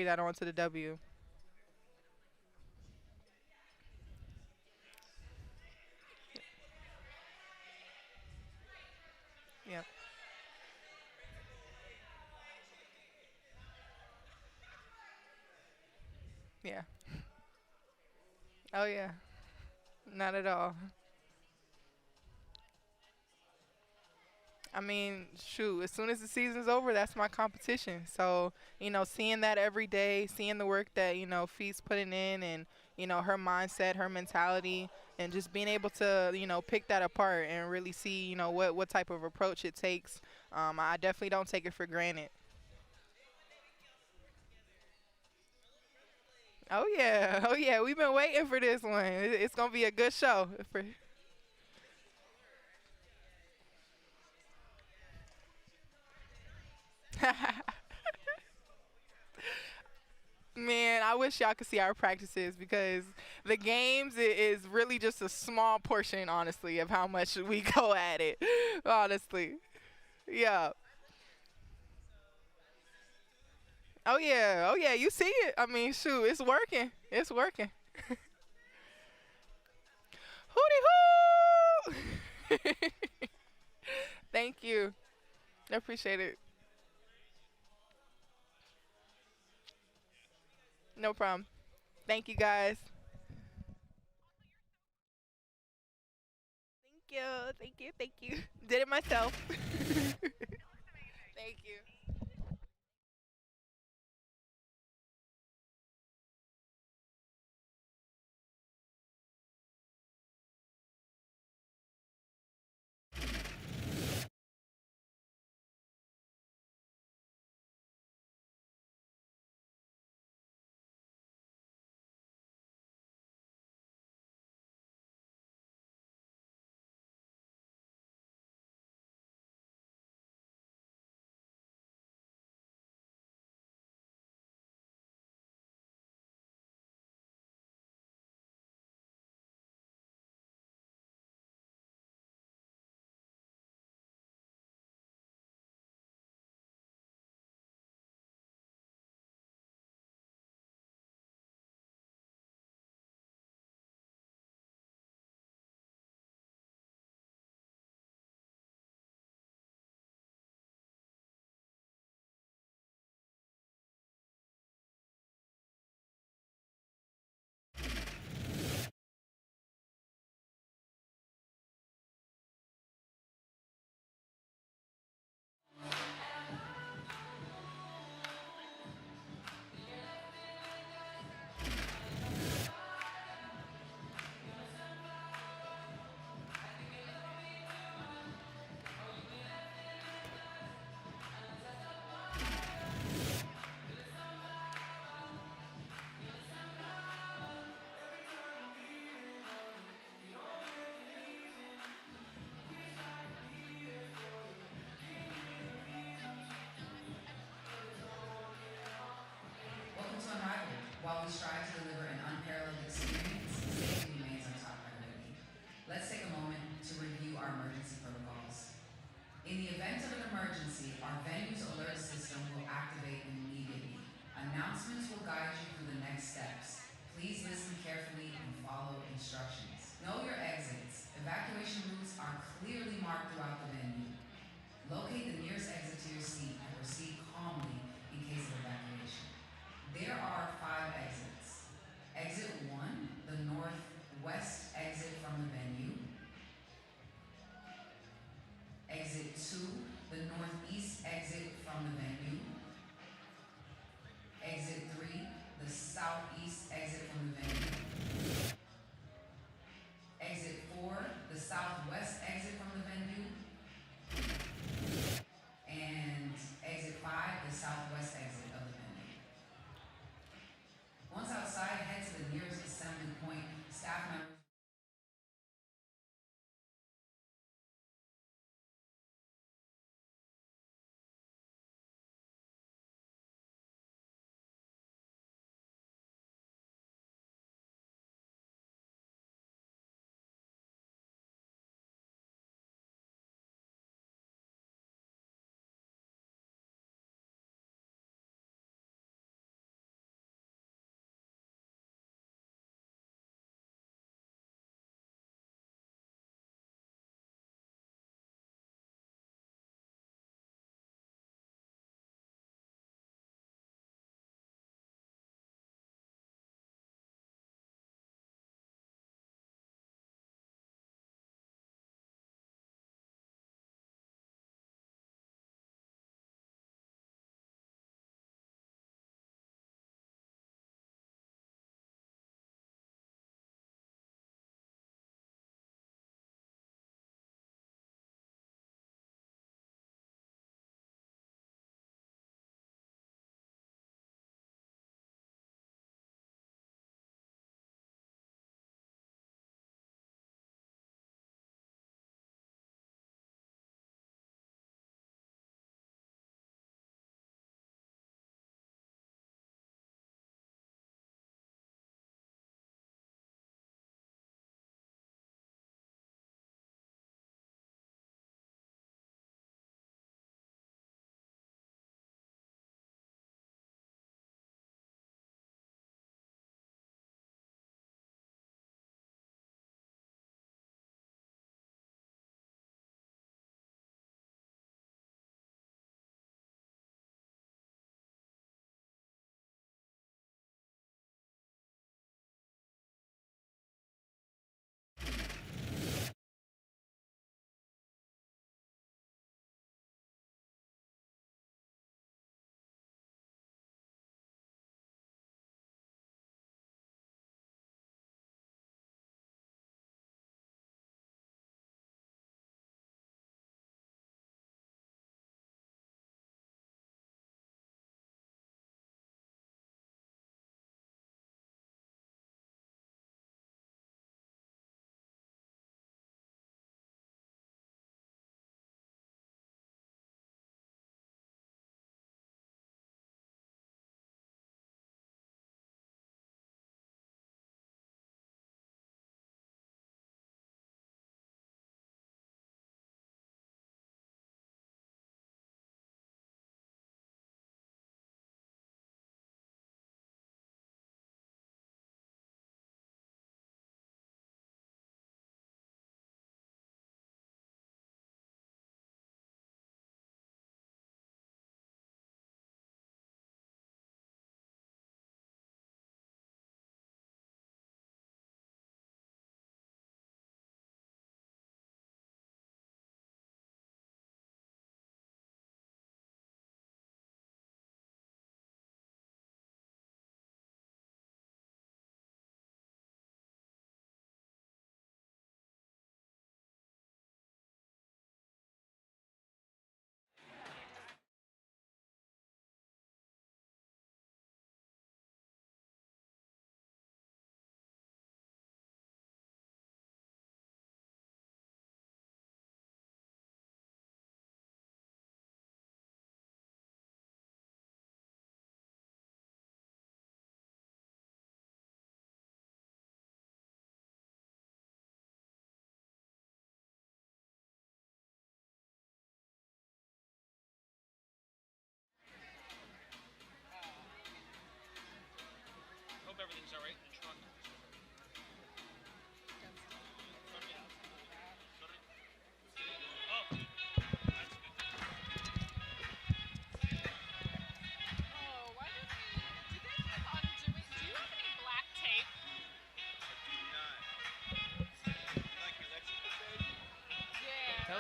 that on to the W. Yeah. Yeah. Oh yeah. Not at all. I mean, shoot, as soon as the season's over, that's my competition. So, seeing that every day, seeing the work that, Fee's putting in and, her mindset, her mentality, and just being able to, pick that apart and really see, what type of approach it takes. I definitely don't take it for granted. Oh yeah, oh yeah, we've been waiting for this one. It's gonna be a good show. Man, I wish y'all could see our practices because the games is really just a small portion, honestly, of how much we go at it. Honestly, yeah. Oh yeah, you see it. I mean, shoot, it's working. It's working. Hootie hoo! Thank you. I appreciate it. No problem. Thank you guys. Thank you. Thank you. Thank you. Did it myself. Thank you. Welcome to Unrivaled. While we strive to deliver an unparalleled experience, safety remains our top priority. Let's take a moment to review our emergency protocols. In the event of an emergency, our venue's alert system will activate immediately. Announcements will guide you through the next steps. Please listen carefully and follow instructions. Know your exits. Evacuation routes are clearly marked throughout the venue. Locate the nearest exit to your seat and proceed calmly in case of evacuation. There are 5 exits. Exit 1, the northwest exit from the venue. Exit 2, the northeast exit from the venue. Exit 3, the southeast exit from the venue. Exit 4, the southwest exit from the venue. And exit 5, the southwest exit of the venue.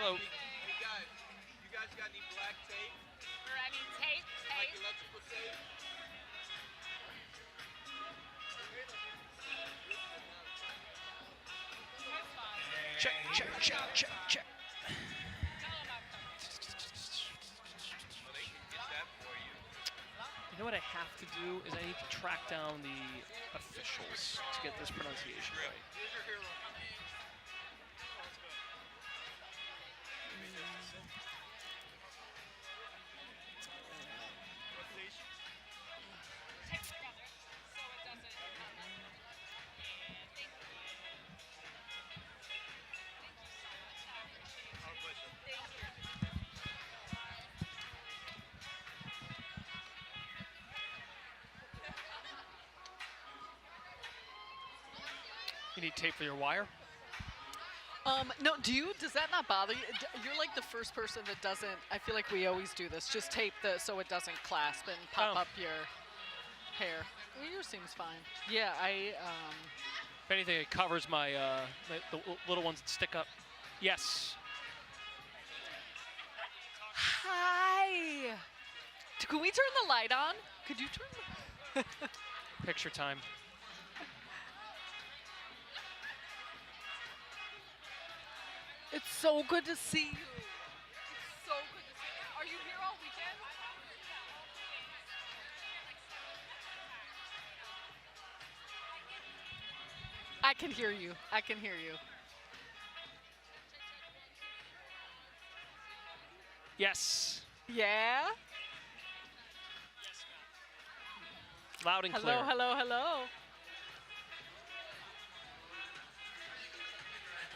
Hello. Hey guys, you guys got any black tape? Or any tape? Like electrical tape? Check, check, check, check, check. Well, they can get that for you. You know what I have to do is I need to track down the officials to get this pronunciation right. Here's your hero. Tape together so it doesn't come up. Thank you. Thank you so much. I appreciate it. Our pleasure. Thank you. You need tape for your wire? No, does that not bother you? You're like the first person that doesn't, I feel like we always do this. Just tape so it doesn't clasp and pop Oh. up your hair. Well, yours seems fine. Yeah, If anything, it covers my, the little ones that stick up. Yes. Hi! Can we turn the light on? Could you turn Picture time. It's so good to see you. It's so good to see you. Are you here all weekend? I can hear you. I can hear you. Yes. Yeah? Loud and clear. Hello, hello, hello.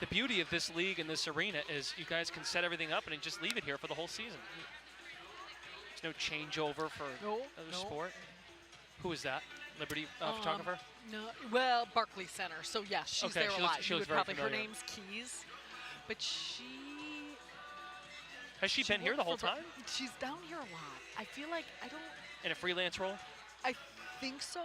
The beauty of this league and this arena is you guys can set everything up and then just leave it here for the whole season. There's no changeover for No, other no. sport. Who is that? Liberty photographer? No, well, Barclay Center. So yeah, she's Okay, there she a looks- lot. she You looks would very probably. Her familiar. name's Keys, but Has she been here the worked whole for Bar- time? She's down here a lot. I feel like In a freelance role? I think so,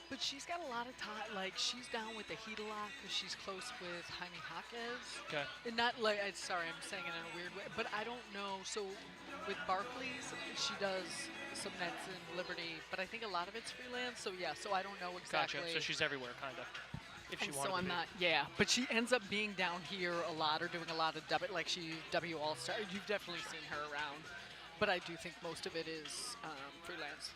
but she's got a lot of time. Like she's down with the heat a lot because she's close with Jaime Jaquez. Okay. And not like, sorry, I'm saying it in a weird way, but I don't know. So with Barclays, she does some nets in Liberty, but I think a lot of it's freelance. So yeah, so I don't know exactly. Gotcha. So she's everywhere, kind of. If she And wanted so to I'm be. not, yeah. But she ends up being down here a lot or doing a lot of like she W All Star. You've definitely seen her around, but I do think most of it is freelance.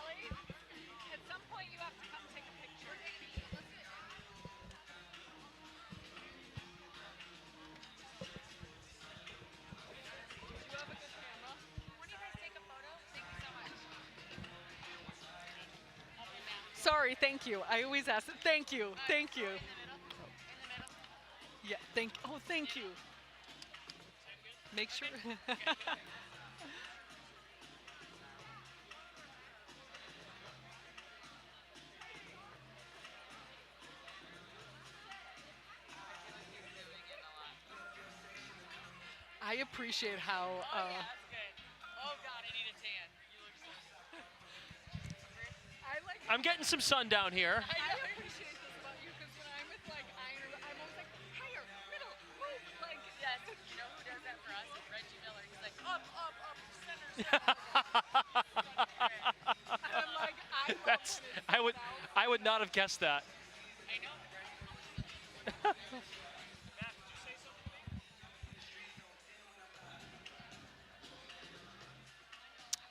Allie, at some point you have to come take a picture. You have a good camera. When you guys take a photo, thank you so much. Sorry, thank you. I always ask. Thank you, thank you. In the middle. Yeah, thank you. Make sure. I appreciate how. That's good. Oh God, I need a tan. You look so. I like. I'm getting some sun down here. I appreciate this about you because when I'm with like iron, I'm always like higher, middle, move, like yes. You know who does that for us? Reggie Miller. He's like up, center. And I'm like, I love That's when it's I would not have guessed that. I know, right?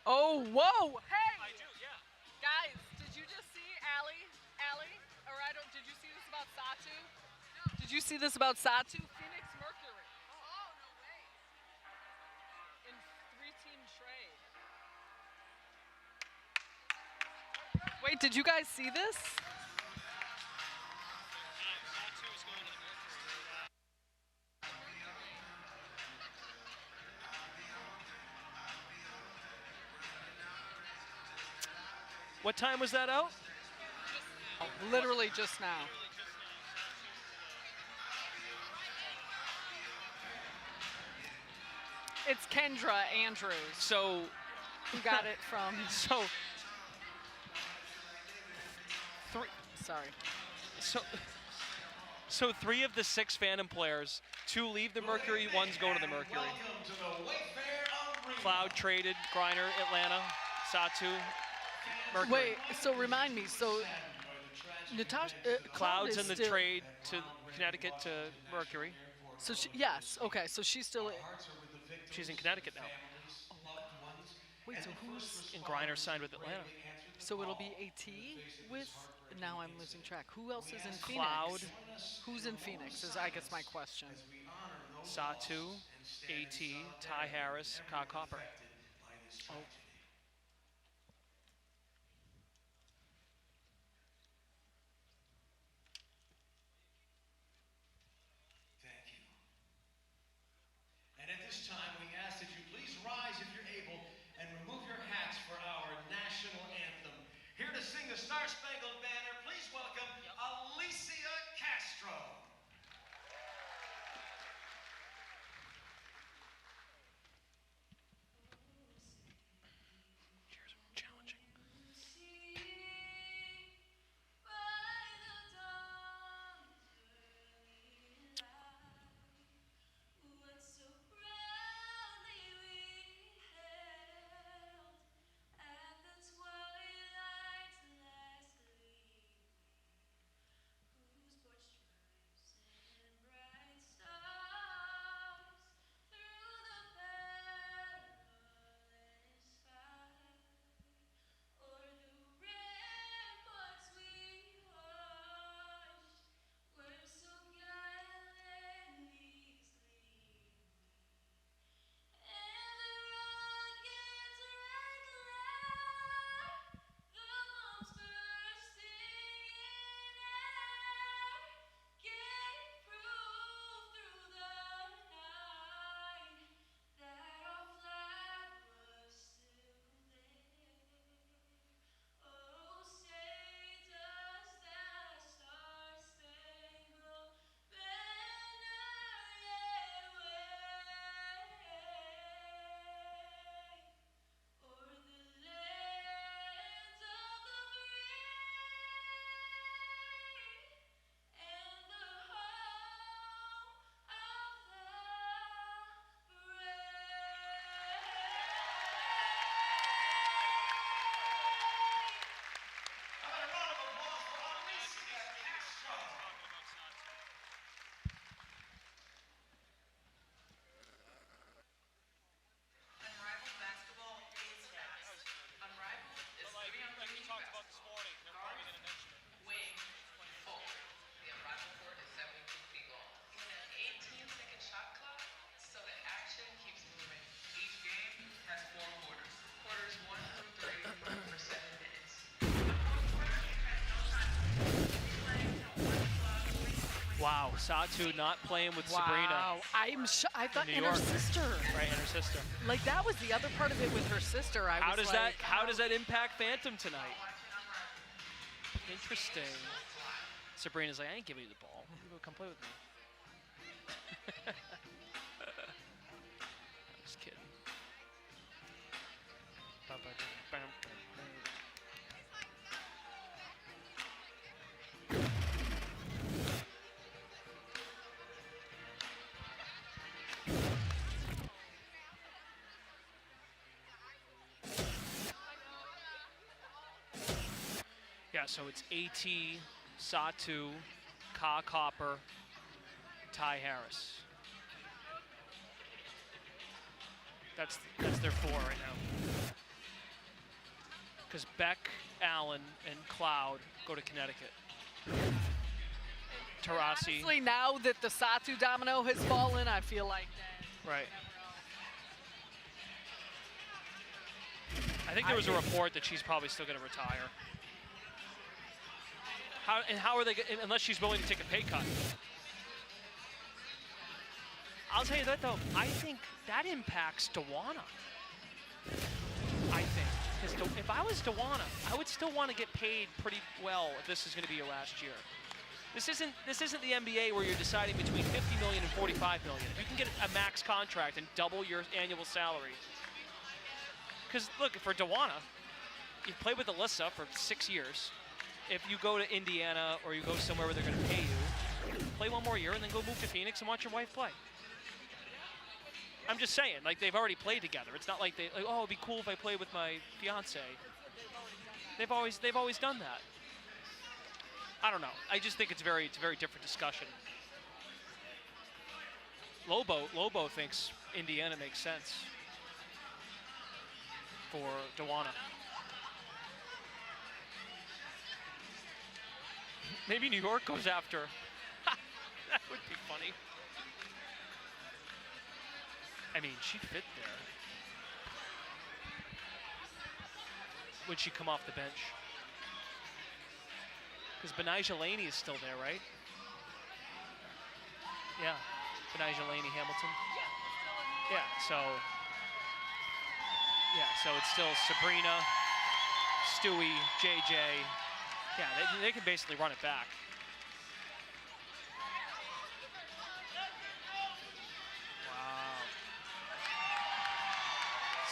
Oh, whoa! Hey! I do, yeah. Guys, did you just see Allie? Or I don't, did you see this about Satu? No. Did you see this about Satu? Phoenix Mercury. Oh, no way. In 3-team trade. Wait, did you guys see this? What time was that out? Literally just now. It's Kendra Andrews So, who got it from. so, Sorry. so 3 of the 6 Phantom players, 2 leave the Mercury, 1's going to the Mercury. Welcome to the Wayfair Unrivaled. Cloud traded, Griner, Atlanta, Satu, Mercury. Wait, so remind me. So Natasha Cloud's in is the still, trade to Connecticut to Mercury. So yes, okay. So she's still. She's in Connecticut now. Wait, so who's? And Griner signed with Atlanta. So it'll be AT with. Now I'm losing track. Who else is in Phoenix? Cloud. Who's in Phoenix? Is I guess my question. Satu, AT, Ty Harris, Coco Gauff. Oh. Thank you. And at this time, we ask that you please rise if you're able and remove your hats for our national anthem. Here to sing the Star Spangled Banner, please welcome Alicia Castro. Cheers, challenging. How about a round of applause for Alicia Castro? Unrivaled basketball is fast. Unrivaled is 3-on-3 basketball. this morning. Wing, forward. The Unrivaled court is 72 feet long. With an 18-second shot clock, so the action keeps moving. Each game has 4 quarters. Quarters 1 through 3 for 7 minutes. Wow, Satu not playing with Sabrina. Wow, I thought New and her York. sister. Right, and her sister. Like that was the other part of it with her sister. How does like, that impact Phantom tonight? Interesting. Sabrina's like, I ain't giving you the ball. You go come play with me. Just kidding. Yeah, so it's AT, Satu, Ka Copper, Ty Harris. That's their 4 right now. because Beck, Allen, and Cloud go to Connecticut. Tarasi. Honestly, now that the Satu domino has fallen, I feel like that. Right. I think there was a report that she's probably still going to retire. How are they, unless she's willing to take a pay cut? I'll tell you that though, I think that impacts Dawana. I think, because if I was Dawana, I would still want to get paid pretty well if this is going to be your last year. This isn't the NBA where you're deciding between 50 million and 45 million. If you can get a max contract and double your annual salary. Because look, for Dawana, you've played with Alyssa for 6 years. If you go to Indiana or you go somewhere where they're going to pay you, play one more year and then go move to Phoenix and watch your wife play. I'm just saying, like, they've already played together. It's not like oh, it'd be cool if I played with my fiance. They've always done that. I don't know. I just think it's a very different discussion. Lobo thinks Indiana makes sense for Dawana. Maybe New York goes after. That would be funny. I mean, she'd fit there. Would she come off the bench? Because Benijah Laney is still there, right? Yeah, Benijah Laney, Hamilton. Yeah, so it's still Sabrina, Stewie, JJ. Yeah, they can basically run it back. Wow.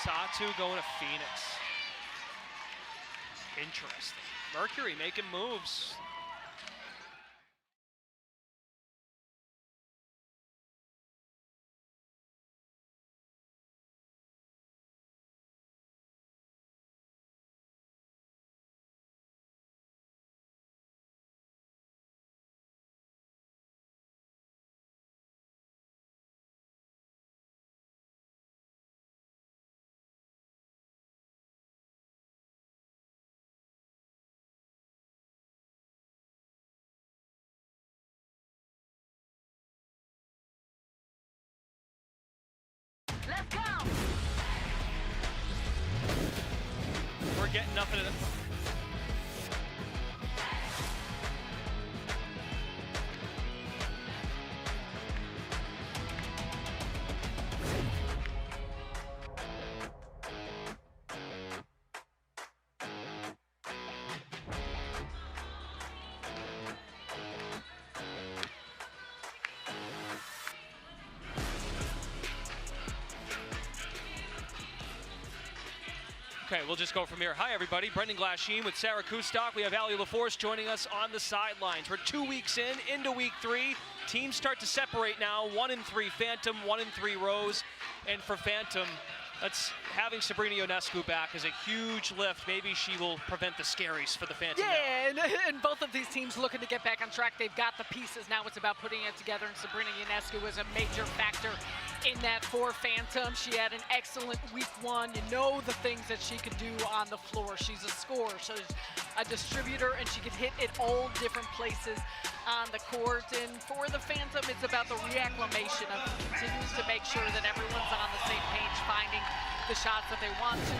Satu going to Phoenix. Interesting. Mercury making moves. Let's go! We're getting nothing of it. Okay, we'll just go from here. Hi, everybody. Brendan Glasheen with Sarah Kustok. We have Allie LaForce joining us on the sidelines. We're 2 weeks into week 3. Teams start to separate now. 1 and 3 Phantom, 1 and 3 Rose. And for Phantom, having Sabrina Ionescu back is a huge lift. Maybe she will prevent the scaries for the Phantom. Yeah, and both of these teams looking to get back on track. They've got the pieces. Now it's about putting it together, and Sabrina Ionescu is a major factor in that for Phantom. She had an excellent week 1. You know the things that she could do on the floor. She's a scorer, she's a distributor, and she could hit at all different places on the court. And for the Phantom, it's about the reacclimation of continues to make sure that everyone's on the same page, finding the shots that they want to.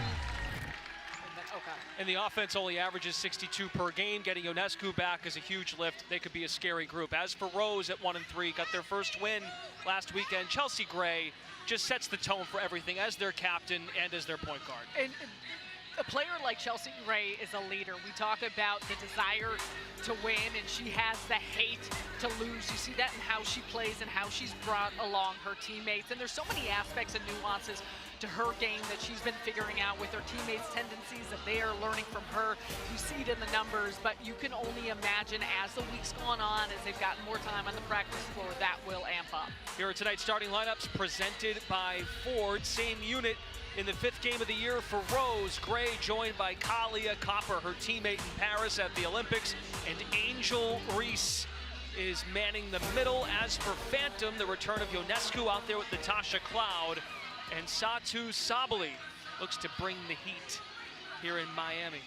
Okay. And the offense only averages 62 per game. Getting Ionescu back is a huge lift. They could be a scary group. As for Rose at 1 and 3, got their first win last weekend. Chelsea Gray just sets the tone for everything as their captain and as their point guard. And a player like Chelsea Gray is a leader. We talk about the desire to win, and she has the hate to lose. You see that in how she plays and how she's brought along her teammates. And there's so many aspects and nuances to her game that she's been figuring out with her teammates' tendencies that they are learning from her. You see it in the numbers, but you can only imagine as the week's gone on, as they've gotten more time on the practice floor, that will amp up. Here are tonight's starting lineups presented by Ford. Same unit in the 5th game of the year for Rose. Gray joined by Kalia Copper, her teammate in Paris at the Olympics, and Angel Reese is manning the middle. As for Phantom, the return of Ionescu out there with Natasha Cloud, and Satu Sabali looks to bring the heat here in Miami.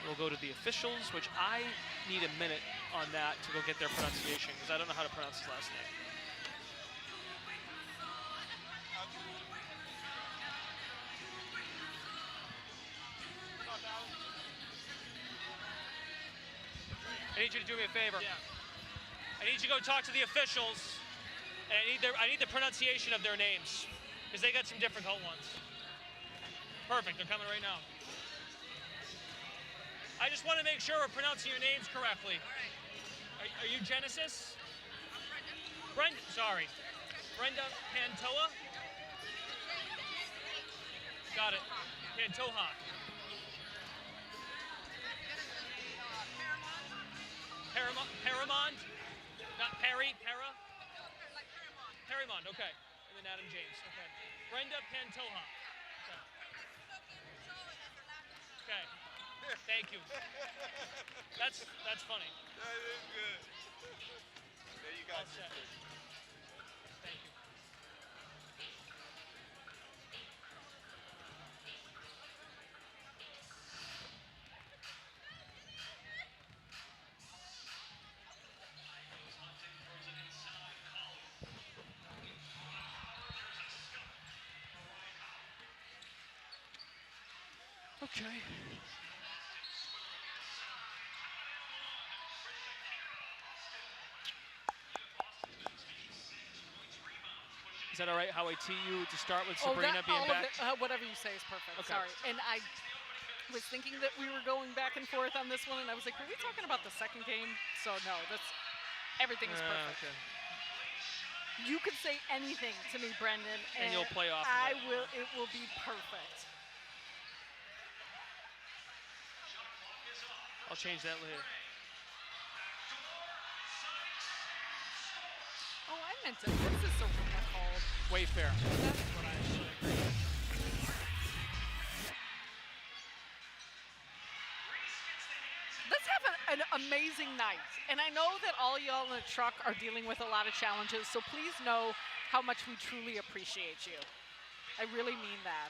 We'll go to the officials, which I need a minute on that to go get their pronunciation because I don't know how to pronounce his last name. I need you to do me a favor. Yeah. I need you to go talk to the officials, and I need the pronunciation of their names, because they got some difficult ones. Perfect, they're coming right now. I just want to make sure we're pronouncing your names correctly. Are you Genesis? Brenda, sorry. Brenda Pantoa? Got it. Pantoja. Paramount? Not Perry, Para? Paramount, okay. And then Adam James, okay. Brenda Pantoja. Okay. Thank you. That's funny. That is good. There you go. Thank you. Okay. Is that all right how I tee you to start with Sabrina being back? Whatever you say is perfect. Okay. Sorry. And I was thinking that we were going back and forth on this one, and I was like, were we talking about the second game? So no, everything is perfect. Okay. You could say anything to me, Brendan, And you'll play off of I it. will. It will be perfect. I'll change that later. Oh, I meant to. What's this arena called? Wayfair. That's what I should agree. Let's have an amazing night. And I know that all y'all in the truck are dealing with a lot of challenges, so please know how much we truly appreciate you. I really mean that.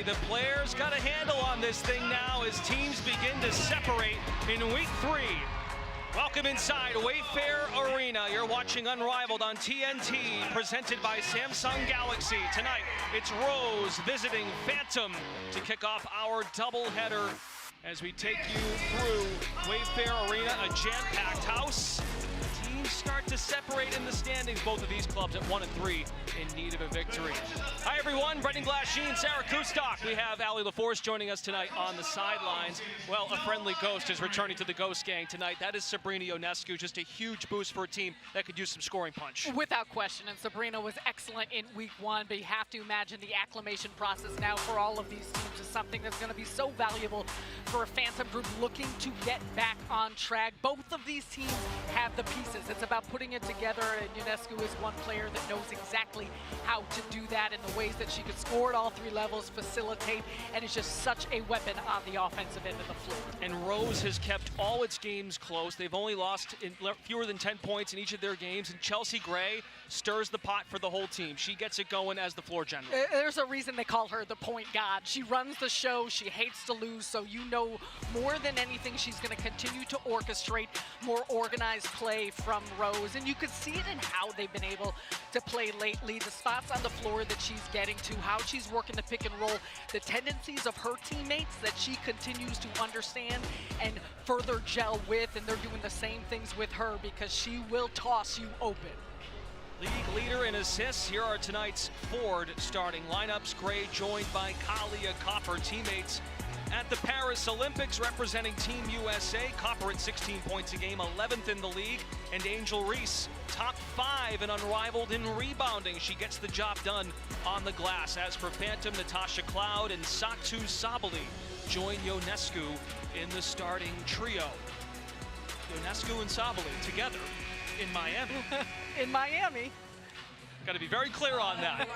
The players got a handle on this thing now as teams begin to separate in week 3. Welcome inside Wayfair Arena. You're watching Unrivaled on TNT, presented by Samsung Galaxy. Tonight, it's Rose visiting Phantom to kick off our doubleheader as we take you through Wayfair Arena, a jam-packed house. Teams start to separate in the standings. Both of these clubs at 1 and 3 in need of a victory. Hi everyone, Brendan Glasheen, Sarah Kustok. We have Allie LaForce joining us tonight on the sidelines. Well, a friendly ghost is returning to the Ghost Gang tonight. That is Sabrina Ionescu, just a huge boost for a team that could use some scoring punch. Without question, and Sabrina was excellent in week 1, but you have to imagine the acclimation process now for all of these teams is something that's going to be so valuable for a Phantom group looking to get back on track. Both of these teams have the pieces. It's about putting it together, and Ionescu is one player that knows exactly how to do that in the ways that she could score at all 3 levels, facilitate, and is just such a weapon on the offensive end of the floor. And Rose has kept all its games close. They've only lost in fewer than 10 points in each of their games, and Chelsea Gray stirs the pot for the whole team. She gets it going as the floor general. There's a reason they call her the point god. She runs the show, she hates to lose, so you know more than anything she's going to continue to orchestrate more organized play from Rose, and you could see it in how they've been able to play lately, the spots on the floor that she's getting to, how she's working the pick and roll, the tendencies of her teammates that she continues to understand and further gel with, and they're doing the same things with her because she will toss you open. League leader in assists. Here are tonight's Ford starting lineups. Gray joined by Kalia Copper, teammates at the Paris Olympics representing Team USA. Copper at 16 points a game, 11th in the league. And Angel Reese, top 5 and Unrivaled in rebounding. She gets the job done on the glass. As for Phantom, Natasha Cloud and Satu Sabali join Ionescu in the starting trio. Ionescu and Sabali together in Miami. In Miami. Got to be very clear on that.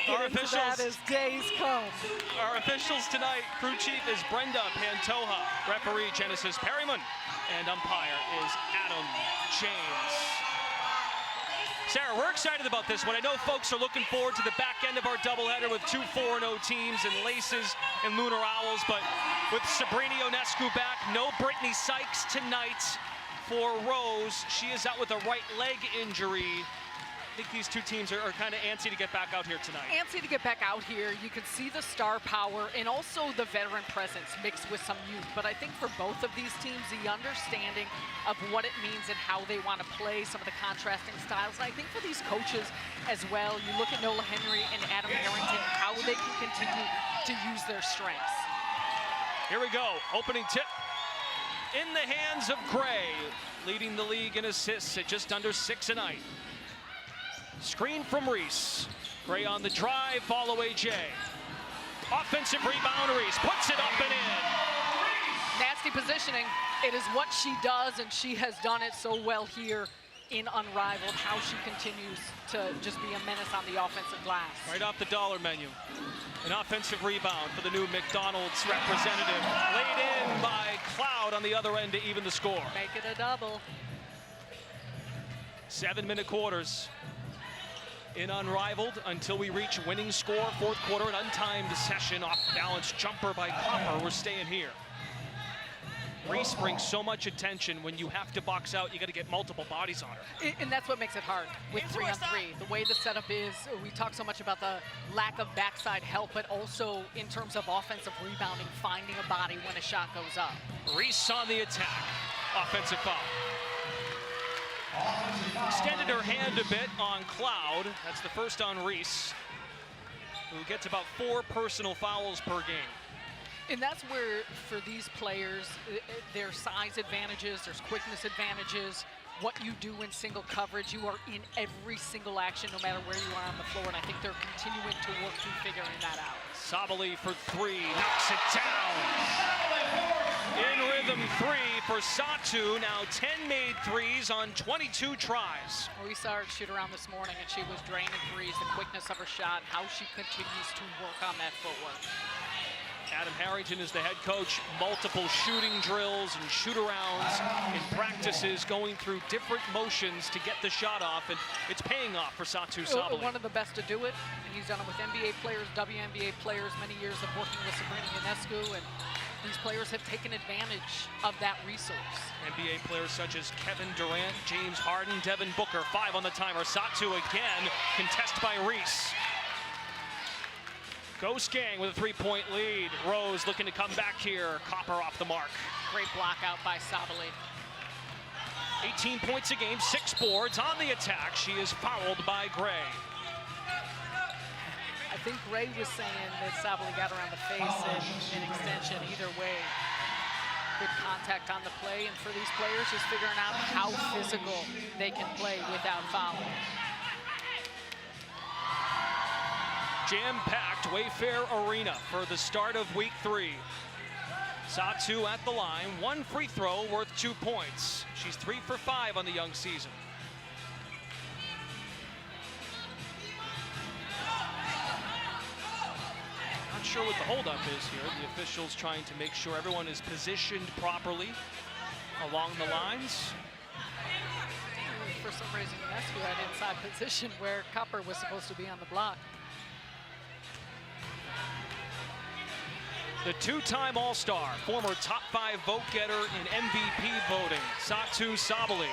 Our officials, as days come. Our officials tonight, crew chief is Brenda Pantoja, referee Genesis Perryman, and umpire is Adam James. Sarah, we're excited about this one. I know folks are looking forward to the back end of our doubleheader with 2 4-0 teams and Laces and Lunar Owls, but with Sabrina Ionescu back, no Brittany Sykes tonight for Rose. She is out with a right leg injury. I think these 2 teams are kind of antsy to get back out here tonight. Antsy to get back out here. You can see the star power and also the veteran presence mixed with some youth. But I think for both of these teams, the understanding of what it means and how they want to play, some of the contrasting styles. And I think for these coaches as well, you look at Nola Henry and Adam Harrington, how they can continue to use their strengths. Here we go, opening tip in the hands of Gray, leading the league in assists at just under 6 a night. Screen from Reese. Gray on the drive, fall away Jay. Offensive rebound, Reese puts it up and in. Nasty positioning. It is what she does, and she has done it so well here in Unrivaled, how she continues to just be a menace on the offensive glass. Right off the dollar menu. An offensive rebound for the new McDonald's representative. Laid in by Cloud on the other end to even the score. Make it a double. 7-minute quarters in Unrivaled until we reach winning score. 4th quarter, an untimed session, off balance jumper by Copper. We're staying here. Reese brings so much attention. When you have to box out, you got to get multiple bodies on her. And that's what makes it hard with 3-on-3. The way the setup is, we talk so much about the lack of backside help, but also in terms of offensive rebounding, finding a body when a shot goes up. Reese on the attack. Offensive foul. Extended her hand a bit on Cloud. That's the first on Reese, who gets about 4 personal fouls per game. And that's where, for these players, there's size advantages, there's quickness advantages. What you do in single coverage, you are in every single action, no matter where you are on the floor, and I think they're continuing to work through figuring that out. Sabali for 3, knocks it down. In rhythm 3 for Satu, now 10 made threes on 22 tries. We saw her shoot around this morning, and she was draining threes, the quickness of her shot, how she continues to work on that footwork. Adam Harrington is the head coach. Multiple shooting drills and shoot-arounds in practices, going through different motions to get the shot off, and it's paying off for Satou Sabally. One of the best to do it, and he's done it with NBA players, WNBA players, many years of working with Sabrina Ionescu, and these players have taken advantage of that resource. NBA players such as Kevin Durant, James Harden, Devin Booker, 5 on the timer. Satou again, contest by Reese. Ghost Gang with a 3-point lead. Rose looking to come back here. Copper off the mark. Great block out by Sabally. 18 points a game, 6 boards on the attack. She is fouled by Gray. I think Gray was saying that Sabally got around the face and an extension. Either way, good contact on the play. And for these players, just figuring out how physical they can play without fouling. Jam-packed Wayfair Arena for the start of week 3. Satou at the line, 1 free throw worth 2 points. She's 3 for 5 on the young season. Not sure what the holdup is here. The officials trying to make sure everyone is positioned properly along the lines. For some reason, Ionescu had inside position where Copper was supposed to be on the block. The 2-time All-Star, former top 5 vote getter in MVP voting, Satou Sabally,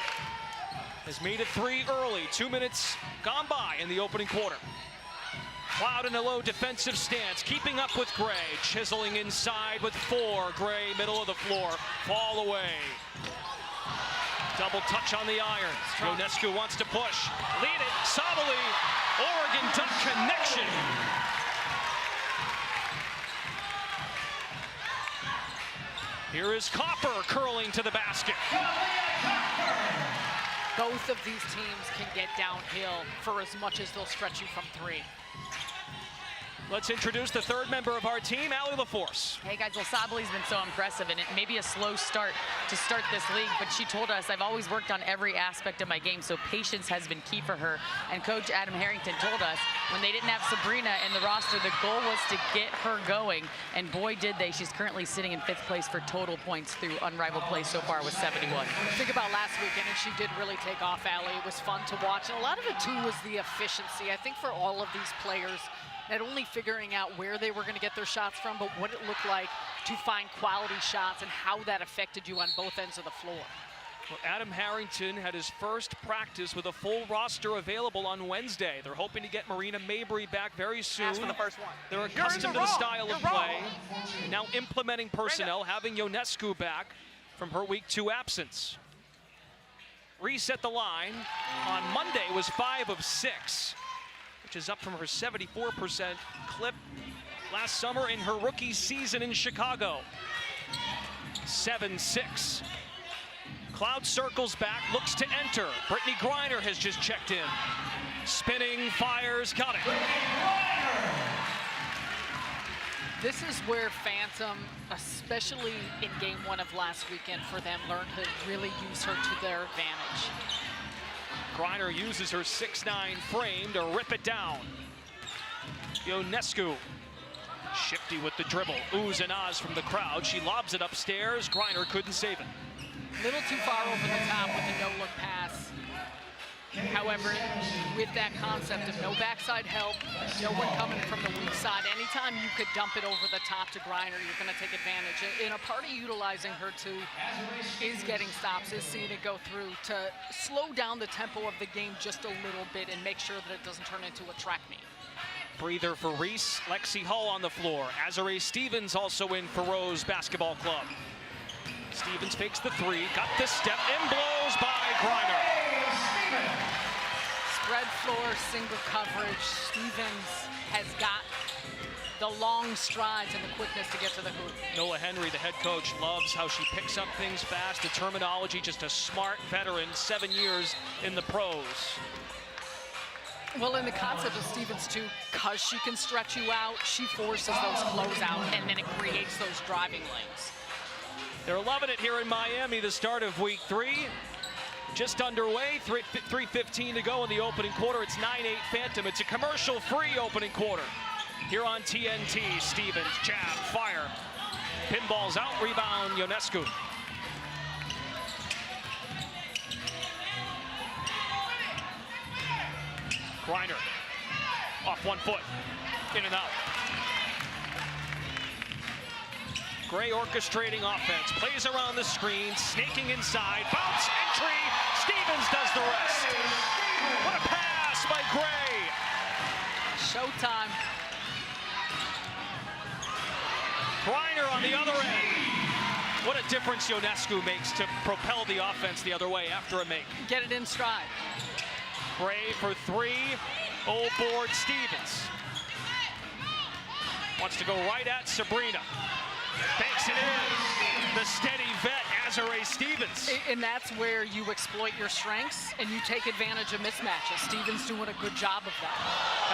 has made it 3 early. 2 minutes gone by in the opening quarter. Cloud in a low defensive stance, keeping up with Gray, chiseling inside with 4. Gray, middle of the floor, fall away. Double touch on the iron. Ionescu wants to push. Lead it, Sabally, Oregon Duck connection. Here is Copper curling to the basket. Both of these teams can get downhill for as much as they'll stretch you from 3. Let's introduce the 3rd member of our team, Allie LaForce. Hey guys, well, Sabally's been so impressive, and it may be a slow start to start this league, but she told us, I've always worked on every aspect of my game, so patience has been key for her. And Coach Adam Harrington told us when they didn't have Sabrina in the roster, the goal was to get her going, and boy did they. She's currently sitting in 5th place for total points through Unrivaled play so far with 71. Think about last weekend, and she did really take off, Allie. It was fun to watch, and a lot of it too was the efficiency. I think for all of these players, not only figuring out where they were going to get their shots from, but what it looked like to find quality shots and how that affected you on both ends of the floor. Well, Adam Harrington had his first practice with a full roster available on Wednesday. They're hoping to get Marina Mabry back very soon. That's for the first one. They're accustomed to the style of play. And now implementing personnel, having Ionescu back from her week 2 absence. Reset the line. On Monday was 5 of 6. Which is up from her 74% clip last summer in her rookie season in Chicago. 7-6. Cloud circles back, looks to enter. Brittany Griner has just checked in. Spinning, fires, got it. This is where Phantom, especially in game 1 of last weekend for them, learned to really use her to their advantage. Griner uses her 6'9" frame to rip it down. Ionescu, shifty with the dribble. Oohs and ahs from the crowd. She lobs it upstairs. Griner couldn't save it. A little too far over the top with the no-look pass. However, with that concept of no backside help, no one coming from the weak side, anytime you could dump it over the top to Griner, you're going to take advantage. And a part of utilizing her too is getting stops, is seeing it go through to slow down the tempo of the game just a little bit and make sure that it doesn't turn into a track meet. Breather for Reese. Lexi Hull on the floor. Azare Stevens also in for Rose Basketball Club. Stevens fakes the 3, got the step, and blows by Griner. Spread floor, single coverage. Stevens has got the long strides and the quickness to get to the hoop. Noah Henry, the head coach, loves how she picks up things fast. The terminology, just a smart veteran, 7 years in the pros. Well, in the concept of Stevens too, because she can stretch you out, she forces those closeout, and then it creates those driving lanes. They're loving it here in Miami, the start of week 3. Just underway, 3:15 to go in the opening quarter. It's 9-8 Phantom. It's a commercial-free opening quarter. here on TNT. Stevens, jab, fire. Pinball's out, rebound, Ionescu. Griner, off 1 foot, in and out. Gray orchestrating offense, plays around the screen, snaking inside, bounce, entry, Stevens does the rest. What a pass by Gray. Showtime. Griner on the other end. What a difference Ionescu makes to propel the offense the other way after a make. Get it in stride. Gray for 3, old board Stevens. Wants to go right at Sabrina. Banks it in. The steady vet, Azare Stevens. And that's where you exploit your strengths and you take advantage of mismatches. Stevens doing a good job of that.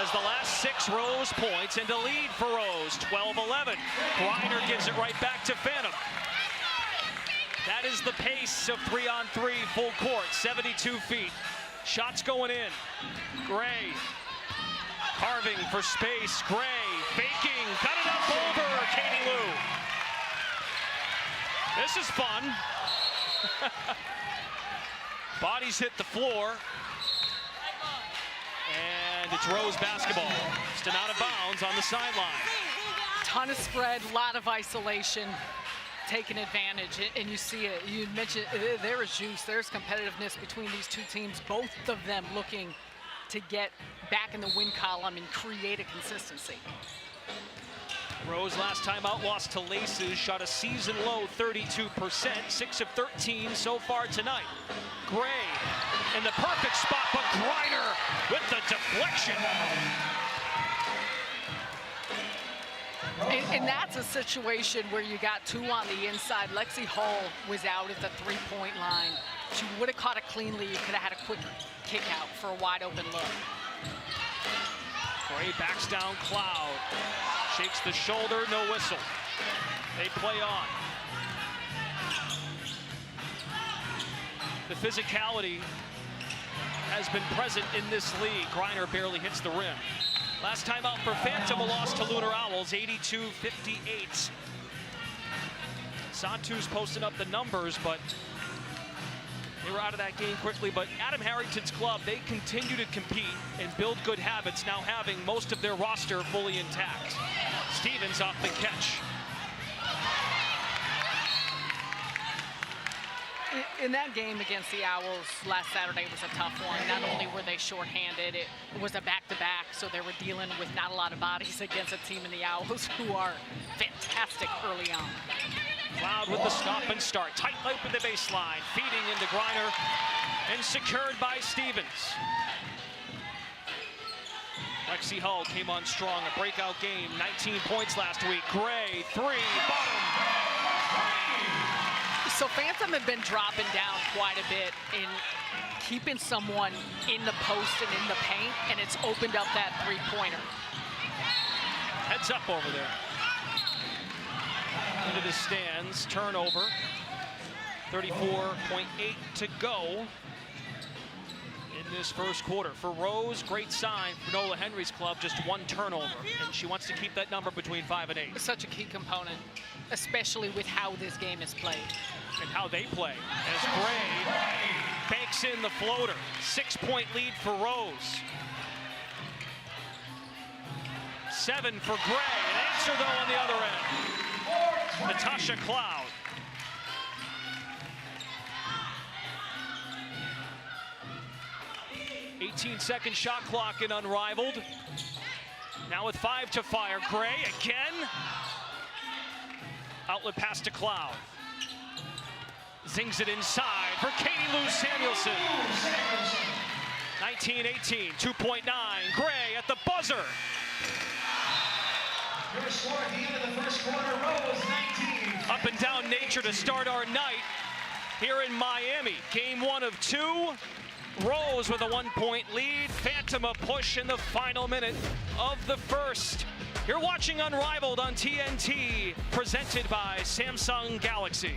As the last 6 Rose points and a lead for Rose, 12-11. Griner gives it right back to Phantom. That is the pace of 3-on-3 full court, 72 feet. Shots going in. Gray carving for space. Gray faking, cut it up over Katie Lou. This is fun. Bodies hit the floor. And it's Rose basketball. Still out of bounds on the sideline. Ton of spread, lot of isolation, taking advantage, and you see it. You mentioned there is juice, there's competitiveness between these two teams, both of them looking to get back in the win column and create a consistency. Rose last time out lost to Laces, shot a season low 32%, 6 of 13 so far tonight. Gray in the perfect spot, but Griner with the deflection. And that's a situation where you got 2 on the inside. Lexi Hall was out at the 3-point line. She would have caught it cleanly. You could have had a quick kick out for a wide open look. Gray backs down Cloud. Shakes the shoulder, no whistle. They play on. The physicality has been present in this league. Griner barely hits the rim. Last time out for Phantom, a loss to Lunar Owls, 82-58. Santu's posting up the numbers, but they were out of that game quickly. But Adam Harrington's club, they continue to compete and build good habits, now having most of their roster fully intact. Stevens off the catch. In that game against the Owls last Saturday was a tough one. Not only were they shorthanded, it was a back-to-back, so they were dealing with not a lot of bodies against a team in the Owls who are fantastic early on. Cloud with the stop and start. Tight loop in the baseline. Feeding into Griner and secured by Stevens. Lexi Hull came on strong. A breakout game. 19 points last week. Gray, 3, bottom. So Phantom have been dropping down quite a bit in keeping someone in the post and in the paint, and it's opened up that 3-pointer. Heads up over there. Into the stands, turnover. 34.8 to go in this first quarter. For Rose, great sign for Nola Henry's club, just 1 turnover. And she wants to keep that number between 5 and 8. Such a key component, especially with how this game is played. And how they play. As Gray banks in the floater. 6-point lead for Rose. 7 for Gray. An answer though on the other end. Natasha Cloud. "18-second shot clock in Unrivaled. Now with 5 to fire. Gray again. Outlet pass to Cloud. Zings it inside for Katie Lou Samuelson. 19-18, 2.9. Gray at the buzzer. Your score at the end of the first quarter, Rose 19. Up and down nature to start our night here in Miami. Game 1 of 2. Rose with a 1-point lead. Phantom a push in the final minute of the first. You're watching Unrivaled on TNT, presented by Samsung Galaxy.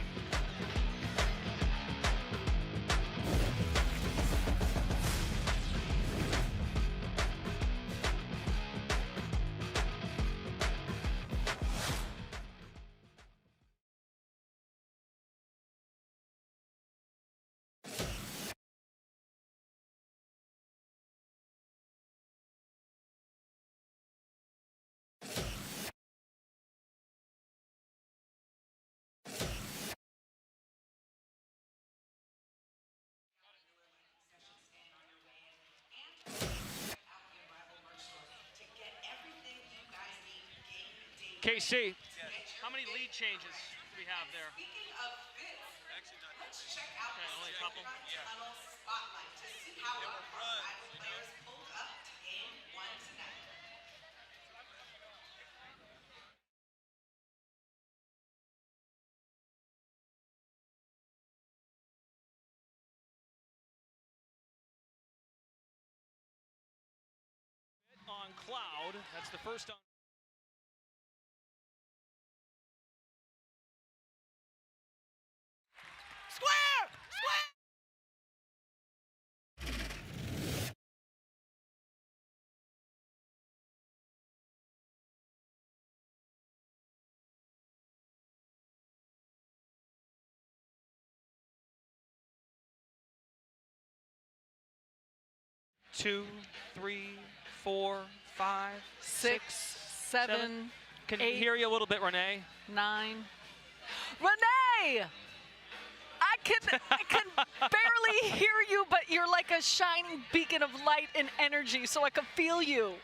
KC. How many lead changes do we have there? Okay, only a couple. On Cloud, that's the first on. Square! Square! Two, three, 4, 5, 6, 7, Can 8, hear you a little bit, Renee. 9. Renee! I can barely hear you, but you're like a shining beacon of light and energy, so I can feel you.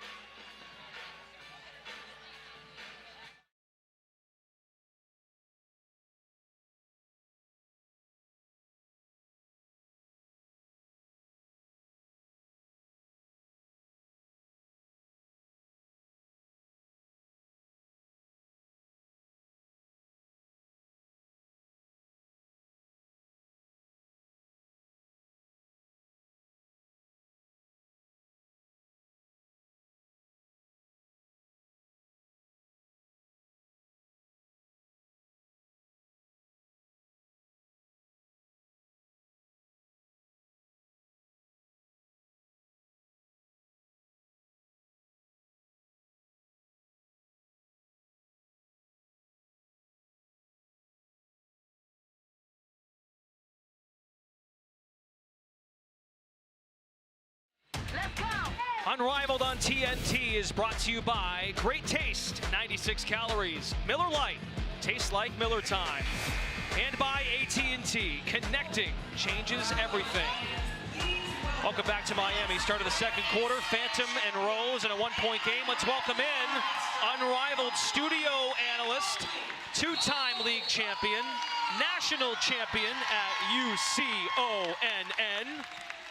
Unrivaled on TNT is brought to you by Great Taste, 96 calories. Miller Lite, tastes like Miller time. And by AT&T, connecting changes everything. Welcome back to Miami. Start of the second quarter. Phantom and Rose in a one-point game. Let's welcome in Unrivaled studio analyst, two-time league champion, national champion at UCONN,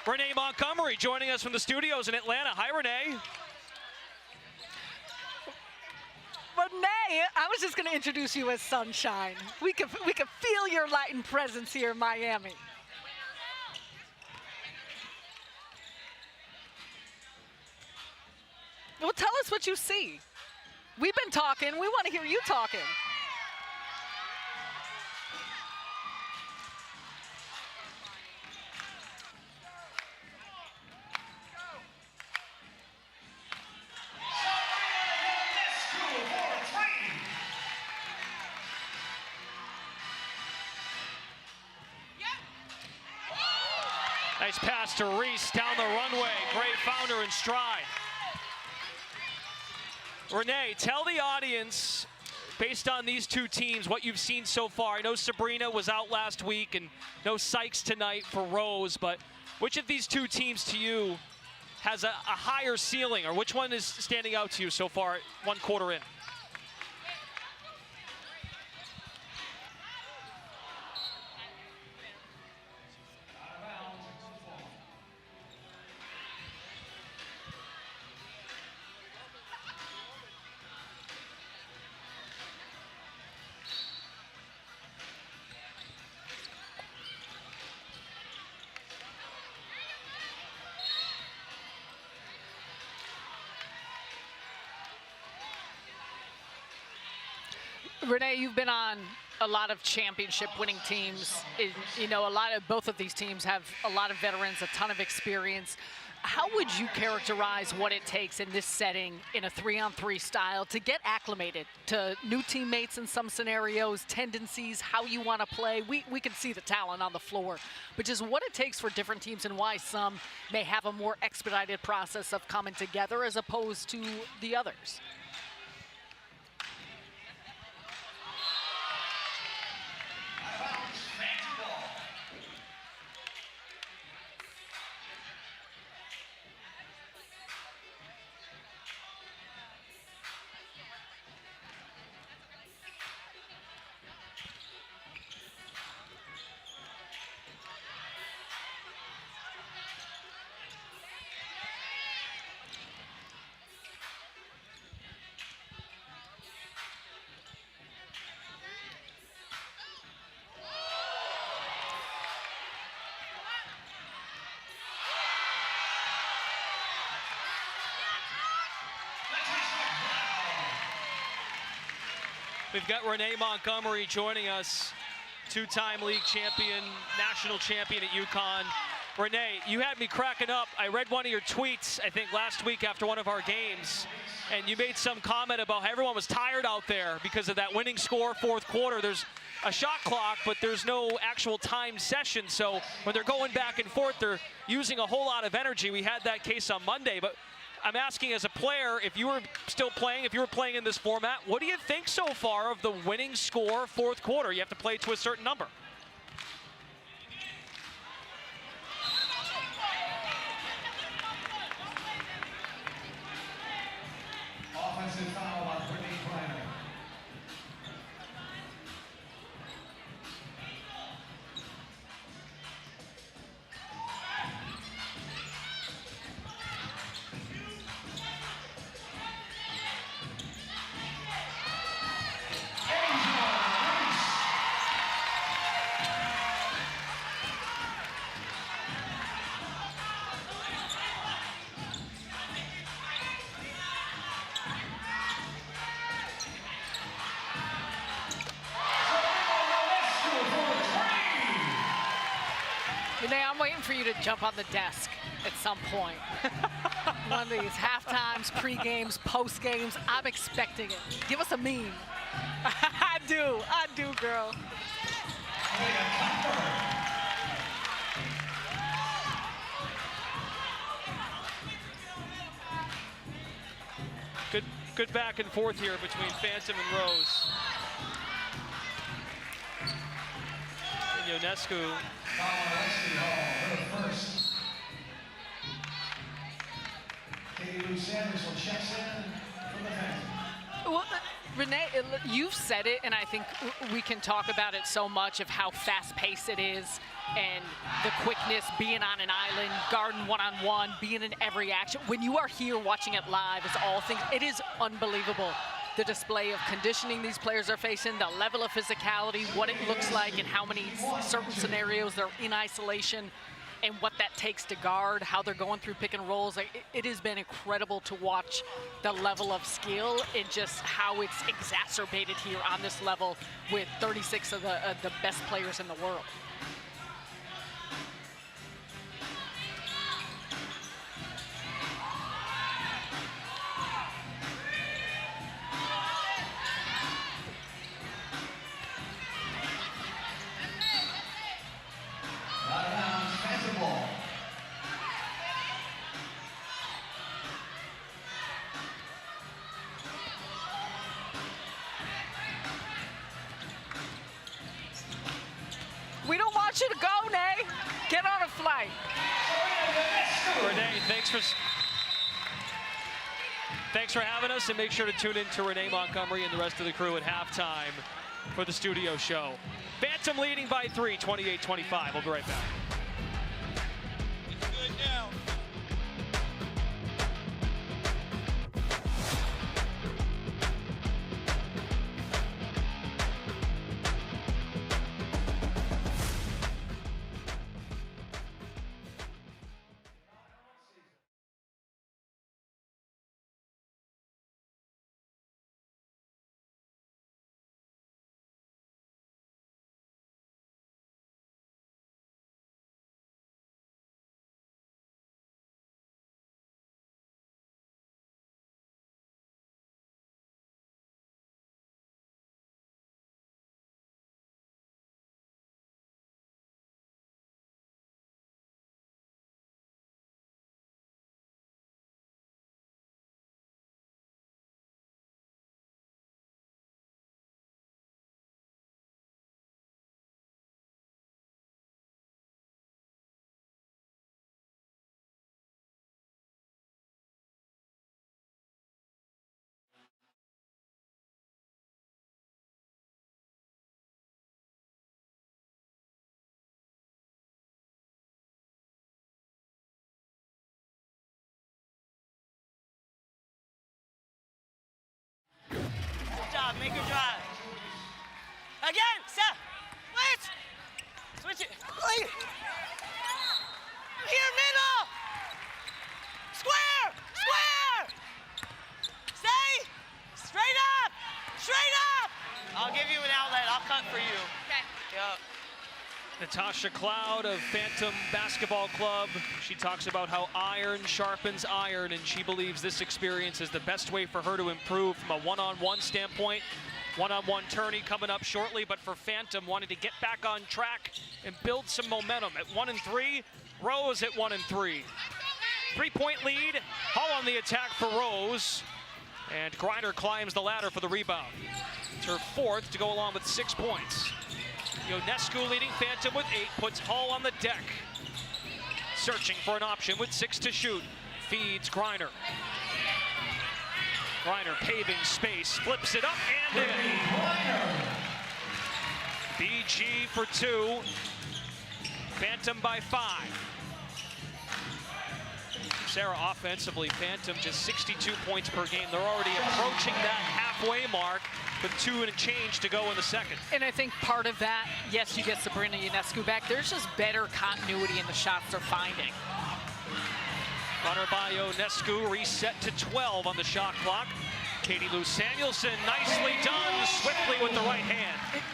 Renee Montgomery, joining us from the studios in Atlanta. Hi, Renee. Renee, I was just going to introduce you as Sunshine. We could feel your light and presence here in Miami. Well, tell us what you see. We've been talking. We want to hear you talking. Nice pass to Reese down the runway. Great founder in stride. Renee, tell the audience, based on these two teams, what you've seen so far. I know Sabrina was out last week and no Sykes tonight for Rose, but which of these two teams to you has a higher ceiling, or which one is standing out to you so far, one quarter in? Renee, you've been on a lot of championship winning teams. You know, both of these teams have a lot of veterans, a ton of experience. How would you characterize what it takes in this setting in a 3-on-3 style to get acclimated to new teammates in some scenarios, tendencies, how you want to play? We can see the talent on the floor, but just what it takes for different teams and why some may have a more expedited process of coming together as opposed to the others. We've got Renee Montgomery joining us, two-time league champion, national champion at UConn. Renee, you had me cracking up. I read one of your tweets, I think last week after one of our games, and you made some comment about how everyone was tired out there because of that winning score, fourth quarter. There's a shot clock, but there's no actual time session. So when they're going back and forth, they're using a whole lot of energy. We had that case on Monday, but I'm asking as a player, if you were still playing, if you were playing in this format, what do you think so far of the winning score, fourth quarter? You have to play to a certain number. Offensive foul on Brittany Griner. Renee, I'm waiting for you to jump on the desk at some point. One of these half-times, pre-games, post-games, I'm expecting it. Give us a meme. I do, girl. Good back and forth here between Phantom and Rose. And Ionescu. First. Katie Lou Sanders will check in from the Phantom. Well, Renee, you've said it, and I think we can talk about it so much of how fast-paced it is and the quickness, being on an island, guarding one-on-one, being in every action. When you are here watching it live, it's all things. It is unbelievable, the display of conditioning these players are facing, the level of physicality, what it looks like, and how many certain scenarios they're in isolation, and what that takes to guard, how they're going through pick and rolls. Like, it has been incredible to watch the level of skill and just how it's exacerbated here on this level with 36 of the best players in the world. We don't want you to go, Nay. Get on a flight. Renee, thanks for having us, and make sure to tune in to Renee Montgomery and the rest of the crew at halftime for the studio show. Phantom leading by 3, 28-25. We'll be right back. It's good now. Make her drive. Again, step. Switch. Switch it. Here, middle. Square. Square. Stay. Straight up. Straight up. I'll give you an outlet. I'll cut for you. Okay. Yep. Natasha Cloud of Phantom Basketball Club. She talks about how iron sharpens iron, and she believes this experience is the best way for her to improve from a one-on-one standpoint. One-on-one tourney coming up shortly, but for Phantom, wanting to get back on track and build some momentum. At 1-3, Rose at 1-3. 3-point lead, Hall on the attack for Rose, and Griner climbs the ladder for the rebound. It's her 4th to go along with 6 points. Ionescu leading Phantom with 8, puts Hall on the deck. Searching for an option with 6 to shoot. Feeds Griner. Griner paving space, flips it up and in. BG for 2. Phantom by 5. Sarah offensively, Phantom just 62 points per game. They're already approaching that halfway mark with 2 and a change to go in the second. And I think part of that, yes, you get Sabrina Ionescu back. There's just better continuity in the shots they're finding. Runner by Ionescu, reset to 12 on the shot clock. Katie Lou Samuelson, nicely done, swiftly with the right hand.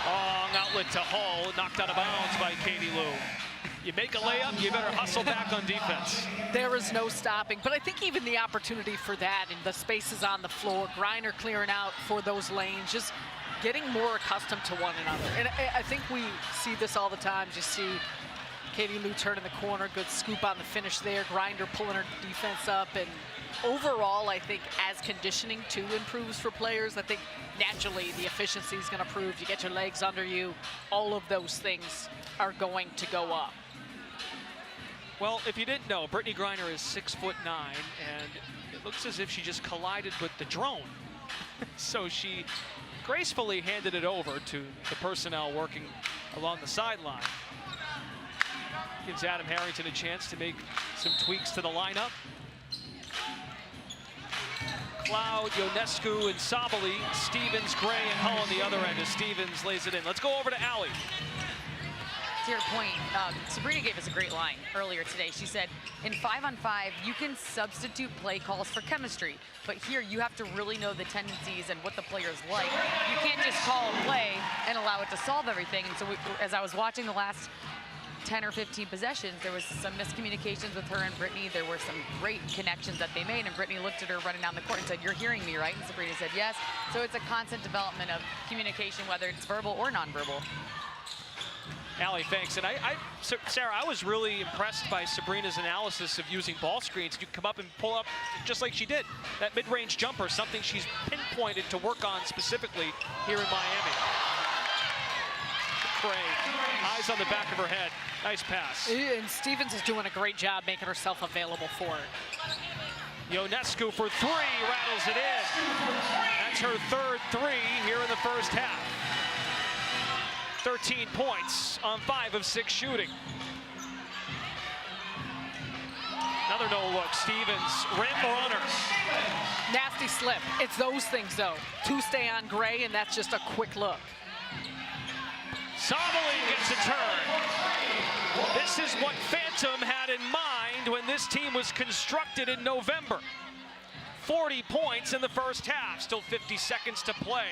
Long outlet to Hall, knocked out of bounds by Katie Lou. You make a layup, you better hustle back on defense. There is no stopping, but I think even the opportunity for that and the spaces on the floor, Griner clearing out for those lanes, just getting more accustomed to one another. And I think we see this all the time. You see Katie Lou turn in the corner, good scoop on the finish there, Griner pulling her defense up, and overall, I think as conditioning too improves for players, I think naturally the efficiency is going to improve. You get your legs under you, all of those things are going to go up. Well, if you didn't know, Brittany Griner is 6'9", and it looks as if she just collided with the drone. So she gracefully handed it over to the personnel working along the sideline. Gives Adam Harrington a chance to make some tweaks to the lineup. Cloud, Ionescu, and Sabali, Stevens, Gray, and Hull on the other end as Stevens lays it in. Let's go over to Allie. To your point, Sabrina gave us a great line earlier today. She said, in 5-on-5, you can substitute play calls for chemistry, but here you have to really know the tendencies and what the players like. You can't just call a play and allow it to solve everything. And so as I was watching the last 10 or 15 possessions, there was some miscommunications with her and Brittany. There were some great connections that they made, and Brittany looked at her running down the court and said, "You're hearing me, right?" And Sabrina said, "Yes." So it's a constant development of communication, whether it's verbal or nonverbal. Allie, thanks. And Sarah, I was really impressed by Sabrina's analysis of using ball screens. You come up and pull up just like she did. That mid-range jumper, something she's pinpointed to work on specifically here in Miami. Gray, eyes on the back of her head. Nice pass. And Stevens is doing a great job making herself available for it. Ionescu for 3, rattles it in. That's her 3rd 3 here in the first half. 13 points on 5 of 6 shooting. Another no look. Stevens, rim runner. Nasty slip. It's those things, though. 2 stay on Gray, and that's just a quick look. Sabali gets a turn. This is what Phantom had in mind when this team was constructed in November. 40 points in the first half. Still 50 seconds to play.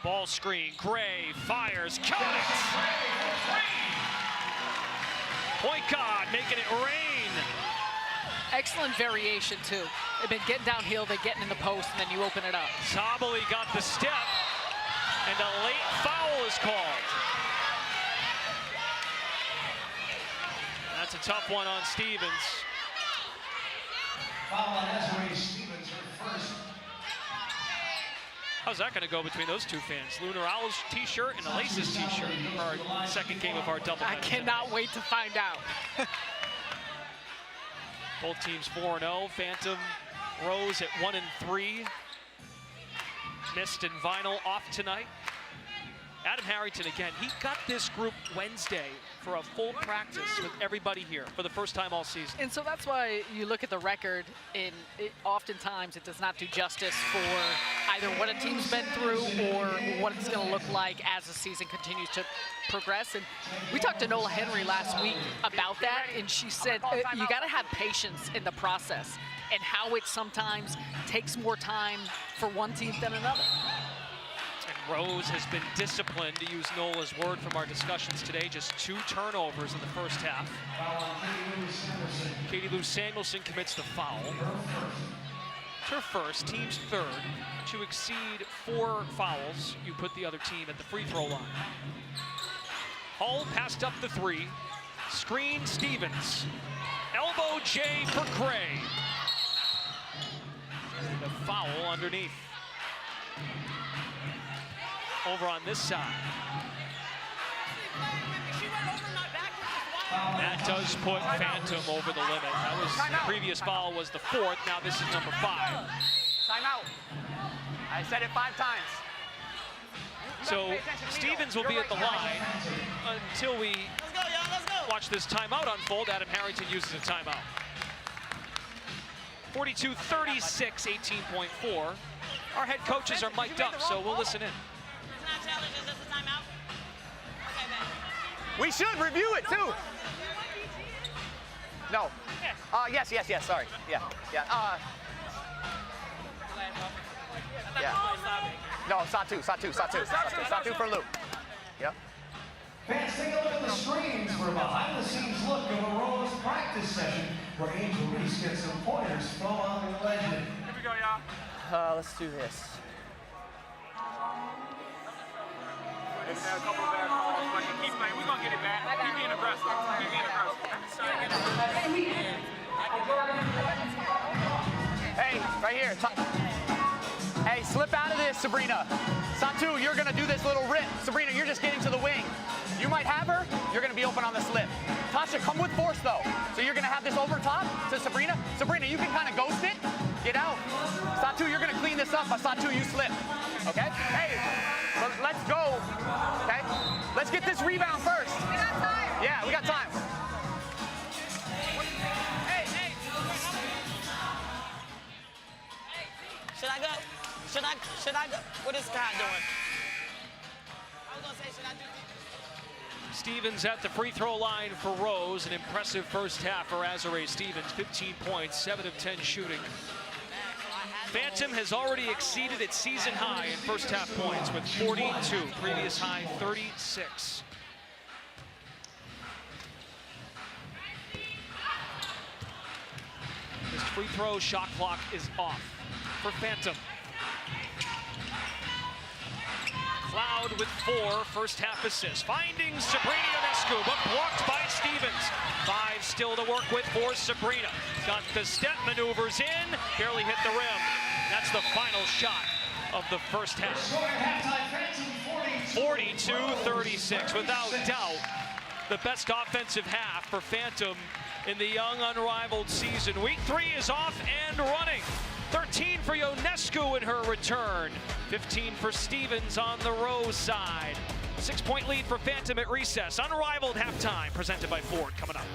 Ball screen, Gray fires, count it! Point guard making it rain. Excellent variation, too. They've been getting downhill, they're getting in the post, and then you open it up. Sabali got the step, and a late foul is called. That's a tough one on Stevens. Foul on Ezra Stevens, her first. How's that going to go between those two fans? Lunar Owls t-shirt and a Laces t-shirt for our second game of our doubleheader. I cannot wait to find out. Both teams 4-0. Phantom Rose at 1-3. Mist and Vinyl off tonight. Adam Harrington again, he got this group Wednesday for a full practice with everybody here for the first time all season. And so that's why you look at the record, and oftentimes it does not do justice for either what a team's been through or what it's going to look like as the season continues to progress. And we talked to Nola Henry last week about that, and she said you got to have patience in the process and how it sometimes takes more time for one team than another. Rose has been disciplined, to use Nola's word from our discussions today. Just 2 turnovers in the first half. Katie Lou Samuelson commits the foul. It's her first, team's third. To exceed 4 fouls, you put the other team at the free throw line. Hull passed up the 3. Screen Stevens. Elbow J for Gray. And a foul underneath. Over on this side. That does put Phantom over the limit. That was the previous foul was the 4th. Now this is number 5. Timeout. I said it 5 times. So Stevens will be at the line until we watch this timeout unfold. Adam Harrington uses a timeout. 42-36, 18.4. Our head coaches are mic'd up, so we'll listen in. We should review it too. No. Yes, sorry. Yeah. No, Satu for Luke. Yep. Fans, take a look at the screens for a behind-the-scenes look of a Rose practice session where Angel Reese gets some pointers from on the legend. Here we go, y'all. Let's do this. A couple of bad calls, but keep playing. We're gonna get it back. Keep being aggressive. Keep being aggressive. Hey, right here. Hey, slip out of this, Sabrina. Satu, you're gonna do this little rip. Sabrina, you're just getting to the wing. You might have her. You're gonna be open on the slip. Tasha, come with force though. So you're gonna have this over top to Sabrina. Sabrina, you can kind of ghost it. Get out. Satu, you're gonna clean this up, but Satu, you slip. Okay? Hey, let's go. Okay? Let's get this rebound first. We got time. Yeah, we got time. Hey. Should I go? Should I go? What is Scott doing? I was gonna say, should I do? Stevens at the free throw line for Rose. An impressive first half for Azare Stevens. 15 points, 7 of 10 shooting. Phantom has already exceeded its season high in first half points with 42, previous high 36. This free throw shot clock is off for Phantom. Cloud with 4 first half assists. Finding Sabrina Ionescu, but blocked by Stevens. 5 still to work with for Sabrina. Got the step maneuvers in, barely hit the rim. That's the final shot of the first half. 42-36, without doubt, the best offensive half for Phantom in the young Unrivaled season. Week 3 is off and running. 13 for Ionescu in her return. 15 for Stevens on the Rose side. 6-point lead for Phantom at recess. Unrivaled halftime presented by Ford coming up.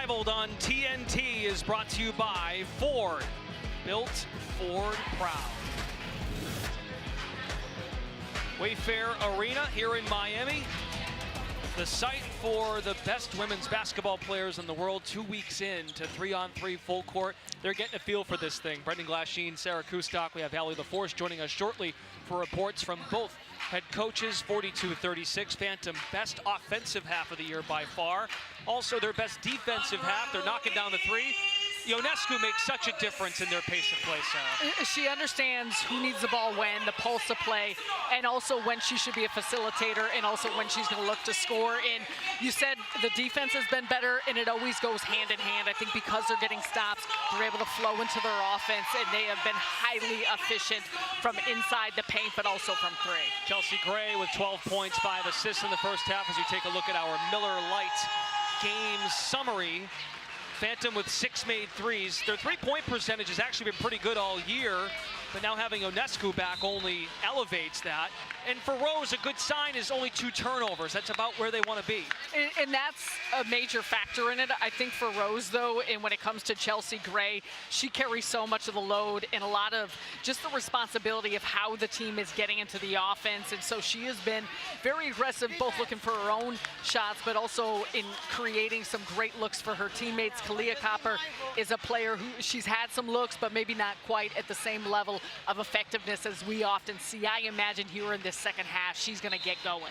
Unrivaled on TNT is brought to you by Ford. Built Ford proud. Wayfair Arena here in Miami. The site for the best women's basketball players in the world, 2 weeks in to 3-on-3 full court. They're getting a feel for this thing. Brendan Glasheen, Sarah Kustok. We have Allie LaForce joining us shortly for reports from both head coaches. 42-36, Phantom best offensive half of the year by far. Also their best defensive half. They're knocking down the three. Ionescu makes such a difference in their pace of play, Sarah. She understands who needs the ball when, the pulse of play, and also when she should be a facilitator, and also when she's going to look to score. And you said the defense has been better, and it always goes hand in hand. I think because they're getting stops, they're able to flow into their offense, and they have been highly efficient from inside the paint, but also from three. Chelsea Gray with 12 points, 5 assists in the first half. As we take a look at our Miller Lite game summary. Phantom with 6 made threes. Their three-point percentage has actually been pretty good all year, but now having Ionescu back only elevates that. And for Rose, a good sign is only 2 turnovers. That's about where they want to be. And that's a major factor in it. I think for Rose, though, and when it comes to Chelsea Gray, she carries so much of the load and a lot of just the responsibility of how the team is getting into the offense. And so she has been very aggressive, both looking for her own shots, but also in creating some great looks for her teammates. Kalia Copper is a player who she's had some looks, but maybe not quite at the same level of effectiveness as we often see. I imagine here in this second half, she's going to get going.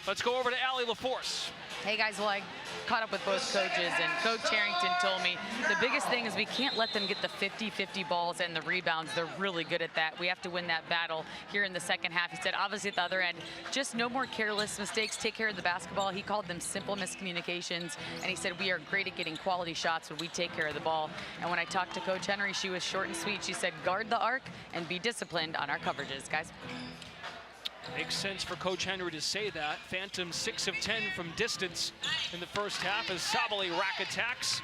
Let's go over to Allie LaForce. Hey guys, well I caught up with both coaches, and Coach Harrington told me the biggest thing is we can't let them get the 50-50 balls and the rebounds. They're really good at that. We have to win that battle here in the second half. He said obviously at the other end, just no more careless mistakes, take care of the basketball. He called them simple miscommunications, and he said we are great at getting quality shots when we take care of the ball. And when I talked to Coach Henry, she was short and sweet. She said guard the arc and be disciplined on our coverages, guys. Makes sense for Coach Henry to say that. Phantom 6 of 10 from distance in the first half as Sabally rack attacks.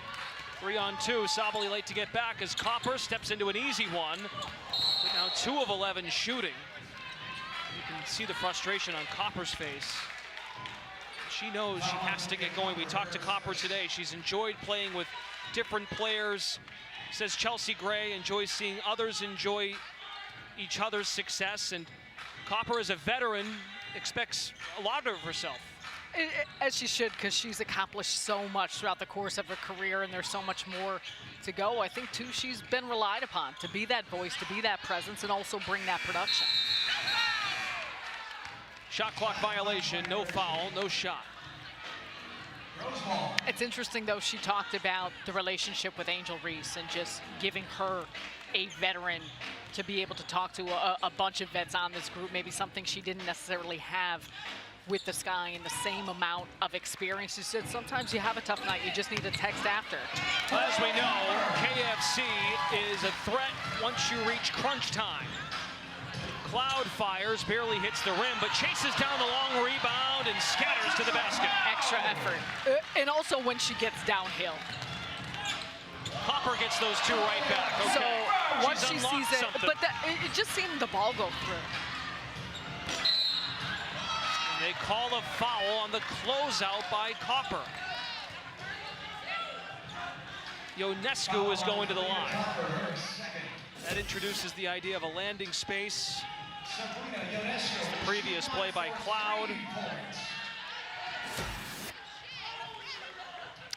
3-on-2, Sabally late to get back as Copper steps into an easy one. But now 2 of 11 shooting. You can see the frustration on Copper's face. She knows she has to get going. We talked to Copper today. She's enjoyed playing with different players. Says Chelsea Gray enjoys seeing others enjoy each other's success, and Copper, as a veteran, expects a lot of herself. As she should, because she's accomplished so much throughout the course of her career, and there's so much more to go. I think, too, she's been relied upon to be that voice, to be that presence, and also bring that production. Shot clock violation, no foul, no shot. It's interesting, though, she talked about the relationship with Angel Reese and just giving her a veteran to be able to talk to a bunch of vets on this group, maybe something she didn't necessarily have with the Sky and the same amount of experience. She said sometimes you have a tough night, you just need a text after. As we know, KFC is a threat once you reach crunch time. Cloud fires, barely hits the rim, but chases down the long rebound and scatters to the basket. Extra effort. And also when she gets downhill. Copper gets those 2 right back. Okay. So once she sees it, something. but it just seemed the ball go through. And they call a foul on the closeout by Copper. Ionescu is going to the line. That introduces the idea of a landing space. It's the previous play by Cloud.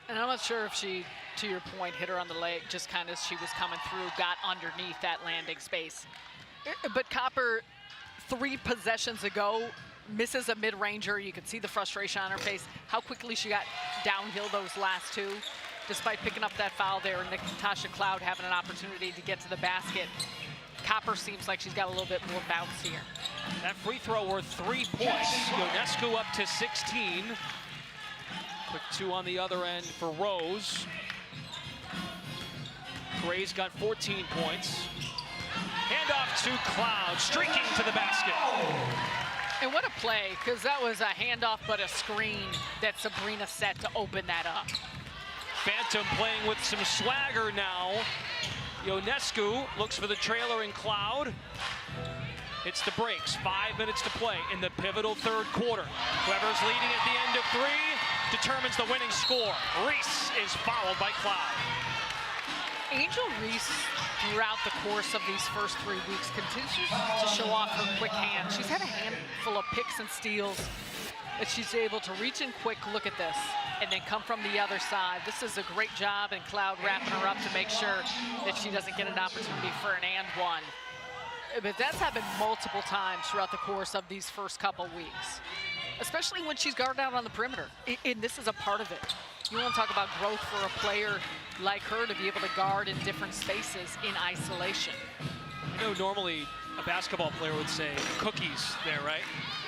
And I'm not sure if she, to your point, hit her on the leg just kind of as she was coming through, got underneath that landing space. But Copper, 3 possessions ago, misses a mid-ranger. You can see the frustration on her face, how quickly she got downhill those last 2, despite picking up that foul there and Natasha Cloud having an opportunity to get to the basket. Copper seems like she's got a little bit more bounce here. That free throw worth 3 points. Ionescu up to 16. Quick 2 on the other end for Rose. Gray's got 14 points. Handoff to Cloud, streaking to the basket. And what a play, because that was a handoff but a screen that Sabrina set to open that up. Phantom playing with some swagger now. Ionescu looks for the trailer in Cloud. hits the brakes. 5 minutes to play in the pivotal third quarter. Whoever's leading at the end of 3 determines the winning score. Reese is followed by Cloud. Angel Reese, throughout the course of these first 3 weeks, continues to show off her quick hand. She's had a handful of picks and steals that she's able to reach in quick, look at this, and then come from the other side. This is a great job, and Cloud wrapping her up to make sure that she doesn't get an opportunity for an and one. But that's happened multiple times throughout the course of these first couple weeks, especially when she's guarded out on the perimeter. And this is a part of it. You want to talk about growth for a player like her to be able to guard in different spaces in isolation. You know, normally a basketball player would say cookies there, right?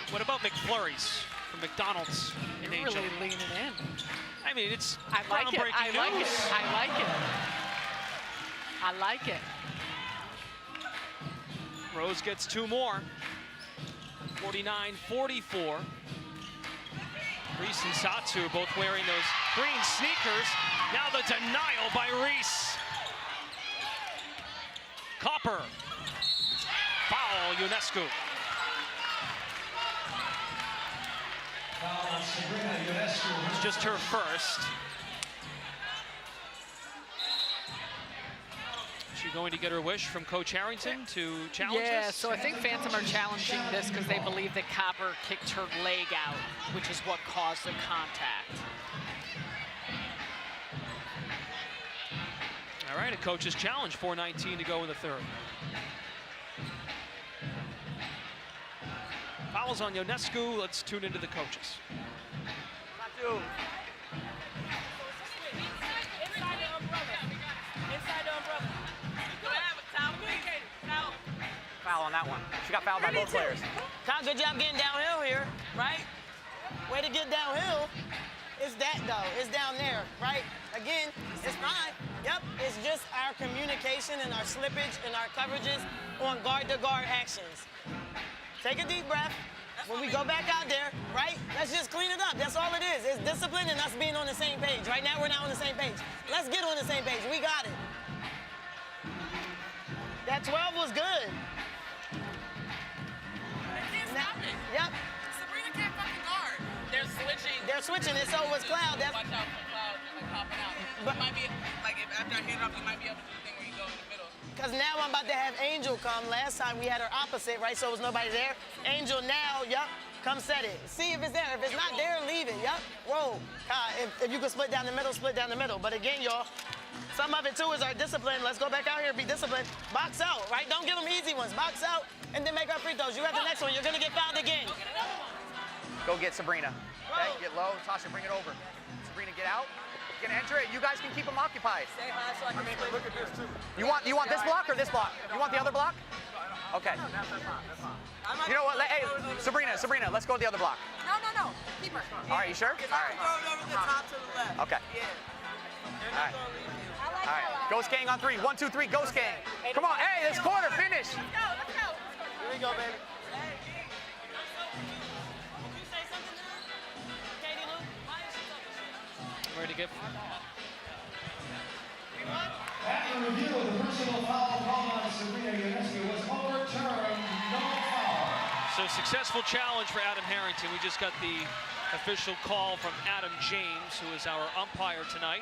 What about McFlurries from McDonald's in You're Angel? really leaning in. I mean, it's I like it. groundbreaking I like news. it. I like it. I like it. Rose gets 2 more. 49-44. Reese and Satu both wearing those green sneakers. Now the denial by Reese. Copper. Foul, UNESCO. It's just her first. Is she going to get her wish from Coach Harrington to challenge Yeah, this? so I think Phantom are challenging this because they believe that Copper kicked her leg out, which is what caused the contact. All right, a coach's challenge, 4:19 to go in the third. Fouls on Ionescu. Let's tune into the coaches. Foul on that one. She got fouled by both players. Kyle, good job getting downhill here, right? Way to get downhill. It's that, though. It's down there, right? Again, it's fine. Yep, it's just our communication and our slippage and our coverages on guard-to-guard actions. Take a deep breath. When we go back out there, right, let's just clean it up. That's all it is. It's discipline and us being on the same page. Right now, we're not on the same page. Let's get on the same page. We got it. That 12 was good. Yep. Sabrina can't fucking guard. They're switching. They're switching it, so was Cloud. That's, Watch out for Cloud like popping out. But- It might be like if after I hit it off, you might be able to do the thing where you go in the middle. because now I'm about to have Angel come. Last time we had her opposite, right, so there was nobody there. Angel now, yep, come set it. See if it's there. If it's not there, leave it, yep, roll. If you can split down the middle, split down the middle. But again, y'all, some of it too is our discipline. Let's go back out here and be disciplined. Box out, right? Don't give them easy ones. Box out and then make our free throws. You have the next one. You're going to get fouled again. Go get Sabrina. Okay, get low. Tasha, bring it over. Sabrina, get out. You're gonna enter it. You guys can keep them occupied. Stay high so I can split. Look at this too. You want this block or this block? You want the other block? Okay. That's fine. You know what? Hey, Sabrina, let's go to the other block. No. Keep her. All right, you sure? All right. Throw it over the top to the left. Okay. Yeah. All right. All right. Ghost Gang on 3. 1, 2, 3. Ghost Gang. Come on. Hey, this quarter finish. Here we go, baby. Ready to get After review, the personal foul called on Sabrina UNESCO was overturned. No foul. So successful challenge for Adam Harrington. We just got the official call from Adam James, who is our umpire tonight.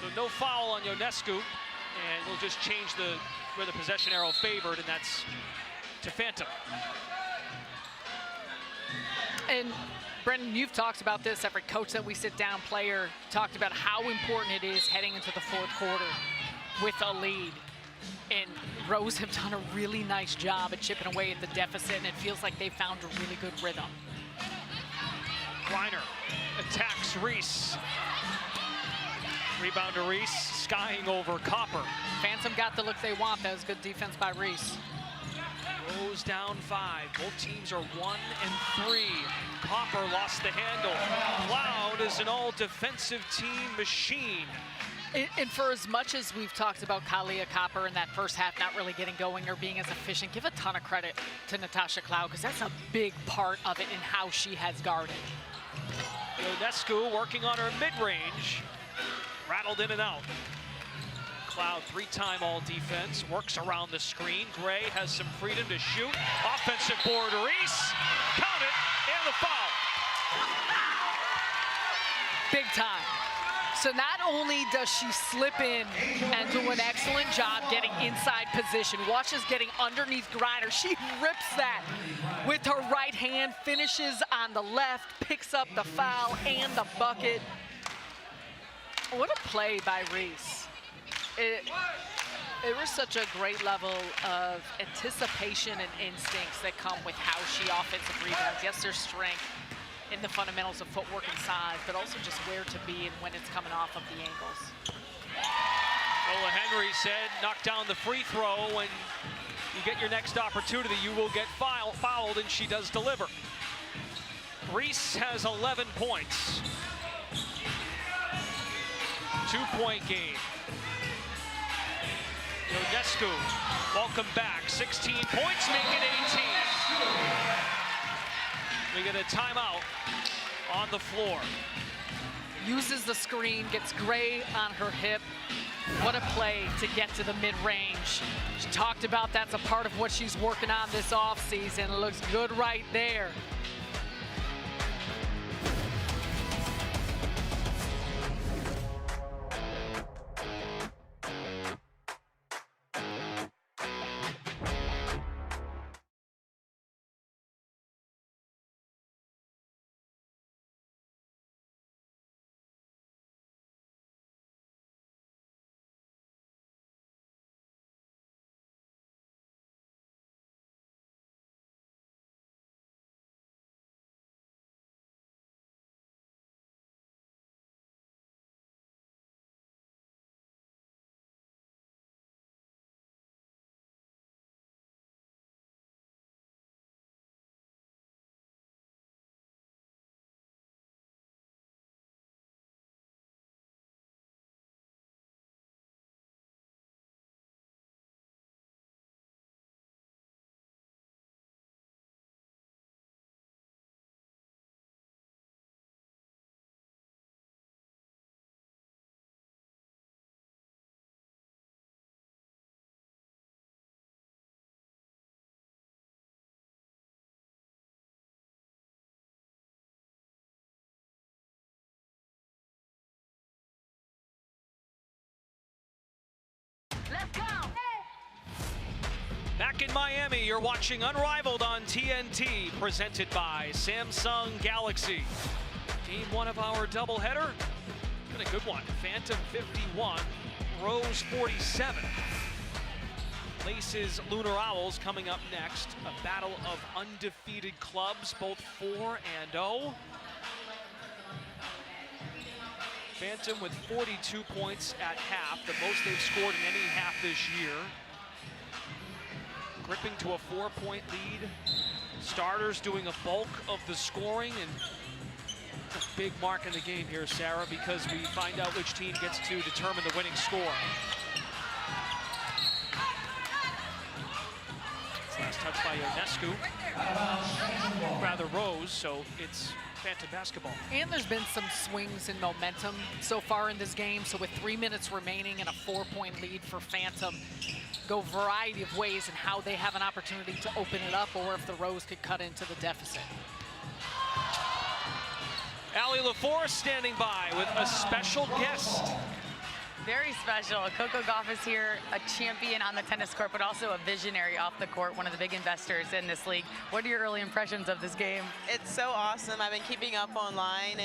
So no foul on Ionescu, and we'll just change where the possession arrow favored, and that's to Phantom. And Brendan, you've talked about this. Every coach that we sit down, player, talked about how important it is heading into the fourth quarter with a lead. And Rose have done a really nice job at chipping away at the deficit, and it feels like they've found a really good rhythm. Reiner attacks Reese. Rebound to Reese, skying over Copper. Phantom got the look they want. That was good defense by Reese. Rose down 5. Both teams are 1 and 3. Copper lost the handle. Cloud is an all-defensive team machine. And for as much as we've talked about Kalia Copper in that first half not really getting going or being as efficient, give a ton of credit to Natasha Cloud, because that's a big part of it in how she has guarded. Ionescu working on her mid-range. Rattled in and out. McLeod, 3-time all-defense, works around the screen. Gray has some freedom to shoot. Offensive board, Reese. Count it, and the foul. Big time. So not only does she slip in and do an excellent job getting inside position, watch us getting underneath Griner. She rips that with her right hand, finishes on the left, picks up the foul and the bucket. What a play by Reese. It was such a great level of anticipation and instincts that come with how she offensive rebounds. Yes, there's strength in the fundamentals of footwork and size, but also just where to be and when it's coming off of the angles. Ola Henry said, knock down the free throw. When you get your next opportunity, you will get fouled, and she does deliver. Reese has 11 points. 2-point game. Ionescu, welcome back. 16 points, make it 18. We get a timeout on the floor. Uses the screen, gets Gray on her hip. What a play to get to the mid-range. She talked about that's a part of what she's working on this offseason. It looks good right there. Back in Miami, you're watching Unrivaled on TNT, presented by Samsung Galaxy. Game one of our doubleheader. It's been a good one. Phantom 51, Rose 47. Lace's Lunar Owls coming up next. A battle of undefeated clubs, both 4-0. Phantom with 42 points at half, the most they've scored in any half this year. Gripping to a 4-point lead. Starters doing a bulk of the scoring, and a big mark in the game here, Sarah, because we find out which team gets to determine the winning score. Last touch by Ionescu. Rather Rose, so it's Phantom basketball. And there's been some swings in momentum so far in this game. So with 3 minutes remaining and a 4-point lead for Phantom, go a variety of ways in how they have an opportunity to open it up, or if the Rose could cut into the deficit. Allie LaForce standing by with a special guest. Very special. Coco Gauff is here, a champion on the tennis court, but also a visionary off the court, one of the big investors in this league. What are your early impressions of this game? It's so awesome. I've been keeping up online,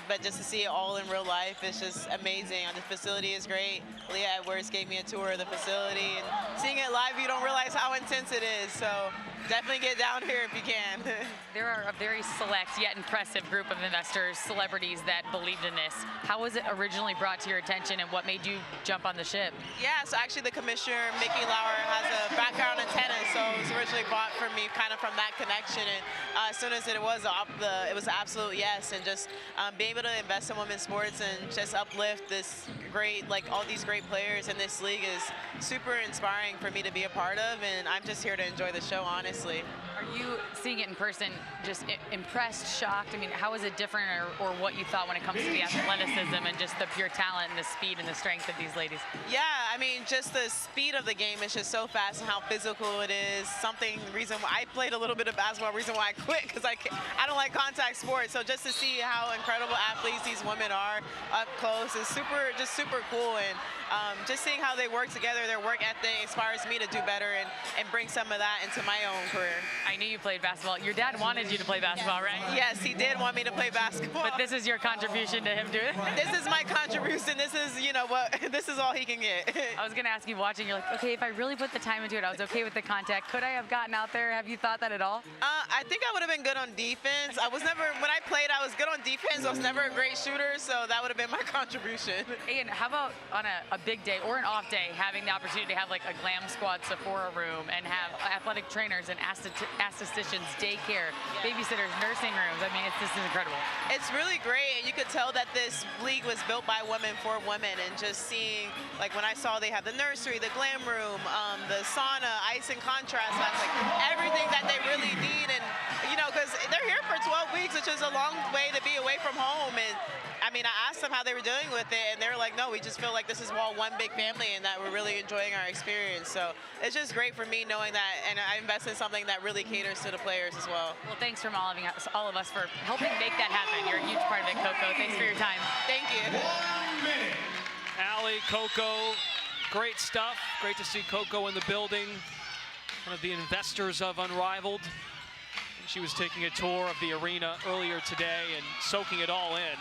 but just to see it all in real life, it's just amazing. The facility is great. Leah Edwards gave me a tour of the facility, and seeing it live, you don't realize how intense it is. So definitely get down here if you can. There are a very select yet impressive group of investors, celebrities that believed in this. How was it originally brought to your attention, and what made you jump on the ship? Yeah, so actually the commissioner, Mickey Lauer, has a background in tennis, so it was originally bought for me kind of from that connection. And as soon as it was an absolute yes, and just being able to invest in women's sports and just uplift this great, all these great players in this league is super inspiring for me to be a part of, and I'm just here to enjoy the show, honestly. Are you seeing it in person, just impressed, shocked? I mean, how is it different or what you thought when it comes to the athleticism and just the pure talent and the speed and the strength of these ladies? Yeah, I mean, just the speed of the game is just so fast and how physical it is. Reason why I played a little bit of basketball, reason why I quit, because I don't like contact sports. So just to see how incredible athletes these women are up close is just super cool. And just seeing how they work together, their work ethic inspires me to do better and bring some of that into my own career. I knew you played basketball. Your dad wanted you to play basketball, right? Yes, he did want me to play basketball. But this is your contribution to him doing it? This is my contribution. This is, you know what, this is all he can get. I was going to ask you watching, you're like, okay, if I really put the time into it, I was okay with the contact. Could I have gotten out there? Have you thought that at all? I think I would have been good on defense. When I played, I was good on defense. I was never a great shooter, so that would have been my contribution. And how about on a big day or an off day, having the opportunity to have like a glam squad Sephora room and have athletic trainers and estheticians, daycare, babysitters, nursing rooms? I mean, this is incredible. It's really great, and you could tell that this league was built by women for women, and just seeing, like when I saw they have the nursery, the glam room, the sauna, ice and contrast, that's like everything that they really need. And, you know, because they're here for 12 weeks, which is a long way to be away from home. And I mean, I asked them how they were doing with it, and they were like, no, we just feel like this is all one big family and that we're really enjoying our experience. So it's just great for me knowing that, and I invest in something that really caters to the players as well. Well, thanks from all of us for helping make that happen. You're a huge part of it, Coco. Thanks for your time. Thank you. Allie, Coco, great stuff. Great to see Coco in the building. One of the investors of Unrivaled. She was taking a tour of the arena earlier today and soaking it all in.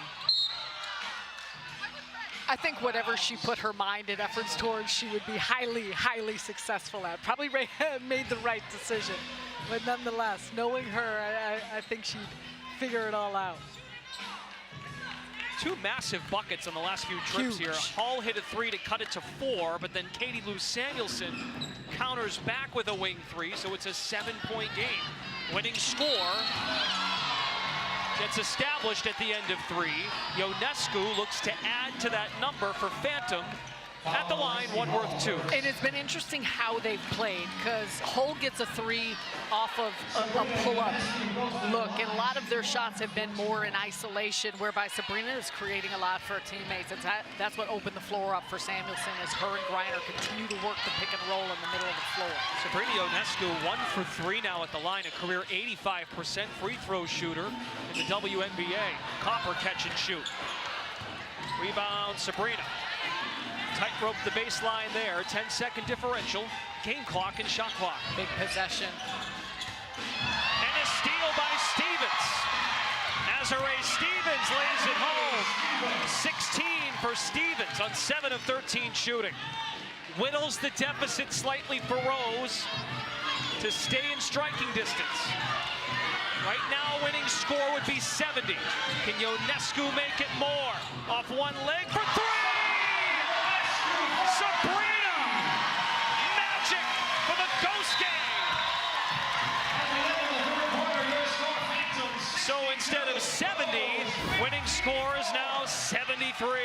I think whatever she put her mind and efforts towards, she would be highly, highly successful at. Probably made the right decision. But nonetheless, knowing her, I think she'd figure it all out. Two massive buckets on the last few trips here. Hall hit a 3 to cut it to 4, but then Katie Lou Samuelson counters back with a wing 3, so it's a 7-point game. Winning score gets established at the end of 3. Ionescu looks to add to that number for Phantom. At the line, one worth 2. And it's been interesting how they've played, because Hull gets a 3 off of a pull-up look, and a lot of their shots have been more in isolation, whereby Sabrina is creating a lot for her teammates. And that's what opened the floor up for Samuelson, as her and Griner continue to work the pick and roll in the middle of the floor. Sabrina Ionescu 1 for 3 now at the line, a career 85% free throw shooter in the WNBA. Copper catch and shoot. Rebound, Sabrina. Tightrope the baseline there, 10-second differential, game clock and shot clock. Big possession. And a steal by Stevens. Azaree Stevens lays it home. 16 for Stevens on 7 of 13 shooting. Whittles the deficit slightly for Rose to stay in striking distance. Right now, winning score would be 70. Can Ionescu make it more? Off one leg for 3! Sabrina! Magic for the Ghost game! So instead of 70, winning score is now 73.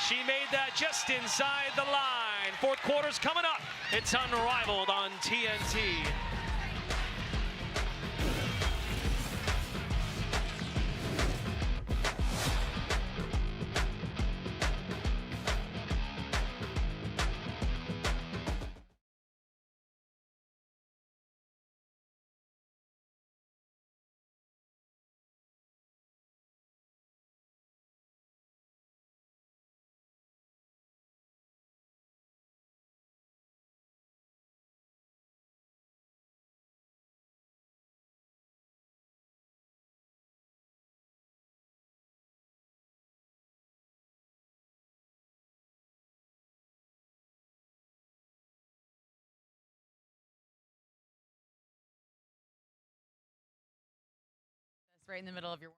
She made that just inside the line. Fourth quarter's coming up. It's Unrivaled on TNT. Right in the middle of your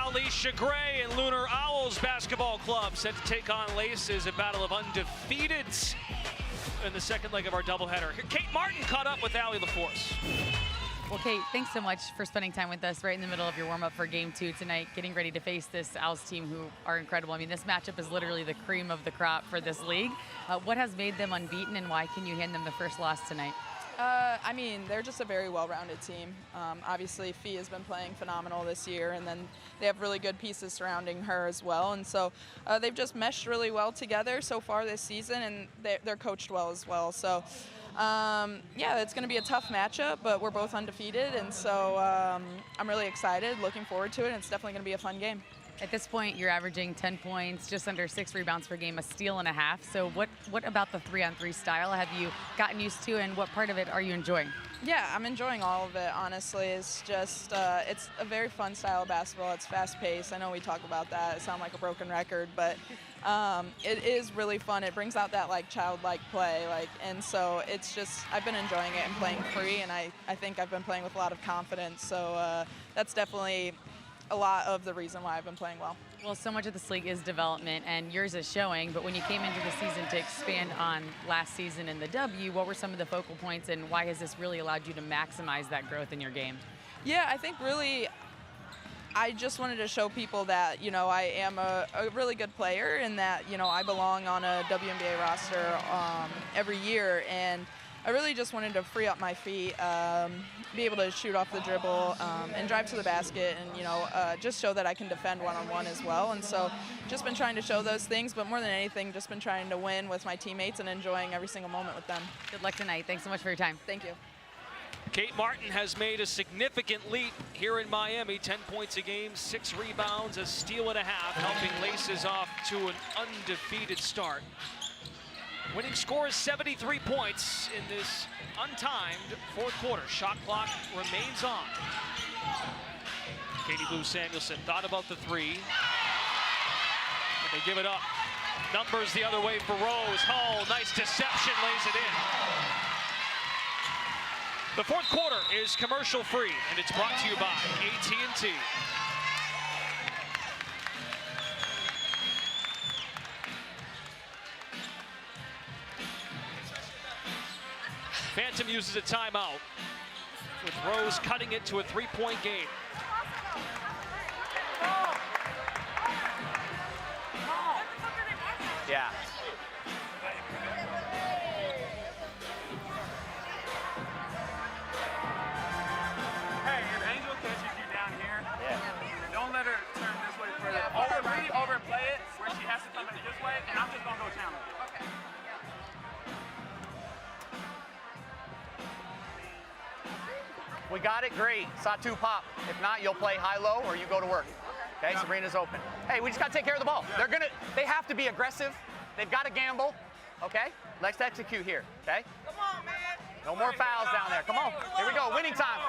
Alicia Gray and Lunar Owls Basketball Club set to take on Laces, a battle of undefeateds in the second leg of our doubleheader. Kate Martin caught up with Allie LaForce. Well, Kate, thanks so much for spending time with us right in the middle of your warm-up for Game 2 tonight, getting ready to face this Owls team who are incredible. I mean, this matchup is literally the cream of the crop for this league. What has made them unbeaten, and why can you hand them the first loss tonight? I mean, they're just a very well-rounded team. Obviously, Fee has been playing phenomenal this year, and then they have really good pieces surrounding her as well. And so they've just meshed really well together so far this season, and they're coached well as well. So, yeah, it's going to be a tough matchup, but we're both undefeated, and so I'm really excited, looking forward to it, and it's definitely going to be a fun game. At this point, you're averaging 10 points, just under 6 rebounds per game, a steal and a half. So what about the 3-on-3 style have you gotten used to, and what part of it are you enjoying? Yeah, I'm enjoying all of it, honestly. It's just, it's a very fun style of basketball. It's fast-paced. I know we talk about that. It sounds like a broken record, but it is really fun. It brings out that, like, childlike play, and so it's just, I've been enjoying it and playing free, and I think I've been playing with a lot of confidence. So that's definitely a lot of the reason why I've been playing well. Well, so much of this league is development, and yours is showing, but when you came into the season to expand on last season in the W, what were some of the focal points, and why has this really allowed you to maximize that growth in your game? Yeah, I think really I just wanted to show people that, you know, I am a really good player, and that, you know, I belong on a WNBA roster every year, and I really just wanted to free up my feet, be able to shoot off the dribble, and drive to the basket, and, you know, just show that I can defend one-on-one as well. And so just been trying to show those things, but more than anything, just been trying to win with my teammates and enjoying every single moment with them. Good luck tonight. Thanks so much for your time. Thank you. Kate Martin has made a significant leap here in Miami. 10 points a game, 6 rebounds, a steal and a half, helping Laces off to an undefeated start. Winning score is 73 points in this untimed fourth quarter. Shot clock remains on. Katie Blue Samuelson thought about the three, but they give it up. Numbers the other way for Rose. Hull, nice deception, lays it in. The fourth quarter is commercial free, and it's brought to you by AT&T. Phantom uses a timeout, with Rose cutting it to a 3-point game. Yeah. Hey, if Angel catches you down here, don't let her turn this way further. Overplay it where she has to come in this way, and I'm just gonna go challenge it. Okay. We got it, great. Saw 2 pop. If not, you'll play high-low or you go to work. Okay, yeah. Sabrina's open. Hey, we just gotta take care of the ball. Yeah. They have to be aggressive. They've got to gamble. Okay, let's execute here. Okay. Come on, man. No more fouls down there. Come on. Here we go. Winning time.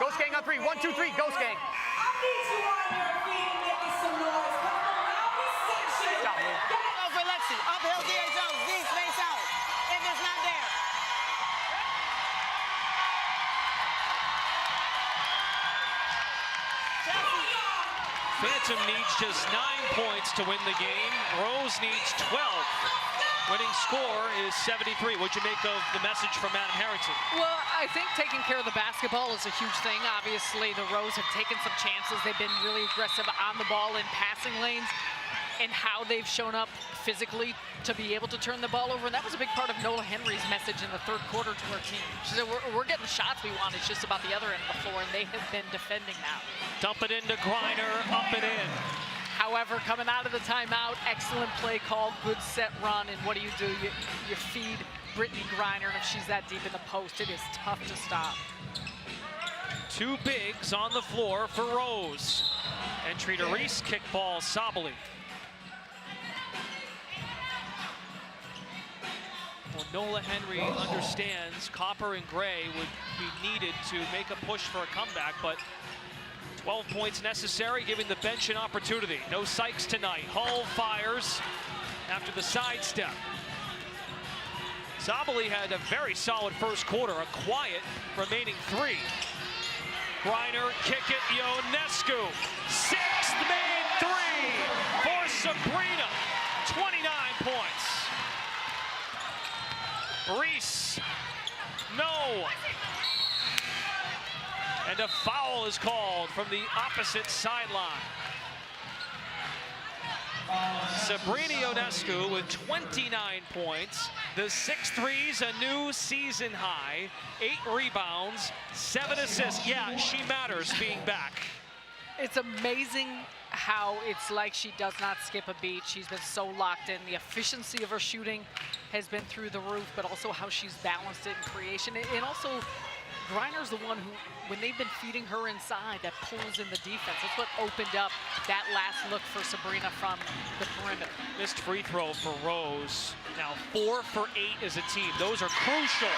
Ghost Gang on 3. 1, 2, 3. Ghost Gang. I need you on your feet making some noise. Come on, out this section. Go for Lexi. Uphill, D.A. Jones. D space out. If it's not there. Phantom needs just 9 points to win the game. Rose needs 12. Winning score is 73. What'd you make of the message from Adam Harrington? Well, I think taking care of the basketball is a huge thing. Obviously, the Rose have taken some chances. They've been really aggressive on the ball in passing lanes, and how they've shown up physically to be able to turn the ball over. And that was a big part of Nola Henry's message in the third quarter to her team. She said, we're getting shots we want. It's just about the other end of the floor, and they have been defending that. Dump it into Griner, up and in. However, coming out of the timeout, excellent play call, good set run, and what do? You feed Brittany Griner, and if she's that deep in the post, it is tough to stop. 2 bigs on the floor for Rose. Entry to Reese, kickball, Sabali. Well, Nola Henry understands Copper and Gray would be needed to make a push for a comeback, but 12 points necessary, giving the bench an opportunity. No Sykes tonight. Hull fires after the sidestep. Sabali had a very solid first quarter, a quiet remaining 3. Griner, kick it, Ionescu. Sixth made three for Sabrina. 29 points. Reese, no. And a foul is called from the opposite sideline. Sabrina Ionescu with 29 points. The 6 threes, a new season high. 8 rebounds, 7 assists. Yeah, she matters being back. It's amazing how it's like she does not skip a beat. She's been so locked in. The efficiency of her shooting has been through the roof, but also how she's balanced it in creation. And also, Griner's the one who, when they've been feeding her inside, that pulls in the defense. That's what opened up that last look for Sabrina from the perimeter. Missed free throw for Rose. Now 4 for 8 as a team. Those are crucial.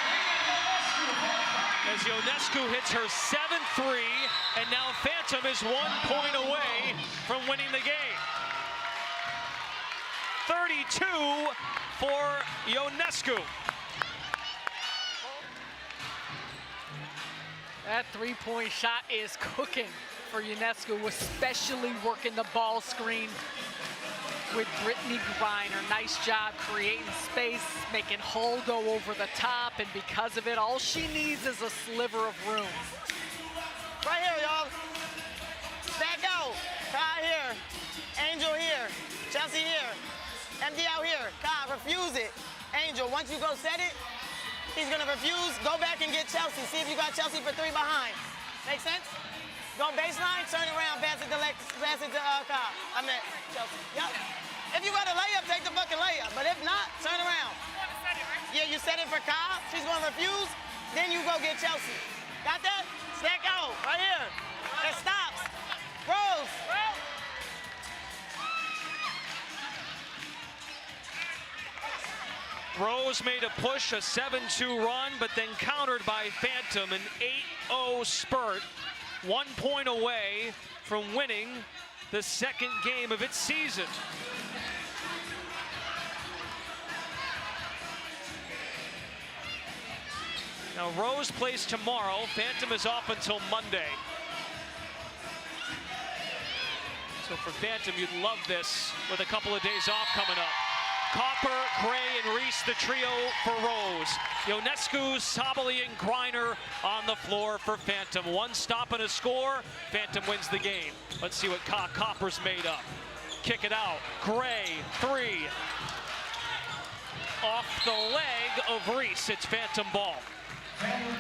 As Ionescu hits her 7th three, and now Phantom is 1 point away from winning the game. 32 for Ionescu. That three-point shot is cooking for Ionescu, especially working the ball screen with Brittany Griner. Nice job creating space, making Hull go over the top, and because of it, all she needs is a sliver of room. Right here, y'all. Back out. Kai here. Angel here. Chelsea here. MD out here. Kai, refuse it. Angel, once you go set it, he's gonna refuse. Go back and get Chelsea. See if you got Chelsea for 3 behind. Make sense? Go baseline, turn around, pass it to Kai. I meant Chelsea. Yep. If you got a layup, take the fucking layup. But if not, turn around. Yeah, you set it for Kai. She's gonna refuse. Then you go get Chelsea. Got that? Stack out. Right here. It stops. Rose. Rose made a push, a 7-2 run, but then countered by Phantom, an 8-0 spurt. 1 point away from winning the 2nd game of its season. Now Rose plays tomorrow. Phantom is off until Monday. So for Phantom, you'd love this with a couple of days off coming up. Copper, Gray, and Reese, the trio for Rose. Ionescu, Sabali, and Griner on the floor for Phantom. 1 stop and a score. Phantom wins the game. Let's see what Copper's made up. Kick it out. Gray, 3. Off the leg of Reese. It's Phantom ball.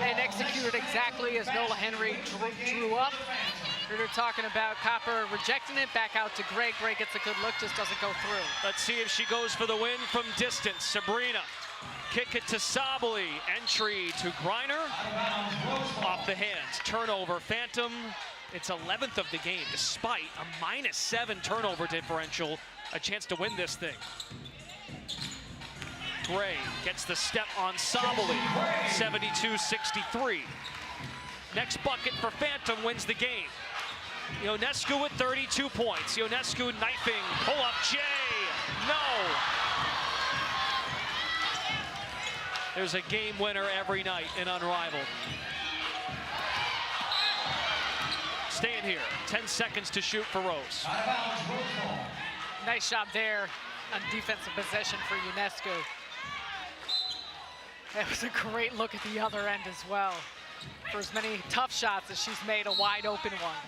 And executed exactly as Nola Henry drew up. They're talking about Copper rejecting it, back out to Gray. Gray gets a good look, just doesn't go through. Let's see if she goes for the win from distance. Sabrina, kick it to Sabali. Entry to Griner. Off the hands, turnover. Phantom, it's 11th of the game, despite a -7 turnover differential. A chance to win this thing. Gray gets the step on Sabali, 72-63. Next bucket for Phantom wins the game. Ionescu with 32 points. Ionescu knifing, pull up J, no. There's a game winner every night in Unrivaled. Staying here, 10 seconds to shoot for Rose. Nice job there on defensive possession for Ionescu. That was a great look at the other end as well. For as many tough shots as she's made, a wide open one.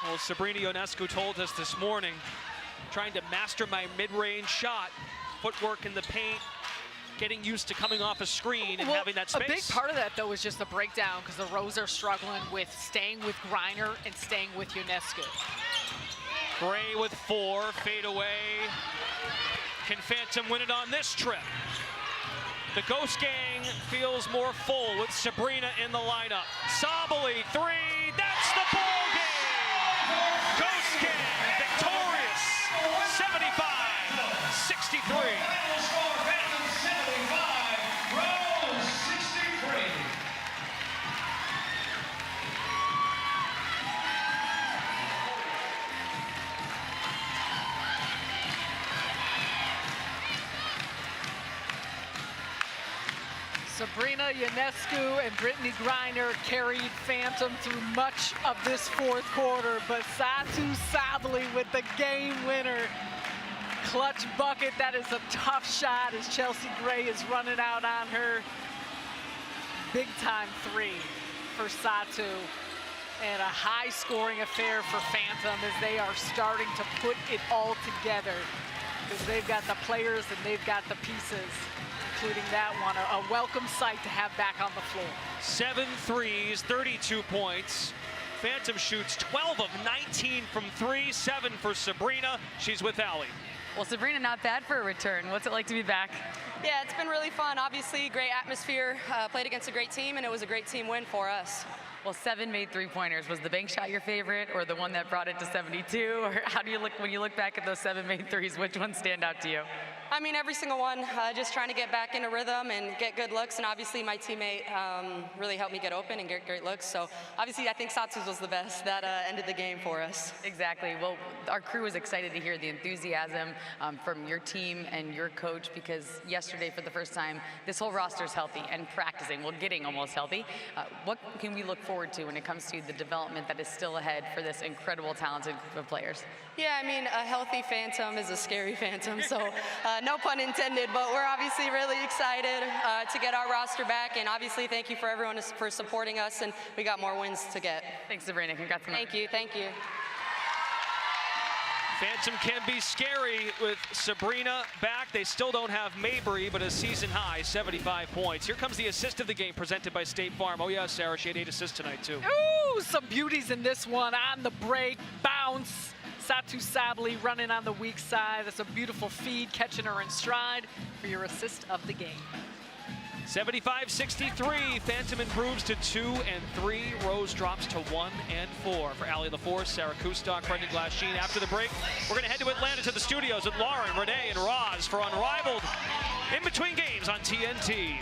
Well, Sabrina Ionescu told us this morning, trying to master my mid-range shot, footwork in the paint, getting used to coming off a screen and having that space. A big part of that, though, is just the breakdown, because the Rose are struggling with staying with Griner and staying with Ionescu. Gray with 4, fade away. Can Phantom win it on this trip? The Ghost Gang feels more full with Sabrina in the lineup. Sabali, 3, that's the ball game! Ghost Gang victorious, 75-63. Sabrina Ionescu and Brittany Griner carried Phantom through much of this fourth quarter, but Satu Sabali with the game winner. Clutch bucket, that is a tough shot as Chelsea Gray is running out on her. Big time three for Satu. And a high scoring affair for Phantom as they are starting to put it all together. Because they've got the players and they've got the pieces, including that one. A welcome sight to have back on the floor. 7 threes, 32 points. Phantom shoots 12 of 19 from 3, 7 for Sabrina. She's with Allie. Well, Sabrina, not bad for a return. What's it like to be back? Yeah, it's been really fun. Obviously, great atmosphere. Played against a great team, and it was a great team win for us. Well, 7 made three-pointers. Was the bank shot your favorite, or the one that brought it to 72? Or how do you look when you look back at those 7 made threes? Which ones stand out to you? I mean, every single one. Just trying to get back into rhythm and get good looks. And obviously, my teammate really helped me get open and get great looks. So obviously, I think Satsu's was the best. That ended the game for us. Exactly. Well, our crew was excited to hear the enthusiasm from your team and your coach, because yesterday, for the first time, this whole roster's healthy and practicing. Well, getting almost healthy. What can we look forward to when it comes to the development that is still ahead for this incredible, talented group of players? Yeah, I mean, a healthy Phantom is a scary Phantom, so no pun intended, but we're obviously really excited to get our roster back, and obviously thank you for everyone for supporting us, and we got more wins to get. Thanks, Sabrina. Congrats. Thank you, thank you. Phantom can be scary with Sabrina back. They still don't have Mabry, but a season high, 75 points. Here comes the assist of the game presented by State Farm. Oh yeah, Sarah, she had 8 assists tonight too. Ooh, some beauties in this one on the break, bounce. Satu Sabali running on the weak side. That's a beautiful feed, catching her in stride for your assist of the game. 75-63, Phantom improves to 2 and 3. Rose drops to 1 and 4. For Allie LaForce, Sarah Kustok, Brendan Glasheen. After the break, we're going to head to Atlanta to the studios with Lauren, Renee, and Roz for Unrivaled in between games on TNT.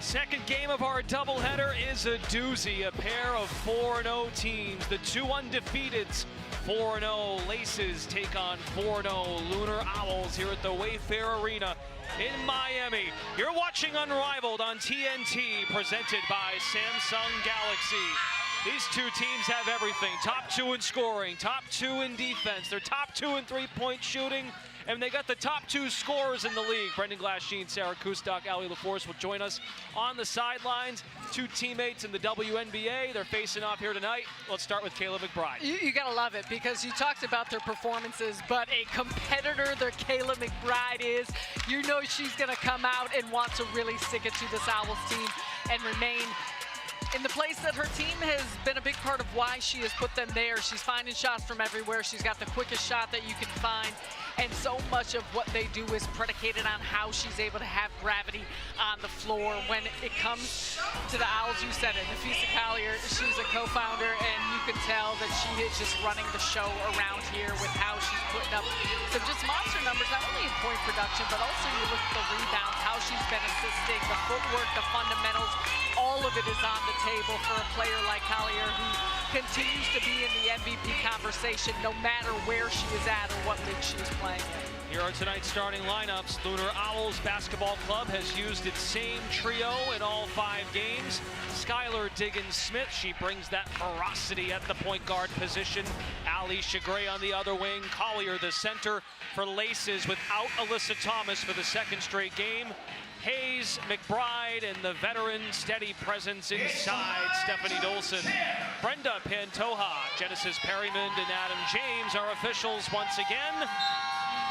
Second game of our doubleheader is a doozy. A pair of 4-0 teams. The two undefeateds, 4-0 Laces take on 4-0 Lunar Owls here at the Wayfair Arena in Miami. You're watching Unrivaled on TNT, presented by Samsung Galaxy. These two teams have everything. Top 2 in scoring, top 2 in defense. They're top 2 in three-point shooting, and they got the top 2 scorers in the league. Brendan Glasheen, Sarah Kustok, Ali LaForce will join us on the sidelines. Two teammates in the WNBA. They're facing off here tonight. Let's start with Kayla McBride. You gotta love it, because you talked about their performances, but a competitor that Kayla McBride is, you know she's gonna come out and want to really stick it to this Owls team and remain in the place that her team has been a big part of why she has put them there. She's finding shots from everywhere. She's got the quickest shot that you can find. And so much of what they do is predicated on how she's able to have gravity on the floor. When it comes to the Owls, you said it, Physicality, she's a co-founder, and you can tell that she is just running the show around here with how she's putting up some just monster numbers, not only in point production, but also you look at the rebounds, how she's been assisting, the footwork, the fundamentals, all of it is on the table for a player like Collier, who continues to be in the MVP conversation no matter where she is at or what league she is playing in. Here are tonight's starting lineups. Lunar Owls Basketball Club has used its same trio in all 5 games. Skylar Diggins-Smith, she brings that ferocity at the point guard position. Alicia Gray on the other wing. Collier, the center for Laces, without Alyssa Thomas for the second straight game. Hayes, McBride, and the veteran steady presence inside, Stephanie Dolson. Brenda Pantoja, Genesis Perryman, and Adam James are officials once again.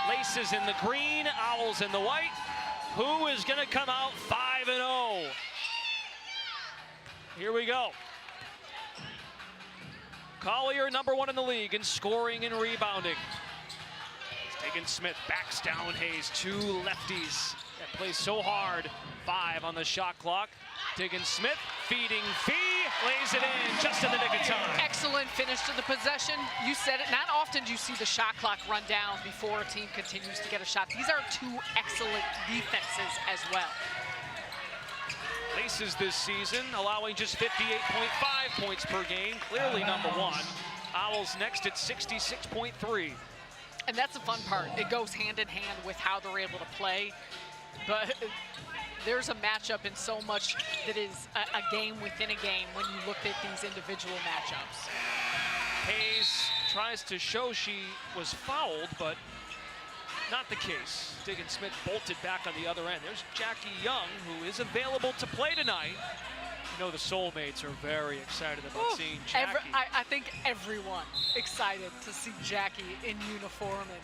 Laces in the green, Owls in the white. Who is going to come out 5-0? Here we go. Collier, #1 in the league in scoring and rebounding. Diggins-Smith backs down Hayes, 2 lefties that play so hard. 5 on the shot clock. Diggins-Smith feeding Fee, lays it in just in the nick of time. Excellent finish to the possession. You said it, not often do you see the shot clock run down before a team continues to get a shot. These are 2 excellent defenses as well. Laces this season allowing just 58.5 points per game, clearly #1. Owls next at 66.3. And that's the fun part. It goes hand in hand with how they're able to play. But there's a matchup in so much that is a game within a game when you look at these individual matchups. Hayes tries to show she was fouled, but not the case. Diggins-Smith bolted back on the other end. There's Jackie Young, who is available to play tonight. You know the Soulmates are very excited about seeing Jackie. I think everyone excited to see Jackie in uniform and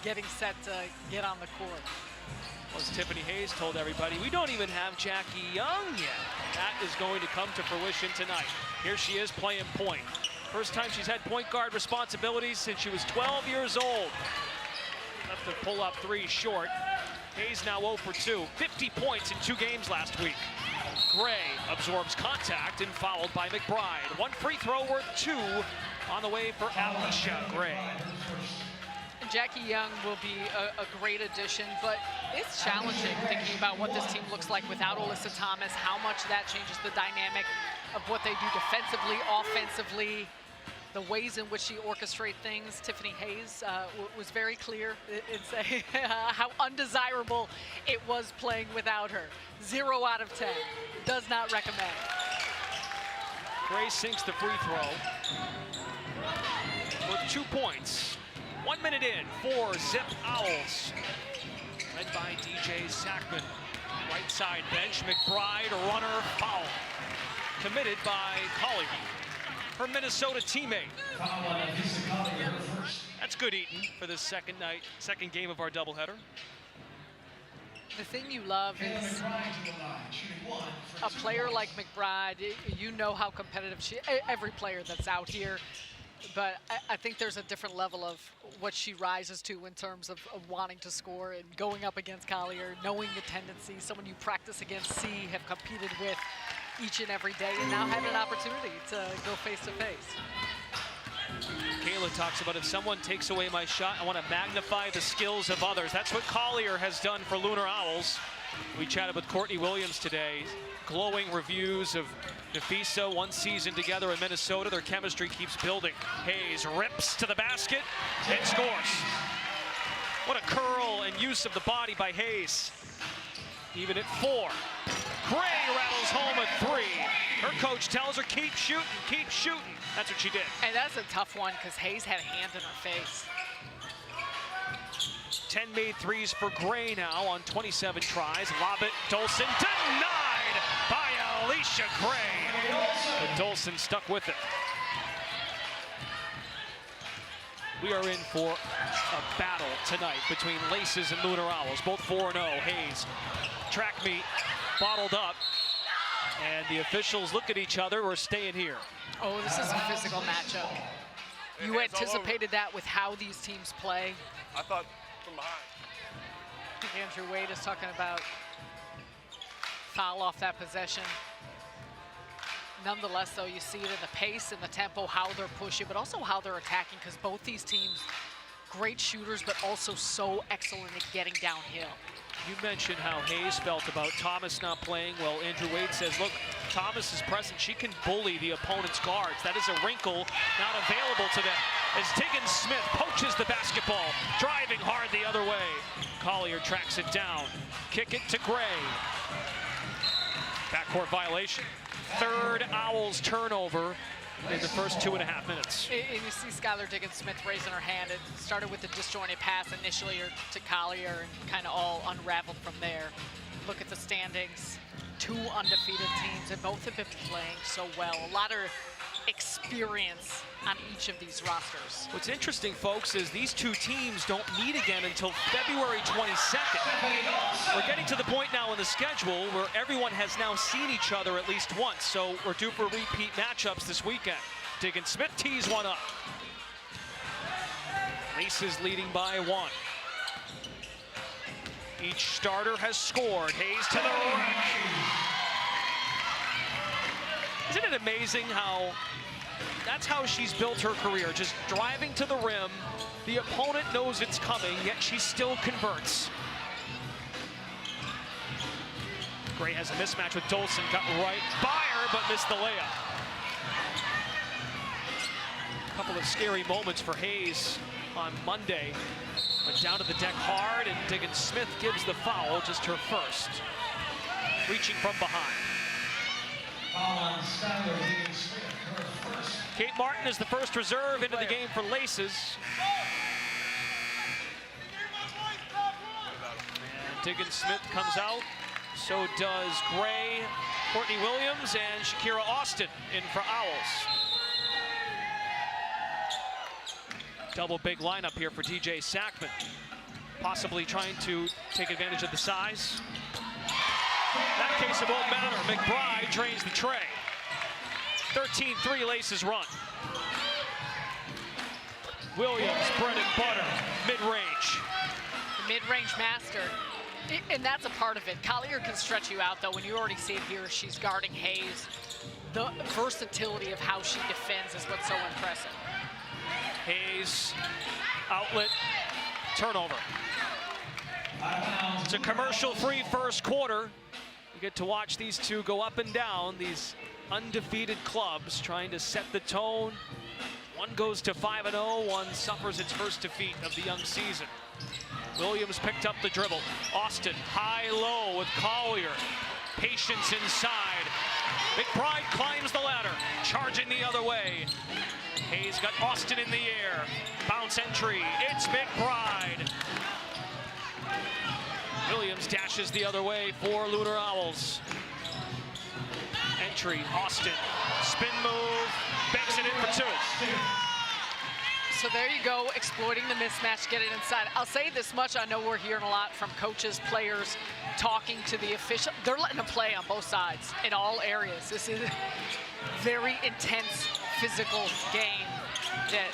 getting set to get on the court. Well, as Tiffany Hayes told everybody, we don't even have Jackie Young yet. That is going to come to fruition tonight. Here she is playing point. First time she's had point guard responsibilities since she was 12 years old. Left the pull-up 3 short. Hayes now 0 for 2. 50 points in 2 games last week. Gray absorbs contact and fouled by McBride. 1 free throw worth 2 on the way for Alicia Gray. Jackie Young will be a great addition, but it's challenging thinking about what this team looks like without Alyssa Thomas, how much that changes the dynamic of what they do defensively, offensively, the ways in which she orchestrates things. Tiffany Hayes was very clear in saying how undesirable it was playing without her. 0 out of 10. Does not recommend. Gray sinks the free throw with 2 points. 1 minute in, 4-zip Owls. Led by DJ Sackman. Right side bench, McBride, runner, foul. Committed by Collier, her Minnesota teammate. That's good eating for the second game of our doubleheader. The thing you love is a player like McBride. You know how competitive every player that's out here. But I think there's a different level of what she rises to in terms of wanting to score and going up against Collier, knowing the tendency, someone you practice against, see, have competed with each and every day, and now having an opportunity to go face to face. Kayla talks about, if someone takes away my shot, I want to magnify the skills of others. That's what Collier has done for Lunar Owls. We chatted with Courtney Williams today. Glowing reviews of Nafisa, one season together in Minnesota. Their chemistry keeps building. Hayes rips to the basket and scores. What a curl and use of the body by Hayes. Even at 4. Gray rattles home a 3. Her coach tells her, keep shooting, keep shooting. That's what she did. And that's a tough one because Hayes had a hand in her face. 10 made threes for Gray now on 27 tries. Lob it, Dolson denied by Alicia Gray. But Dolson stuck with it. We are in for a battle tonight between Laces and Lunar Owls, both 4-0. Hayes, track meet, bottled up. And the officials look at each other. We're staying here. Oh, this is a physical matchup. You anticipated that with how these teams play. I thought from behind. I think Andrew Wade is talking about foul off that possession. Nonetheless, though, you see it in the pace and the tempo, how they're pushing, but also how they're attacking, because both these teams, great shooters, but also so excellent at getting downhill. You mentioned how Hayes felt about Thomas not playing. Well, Andrew Wade says, look, Thomas is present. She can bully the opponent's guards. That is a wrinkle not available to them. As Diggins Smith poaches the basketball, driving hard the other way. Collier tracks it down. Kick it to Gray. Backcourt violation. Third Owls turnover in the first 2.5 minutes. And you see Skylar Diggins-Smith raising her hand. It started with the disjointed pass initially to Collier and kind of all unraveled from there. Look at the standings. 2 undefeated teams, and both have been playing so well. A lot of experience on each of these rosters. What's interesting, folks, is these two teams don't meet again until February 22nd. We're getting to the point now in the schedule where everyone has now seen each other at least once, so we're due for repeat matchups this weekend. Diggins Smith tees one up. Laces leading by 1. Each starter has scored. Hayes to the rack. Isn't it amazing how that's how she's built her career, just driving to the rim. The opponent knows it's coming, yet she still converts. Gray has a mismatch with Dolson, got right by her, but missed the layup. A couple of scary moments for Hayes on Monday. Went down to the deck hard, and Diggins Smith gives the foul, just her first. Reaching from behind. Kate Martin is the first reserve into the game for Laces. And Diggins Smith comes out. So does Gray, Courtney Williams, and Shakira Austin in for Owls. Double big lineup here for DJ Sackman. Possibly trying to take advantage of the size. In that case, it won't matter. McBride drains the tray. 13-3 Laces run. Williams, bread and butter, mid-range. Mid-range master. And that's a part of it. Collier can stretch you out, though. When you already see it here, she's guarding Hayes. The versatility of how she defends is what's so impressive. Hayes, outlet, turnover. It's a commercial-free first quarter. You get to watch these two go up and down, these undefeated clubs trying to set the tone. One goes to 5-0, one suffers its first defeat of the young season. Williams picked up the dribble. Austin, high-low with Collier. Patience inside. McBride climbs the ladder, charging the other way. Hayes got Austin in the air. Bounce entry, it's McBride. Williams dashes the other way for Lunar Owls. Entry, Austin, spin move, banks it in for 2. So there you go, exploiting the mismatch, get it inside. I'll say this much, I know we're hearing a lot from coaches, players, talking to the official. They're letting them play on both sides in all areas. This is a very intense physical game that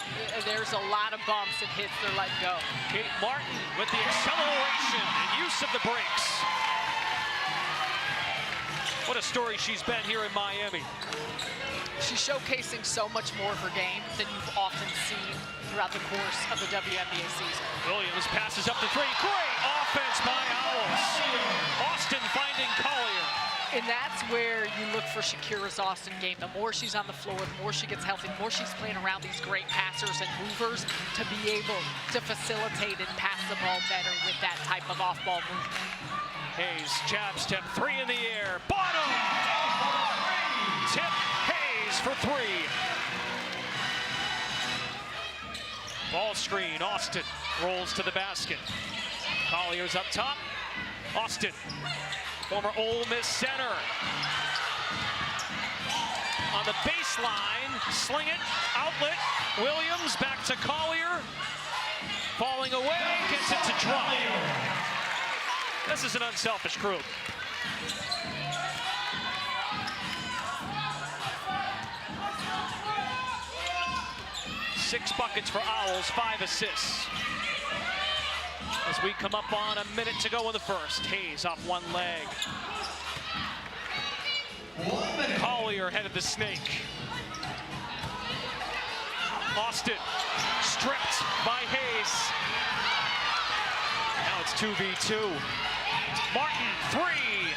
there's a lot of bumps and hits they're letting go. Kate Martin with the acceleration and use of the brakes. What a story she's been here in Miami. She's showcasing so much more of her game than you've often seen throughout the course of the WNBA season. Williams passes up the three. Great offense by Owls. Austin finding Collier. And that's where you look for Shakira's Austin game. The more she's on the floor, the more she gets healthy, the more she's playing around these great passers and movers to be able to facilitate and pass the ball better with that type of off-ball movement. Hayes, jab step, three in the air. Bottom! Tip Hayes for three. Ball screen, Austin rolls to the basket. Collier's up top. Austin, former Ole Miss center. On the baseline, sling it, outlet. Williams back to Collier. Falling away, gets it to drop. This is an unselfish group. Six buckets for Owls, 5 assists. As we come up on a minute to go in the first. Hayes off one leg. Collier headed the snake. Austin stripped by Hayes. Now it's 2v2. Martin, three.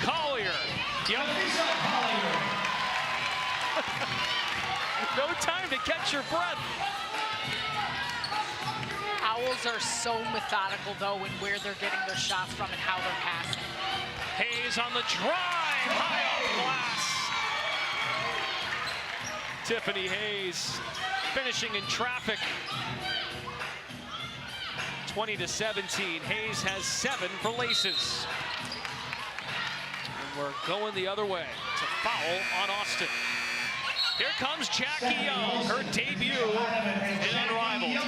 Collier. Yep. No time to catch your breath. Owls are so methodical, though, in where they're getting their shots from and how they're passing. Hayes on the drive, high off glass. Tiffany Hayes finishing in traffic. 20-17. Hayes has 7 for laces. And we're going the other way. It's a foul on Austin. Here comes Jackie Young, her debut in Unrivaled. You're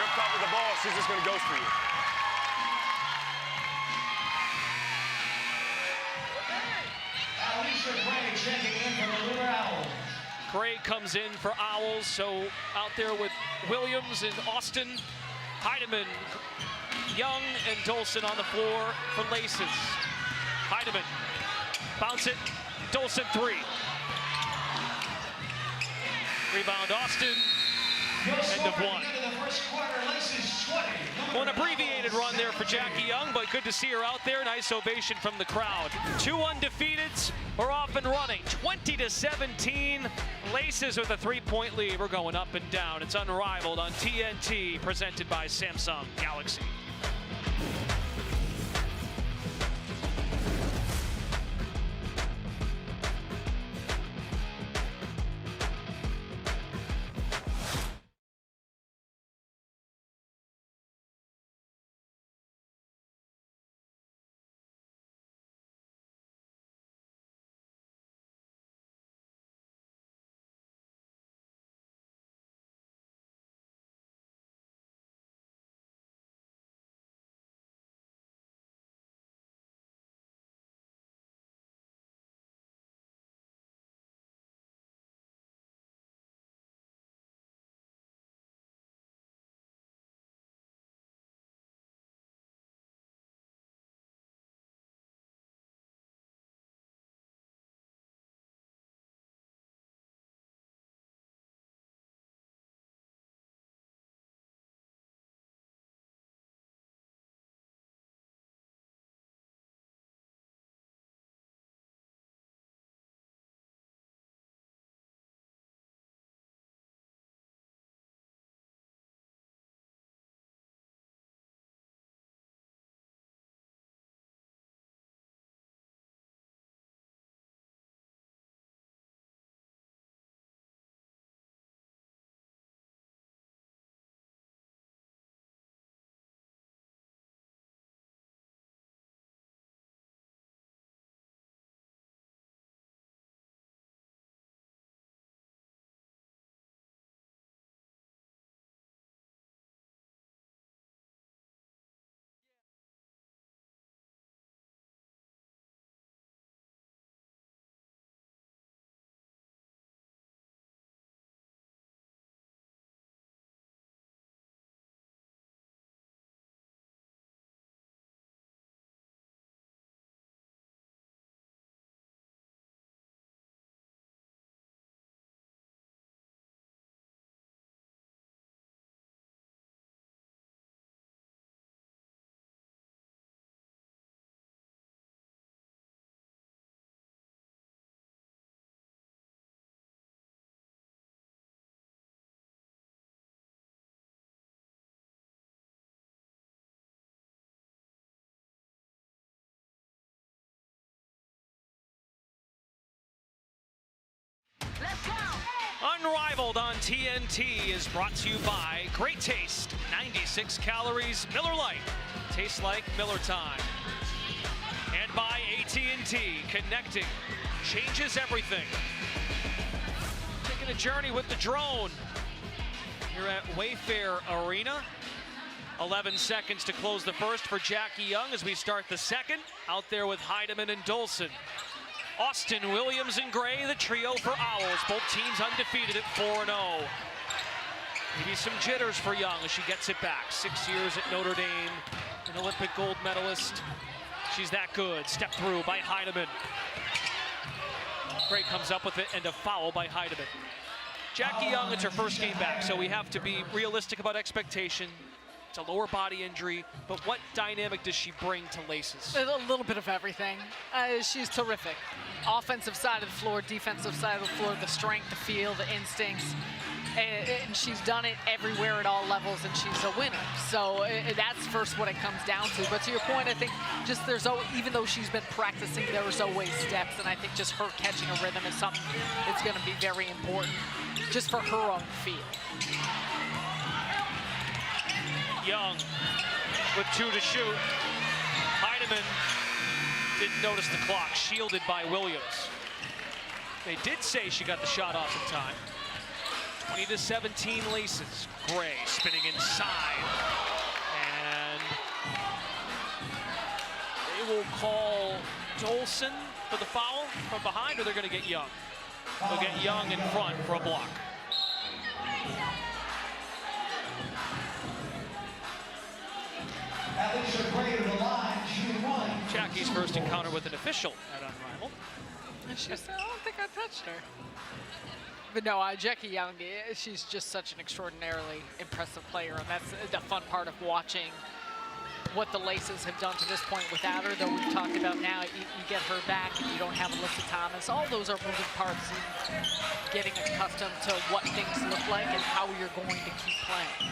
up top with the ball, she's just gonna ghost for you. Alicia Gray checking in for the Lunar Owls. Gray comes in for Owls, so out there with Williams and Austin, Heidemann, Young, and Dolson on the floor for laces. Heidemann, bounce it, Dolson three. Rebound Austin, end of one. Well, an abbreviated run there for Jackie Young, but good to see her out there. Nice ovation from the crowd. 2 undefeateds are off and running. 20-17. Laces with a 3-point lead. We're going up and down. It's Unrivaled on TNT, presented by Samsung Galaxy. Unrivaled on TNT is brought to you by Great Taste, 96 calories, Miller Lite. Tastes like Miller time. And by AT&T, connecting changes everything. Taking a journey with the drone here at Wayfair Arena. 11 seconds to close the first for Jackie Young as we start the second. Out there with Heidemann and Dolson. Austin, Williams, and Gray, the trio for Owls. Both teams undefeated at 4-0. Maybe some jitters for Young as she gets it back. 6 years at Notre Dame, an Olympic gold medalist. She's that good. Step through by Heidemann. Gray comes up with it and a foul by Heidemann. Jackie Young, it's her first game back, so we have to be realistic about expectation. It's a lower body injury, but what dynamic does she bring to Laces? A little bit of everything. She's terrific. Offensive side of the floor, defensive side of the floor, the strength, the feel, the instincts. And she's done it everywhere at all levels, and she's a winner. So that's first what it comes down to. But to your point, I think just even though she's been practicing, there's always steps. And I think just her catching a rhythm is something that's going to be very important just for her own feel. Young with 2 to shoot. Heidemann didn't notice the clock, shielded by Williams. They did say she got the shot off in time. 20-17 Laces. Gray spinning inside. And they will call Dolson for the foul from behind, or they're going to get Young. They'll get Young in front for a block. Jackie's first encounter with an official at Unrivaled. She said, I don't think I touched her. But no, Jackie Young, she's just such an extraordinarily impressive player, and that's the fun part of watching what the Laces have done to this point without her. Though we've talked about now, you get her back and you don't have Alyssa Thomas. All those are moving parts in getting accustomed to what things look like and how you're going to keep playing.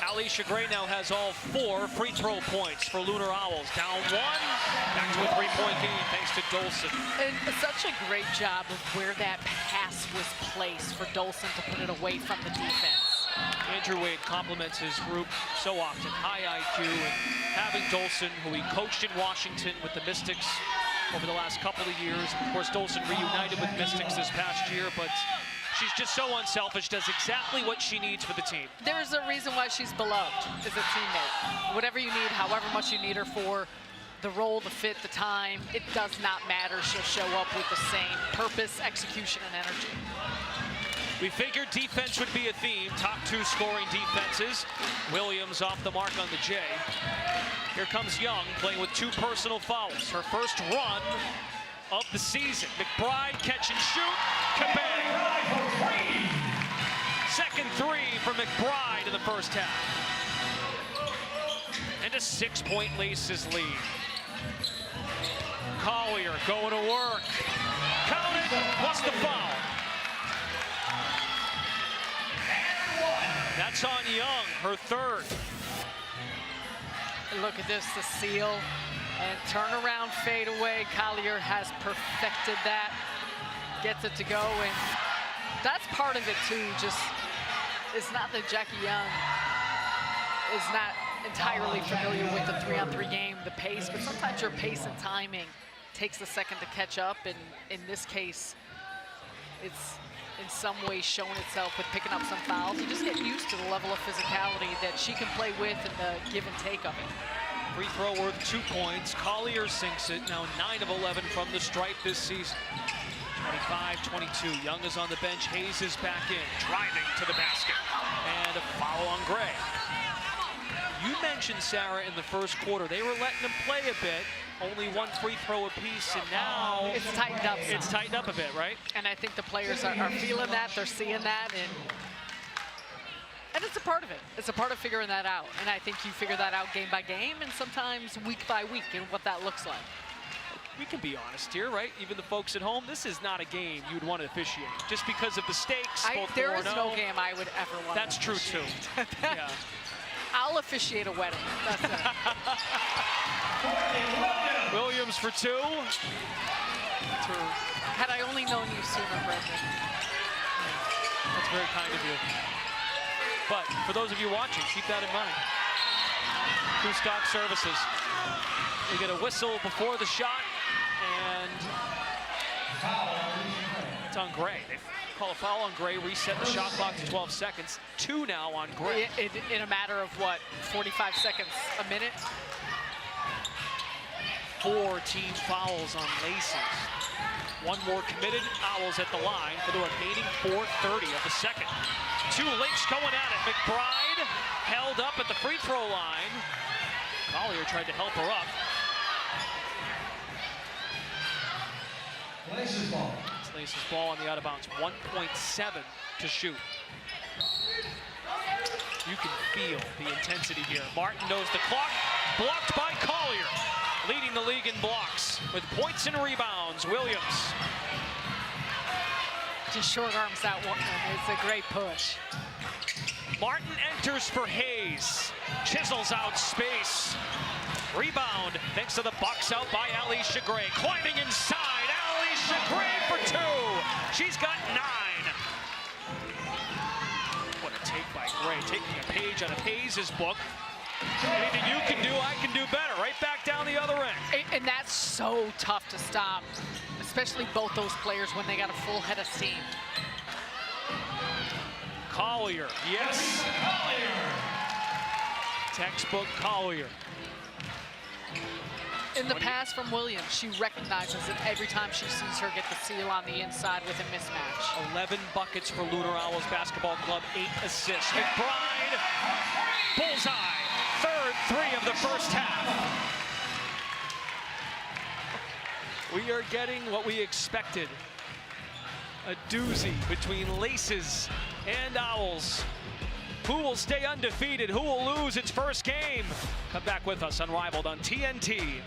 Alicia Gray now has all 4 free throw points for Lunar Owls. Down 1, back to a 3-point game thanks to Dolson. And such a great job of where that pass was placed for Dolson to put it away from the defense. Andrew Wade compliments his group so often. High IQ, and having Dolson, who he coached in Washington with the Mystics over the last couple of years. Of course, Dolson reunited with Mystics this past year, but she's just so unselfish, does exactly what she needs for the team. There's a reason why she's beloved as a teammate. Whatever you need, however much you need her for, the role, the fit, the time, it does not matter. She'll show up with the same purpose, execution, and energy. We figured defense would be a theme. Top 2 scoring defenses. Williams off the mark on the J. Here comes Young playing with 2 personal fouls. Her first run of the season. McBride catch and shoot. Kabang! Second 3 for McBride in the first half. And a 6-point Laces lead. Collier going to work. Count it, plus the foul. That's on Young, her 3rd. Look at this, the seal. And turnaround fadeaway. Collier has perfected that. Gets it to go, and that's part of it too. Just, it's not that Jackie Young is not entirely familiar with the 3-on-3 game, the pace, but sometimes your pace and timing takes a second to catch up, and in this case, it's in some ways shown itself with picking up some fouls. You just get used to the level of physicality that she can play with and the give and take of it. Free throw worth 2 points. Collier sinks it. Now 9 of 11 from the stripe this season. 25-22. Young is on the bench. Hayes is back in, driving to the basket. And a foul on Gray. You mentioned, Sarah, in the first quarter, they were letting them play a bit. Only 1 free throw apiece, and now it's tightened up. It's tightened up a bit, right? And I think the players are feeling that. They're seeing that, and it's a part of it. It's a part of figuring that out. And I think you figure that out game by game and sometimes week by week and what that looks like. We can be honest here, right? Even the folks at home, this is not a game you would want to officiate just because of the stakes. There is no game I would ever want. That's true too. Yeah. I'll officiate a wedding. That's it. Williams for 2. Had I only known you sooner, Brendan. That's very kind of you. But for those of you watching, keep that in mind. Two stock services. We get a whistle before the shot, and it's on Gray. They call a foul on Gray, reset the shot clock to 12 seconds. 2 now on Gray. In a matter of what, 45 seconds a minute? 4 team fouls on Laces. 1 more committed. Owls at the line for the remaining 4:30 of the second. 2 Lynx going at it. McBride held up at the free throw line. Collier tried to help her up. Laces ball. It's Laces ball on the out of bounds. 1.7 to shoot. You can feel the intensity here. Martin knows the clock. Blocked by Collier. Leading the league in blocks with points and rebounds. Williams. Just short arms that one. It's a great push. Martin enters for Hayes. Chisels out space. Rebound thanks to the box out by Alicia Gray. Climbing inside. Alicia Gray for 2. She's got 9. What a take by Gray. Taking a page out of Hayes' book. Anything you can do, I can do better. Right back down the other end. And that's so tough to stop, especially both those players when they got a full head of steam. Collier, yes. Textbook Collier. In the pass from Williams, she recognizes it every time she sees her get the seal on the inside with a mismatch. 11 buckets for Lunar Owls Basketball Club, 8 assists. McBride, bullseye. 3rd 3 of the first half. We are getting what we expected. A doozy between Laces and Owls. Who will stay undefeated? Who will lose its first game? Come back with us, Unrivaled on TNT.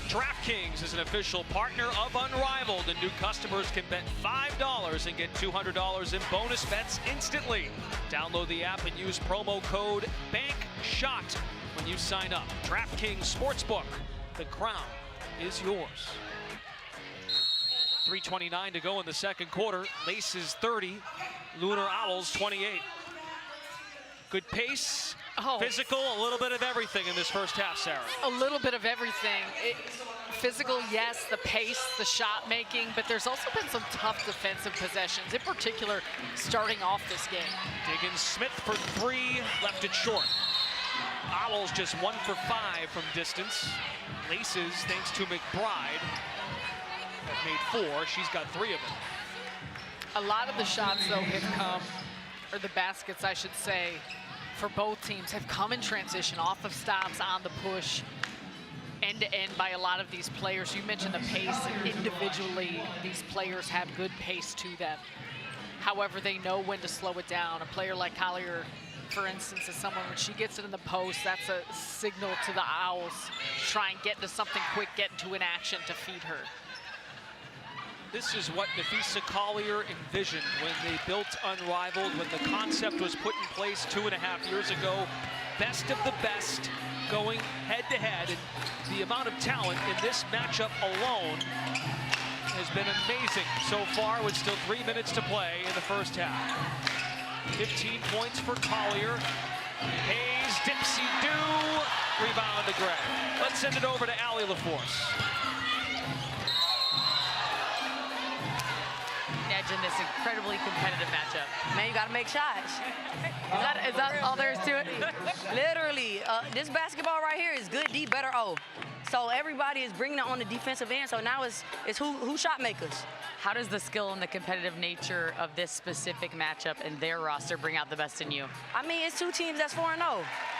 DraftKings is an official partner of Unrivaled, and new customers can bet $5 and get $200 in bonus bets instantly. Download the app and use promo code BANKSHOT when you sign up. DraftKings Sportsbook, the crown is yours. 3:29 to go in the second quarter. Laces 30, Lunar Owls 28. Good pace. Physical, a little bit of everything in this first half, Sarah. A little bit of everything. Physical, yes, the pace, the shot making, but there's also been some tough defensive possessions, in particular starting off this game. Diggins Smith for 3, left it short. Owls just 1 for 5 from distance. Laces, thanks to McBride, have made 4. She's got 3 of them. A lot of the shots, though, have come, or the baskets, I should say, for both teams have come in transition, off of stops, on the push, end-to-end by a lot of these players. You mentioned the pace, and individually, these players have good pace to them. However, they know when to slow it down. A player like Collier, for instance, is someone, when she gets it in the post, that's a signal to the Owls to try and get into something quick, get into an action to feed her. This is what Nafisa Collier envisioned when they built Unrivaled, when the concept was put in place 2.5 years ago. Best of the best going head-to-head, and the amount of talent in this matchup alone has been amazing so far, with still 3 minutes to play in the first half. 15 points for Collier. Hayes, Dipsy-do, rebound to Gray. Let's send it over to Allie LaForce. Edge in this incredibly competitive matchup. Man, you gotta make shots. Is that all there is to it? Literally, this basketball right here is good D, better O. So everybody is bringing it on the defensive end. So now it's who shot makers. How does the skill and the competitive nature of this specific matchup and their roster bring out the best in you? I mean, it's two teams that's 4-0.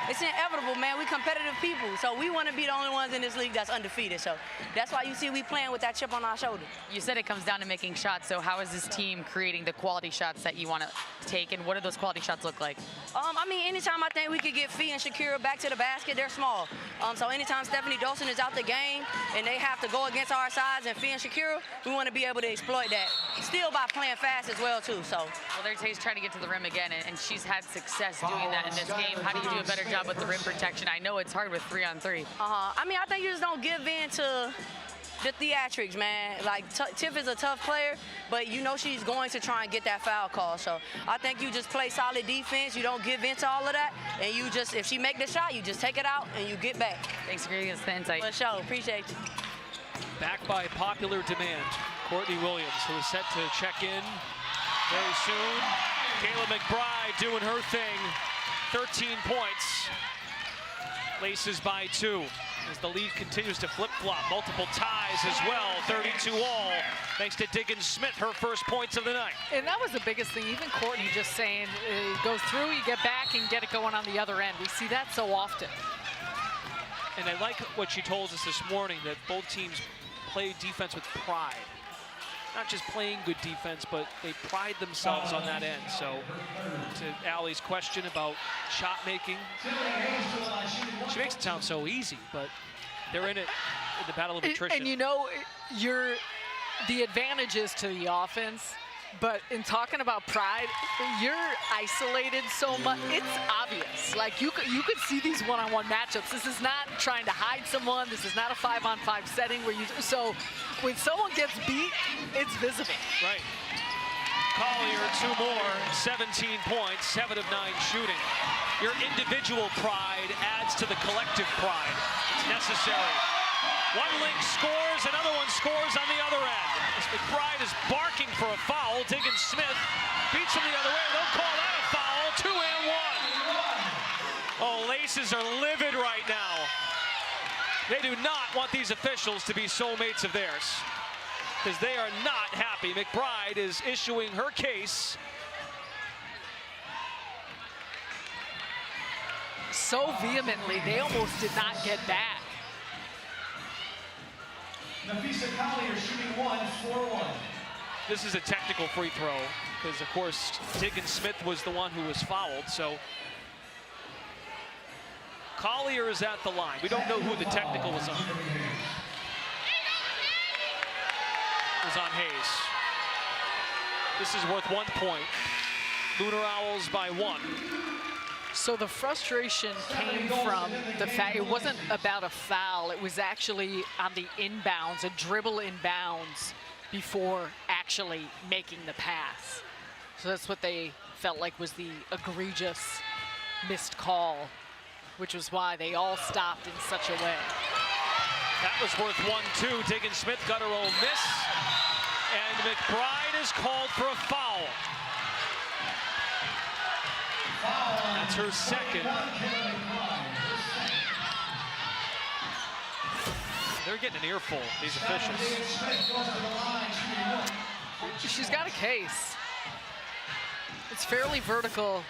It's inevitable, man. We competitive people. So we want to be the only ones in this league that's undefeated. So that's why you see we playing with that chip on our shoulder. You said it comes down to making shots. So how is this team creating the quality shots that you want to take, and what do those quality shots look like? I mean, anytime I think we could get Fee and Shakira back to the basket, they're small. So anytime Stephanie Dolson is out the game and they have to go against our size and Fee and Shakira, we want to be able to exploit that. Still by playing fast as well, too. So. Well, there's Hayes trying to get to the rim again, and she's had success doing that in this game. How do you do a better job with the rim protection? I know it's hard with 3-on-3. I mean, I think you just don't give in to the theatrics, man. Like, Tiff is a tough player, but you know she's going to try and get that foul call. So I think you just play solid defense. You don't give in to all of that, and you just, if she make the shot, you just take it out and you get back. Thanks for giving us the insight. For sure, appreciate you. Back by popular demand, Courtney Williams, who is set to check in very soon. Kayla McBride doing her thing, 13 points. Laces by 2 as the lead continues to flip-flop. Multiple ties as well, 32 all, thanks to Diggins Smith, her first points of the night. And that was the biggest thing. Even Courtney just saying, it goes through, you get back and get it going on the other end. We see that so often. And I like what she told us this morning, that both teams play defense with pride. Not just playing good defense, but they pride themselves on that end. So to Allie's question about shot making, she makes it sound so easy, but they're in it in the battle of attrition. And you know, the advantages to the offense, but in talking about pride, you're isolated so much. It's obvious. Like you could see these one-on-one matchups. This is not trying to hide someone. This is not a 5-on-5 setting where you. So when someone gets beat, it's visible. Right. Collier 2 more, 17 points, 7 of 9 shooting. Your individual pride adds to the collective pride. It's necessary. One link scores, another one scores on the other end. As McBride is barking for a foul. Diggins Smith beats him the other way. They'll call that a foul. 2 and 1. Oh, Laces are livid right now. They do not want these officials to be soulmates of theirs, because they are not happy. McBride is issuing her case. So vehemently, they almost did not get back. Nafisa Collier shooting 1 for 1. This is a technical free throw, because of course Diggins Smith was the one who was fouled. So Collier is at the line. We don't know who the technical was on. It was on Hayes. This is worth 1 point. Lunar Owls by 1. So the frustration came from the fact it wasn't about a foul. It was actually on the inbounds, a dribble inbounds before actually making the pass. So that's what they felt like was the egregious missed call, which was why they all stopped in such a way. That was worth 1-2. Diggins Smith got her own miss, and McBride is called for a foul. That's her second. They're getting an earful, these officials. She's got a case. It's fairly vertical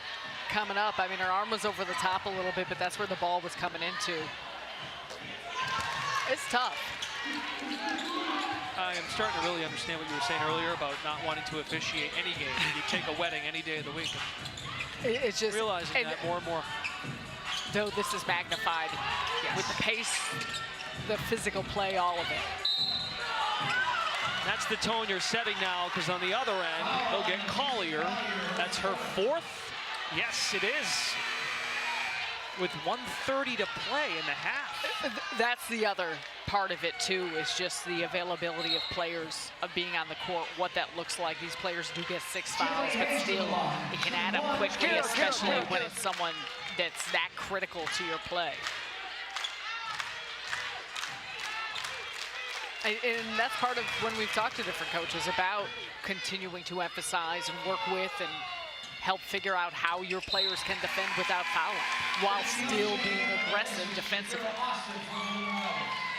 coming up. I mean, her arm was over the top a little bit, but that's where the ball was coming into. It's tough. I am starting to really understand what you were saying earlier about not wanting to officiate any game. You take a wedding any day of the week. It's just realizing that more and more. Though this is magnified with the pace, the physical play, all of it. That's the tone you're setting now, because on the other end, they'll get Collier. That's her 4th. Yes, it is. With 1:30 to play in the half. That's the other part of it too, is just the availability of players of being on the court, what that looks like. These players do get 6 fouls, but still it can add up quickly, especially when it's someone that's that critical to your play. And that's part of when we've talked to different coaches about continuing to emphasize and work with and help figure out how your players can defend without fouling while still being aggressive defensively.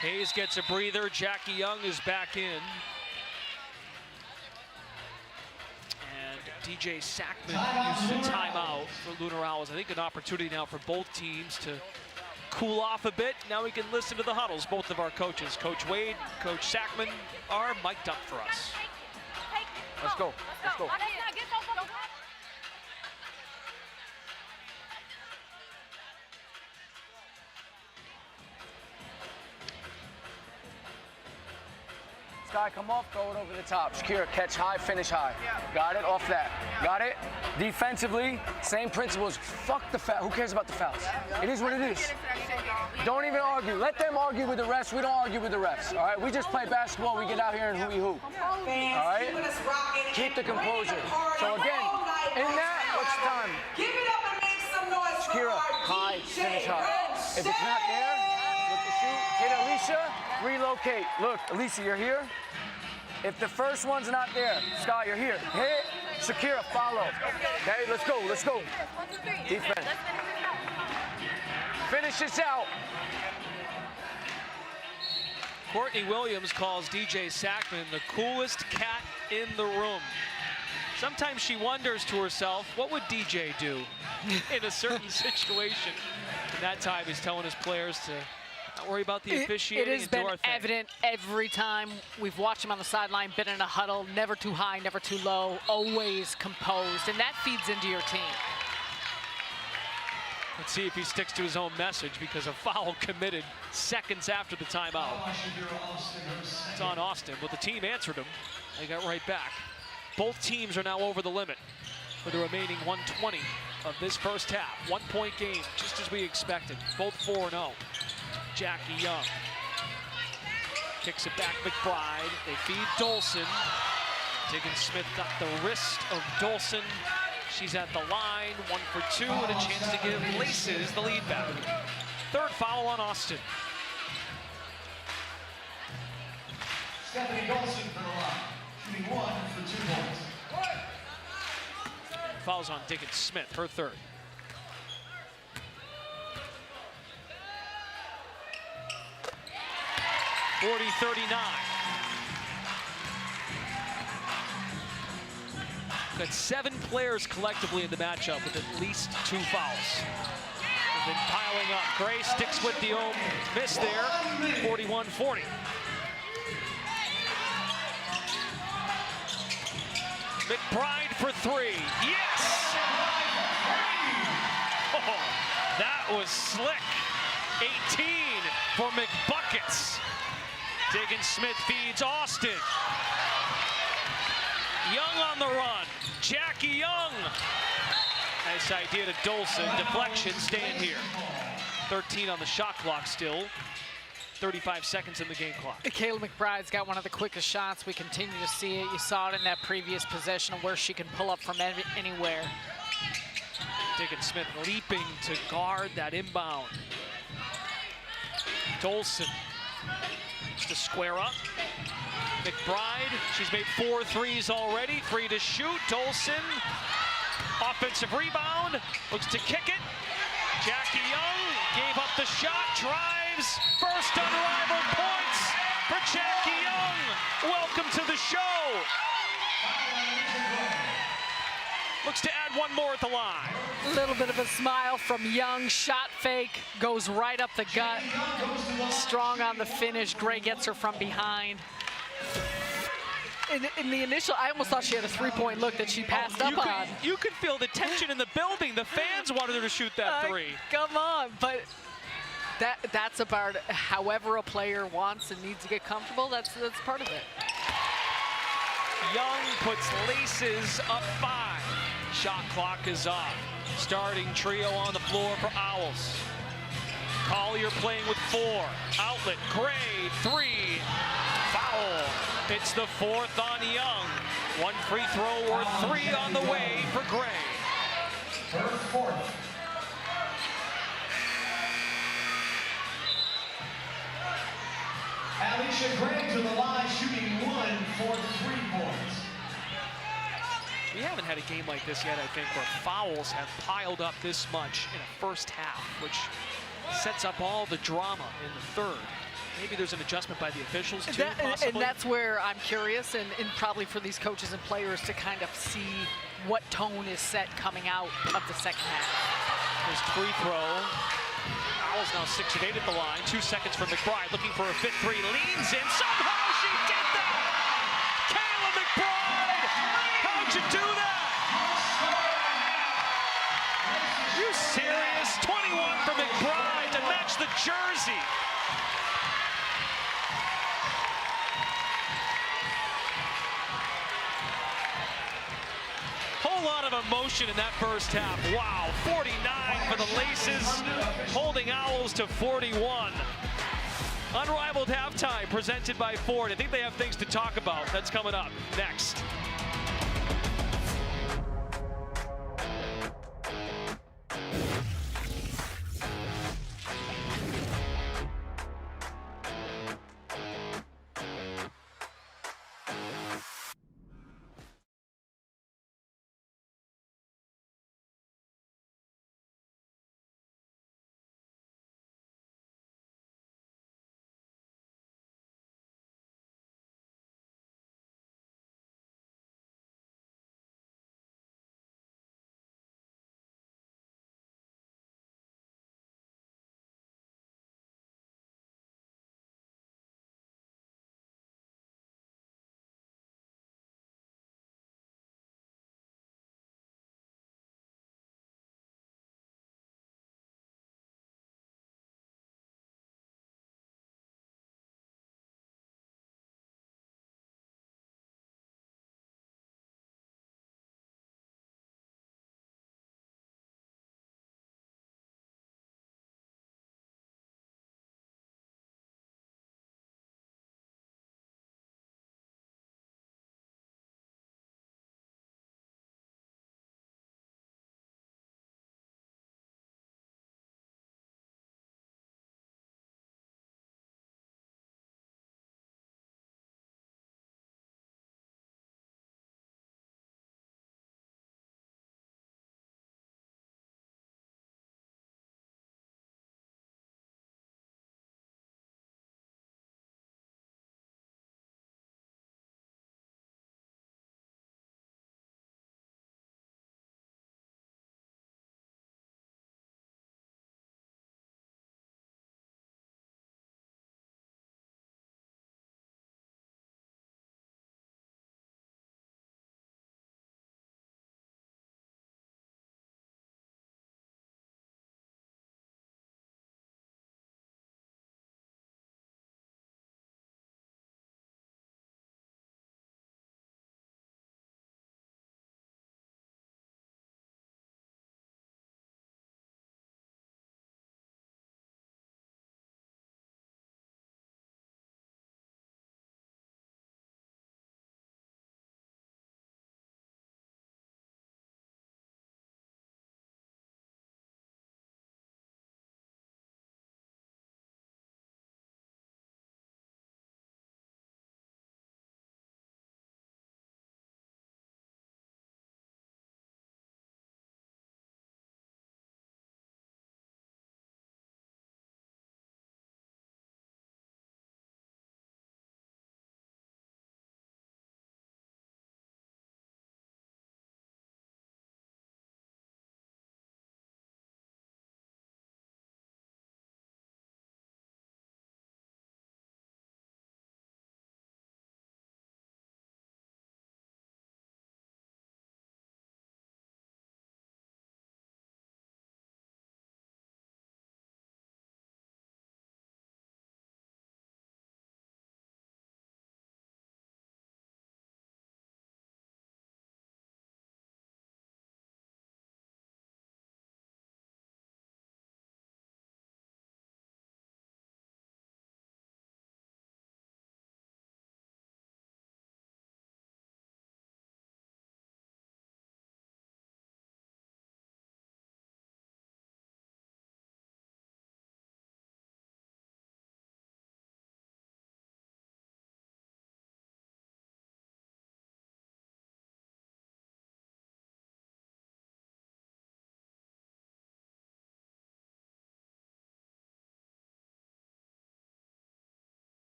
Hayes gets a breather. Jackie Young is back in. And DJ Sackman uses a timeout for Lunar Owls. I think an opportunity now for both teams to cool off a bit. Now we can listen to the huddles. Both of our coaches, Coach Wade, Coach Sackman, are mic'd up for us. Let's go. Let's go. Sky, come off, throw it over the top. Shakira, catch high, finish high. Got it, off that. Got it? Defensively, same principles. Fuck the foul. Who cares about the fouls? It is what it is. Don't even argue. Let them argue with the refs. We don't argue with the refs. All right? We just play basketball. We get out here and hooey hoop. All right? Keep the composure. So again, in that, what's the time? Give it up and make some noise. Shakira, high, finish high. If it's not there, look to shoot. Hit Alicia, relocate. Look, Alicia, you're here. If the first one's not there, Sky, you're here. Hit, Shakira, follow. Okay, let's go, let's go. Defense. Finish this out. Courtney Williams calls DJ Sackman the coolest cat in the room. Sometimes she wonders to herself, what would DJ do in a certain situation? And that time he's telling his players to not worry about the officiating It has and do been our thing. evident every time we've watched him on the sideline, been in a huddle, never too high, never too low, always composed, and that feeds into your team. Let's see if he sticks to his own message, because a foul committed seconds after the timeout. It's on Austin, but the team answered him. They got right back. Both teams are now over the limit for the remaining 120 of this first half. 1 point game, just as we expected. Both 4-0. Jackie Young kicks it back, McBride. They feed Dolson. Diggins Smith got the wrist of Dolson. She's at the line, 1 for 2, and a chance to give Laces the lead back. Third foul on Austin. Stephanie Dolson for the line, shooting 1 for 2 points. Fouls on Diggins Smith, her third. .40-39. Got 7 players collectively in the matchup with at least 2 fouls. They've been piling up. Gray sticks with the miss there, 41-40. McBride for 3, yes! Oh, that was slick. 18 for McBuckets. Diggins Smith feeds Austin. Young on the run. Jackie Young. Nice idea to Dolson. Deflection, staying here. 13 on the shot clock still. 35 seconds in the game clock. Kayla McBride's got one of the quickest shots. We continue to see it. You saw it in that previous possession of where she can pull up from anywhere. Diggins Smith leaping to guard that inbound. Dolson to square up. McBride, she's made 4 threes already, 3 to shoot. Dolson, offensive rebound, looks to kick it. Jackie Young gave up the shot, drives, first unrivaled points for Jackie Young. Welcome to the show. Looks to add 1 more at the line. A little bit of a smile from Young, shot fake, goes right up the gut. Strong on the finish, Gray gets her from behind. In the initial, I almost thought she had a 3-point look that she passed up on. You could feel the tension in the building. The fans wanted her to shoot that 3. Come on, but that's about however a player wants and needs to get comfortable. That's part of it. Young puts Laces up 5. Shot clock is off. Starting trio on the floor for Owls. Collier playing with 4. Outlet, Gray, 3. Foul. It's the 4th on Young. 1 free throw or 3 on the way for Gray. Her 4th. Alicia Gray to the line, shooting 1 for 3 points. We haven't had a game like this yet, I think, where fouls have piled up this much in a first half, which sets up all the drama in the third. Maybe there's an adjustment by the officials, too, possibly. And that's where I'm curious, and probably for these coaches and players to kind of see what tone is set coming out of the second half. His free throw. Owls now 6 of 8 at the line. 2 seconds for McBride, looking for a 5th 3. Leans in. Somehow she did that! Kayla McBride! How'd you do that? You serious? 21 for McBride to match the jersey. Whole lot of emotion in that first half. Wow, 49 for the Laces, holding Owls to 41. Unrivaled halftime presented by Ford. I think they have things to talk about. That's coming up next.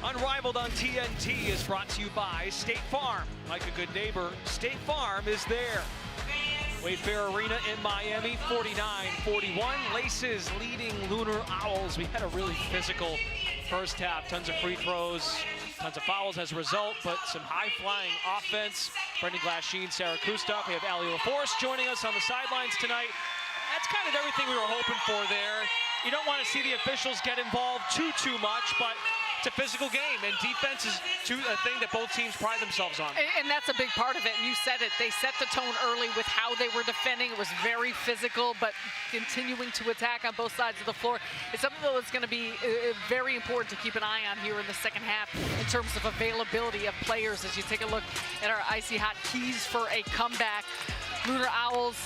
Unrivaled on TNT is brought to you by State Farm. Like a good neighbor, State Farm is there. Wayfair Arena in Miami, 49-41. Laces leading Lunar Owls. We had a really physical first half. Tons of free throws, tons of fouls as a result, but some high-flying offense. Brendan Glasheen, Sarah Kustok. We have Ali LaForce joining us on the sidelines tonight. That's kind of everything we were hoping for there. You don't want to see the officials get involved too much, but it's a physical game, and defense is a thing that both teams pride themselves on. And that's a big part of it, and you said it. They set the tone early with how they were defending. It was very physical, but continuing to attack on both sides of the floor. It's something that's going to be very important to keep an eye on here in the second half in terms of availability of players as you take a look at our icy hot keys for a comeback. Lunar Owls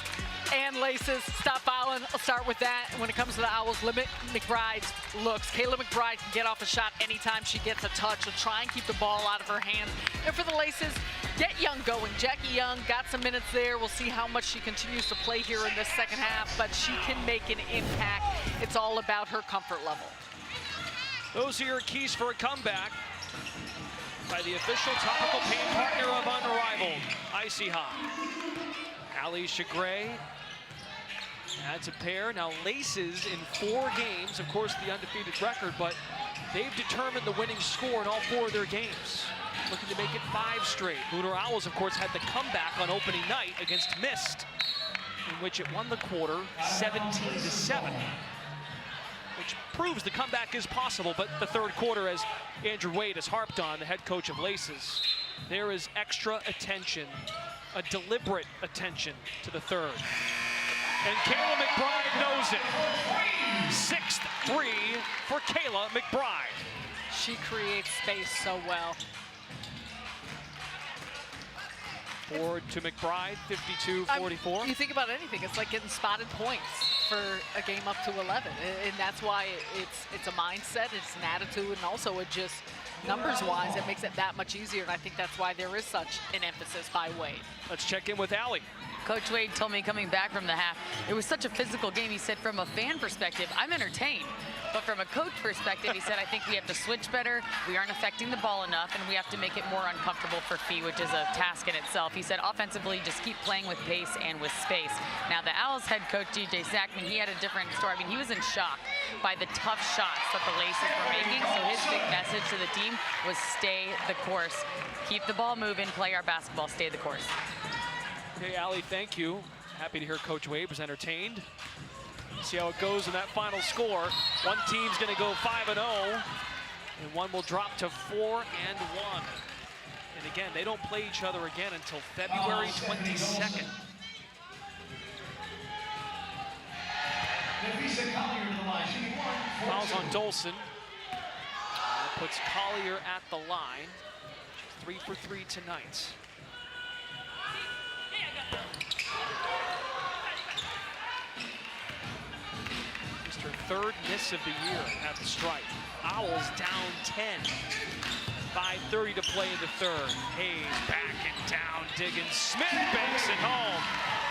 and Laces, stop fouling. I'll start with that. When it comes to the Owls, limit McBride's looks. Kayla McBride can get off a shot anytime she gets a touch, so try and keep the ball out of her hands. And for the Laces, get Young going. Jackie Young got some minutes there. We'll see how much she continues to play here in this second half, but she can make an impact. It's all about her comfort level. Those are your keys for a comeback by the official topical paint partner of Unrivaled, Icy Hot. Alicia Gray adds a pair. Now Laces in 4 games, of course the undefeated record, but they've determined the winning score in all 4 of their games. Looking to make it 5 straight. Lunar Owls, of course, had the comeback on opening night against Mist, in which it won the quarter 17-7. Which proves the comeback is possible, but the third quarter, as Andrew Wade has harped on, the head coach of Laces, there is extra attention, a deliberate attention to the third. And Kayla McBride knows it. 6th 3 for Kayla McBride. She creates space so well. Forward to McBride, 52-44. You think about anything, it's like getting spotted points for a game up to 11. And that's why it's a mindset, it's an attitude, and also it just, numbers-wise, it makes it that much easier. And I think that's why there is such an emphasis by Wade. Let's check in with Allie. Coach Wade told me coming back from the half, it was such a physical game. He said, from a fan perspective, I'm entertained. But from a coach perspective, he said, I think we have to switch better. We aren't affecting the ball enough, and we have to make it more uncomfortable for Fee, which is a task in itself. He said, offensively, just keep playing with pace and with space. Now, the Owls head coach, DJ Sackman, he had a different story. I mean, he was in shock by the tough shots that the Laces were making. So his big message to the team was stay the course. Keep the ball moving, play our basketball, stay the course. Okay, Allie, thank you. Happy to hear Coach Wade was entertained. See how it goes in that final score. One team's going to go 5-0, and one will drop to 4-1. And again, they don't play each other again until February 22nd. Fouls on Dolson. That puts Collier at the line. 3 for 3 tonight. Just her 3rd miss of the year at the stripe. Owls down 10. 5:30 to play in the 3rd. Hayes backing down, digging. Smith banks it home.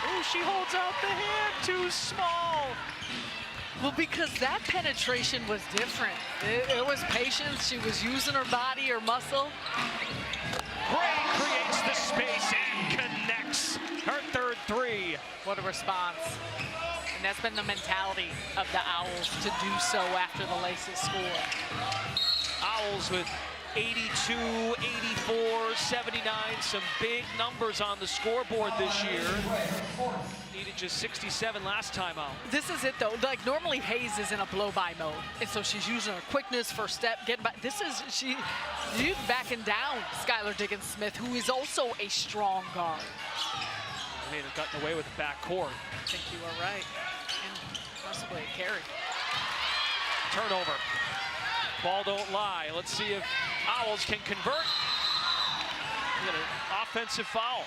Oh, she holds out the hand, too small. Well, because that penetration was different. It was patience. She was using her body, her muscle. Gray creates the space and connects. Her 3rd 3. What a response. And that's been the mentality of the Owls to do so after the Laces score. Owls with 82, 84, 79, some big numbers on the scoreboard this year. Needed just 67 last time out. This is it though, like normally Hayes is in a blow-by mode, and so she's using her quickness, first step, getting back. This is, she's backing down Skylar Diggins-Smith, who is also a strong guard. May have gotten away with the backcourt. I think you are right, and possibly a carry. Turnover. Ball don't lie. Let's see if Owls can convert. We got an offensive foul.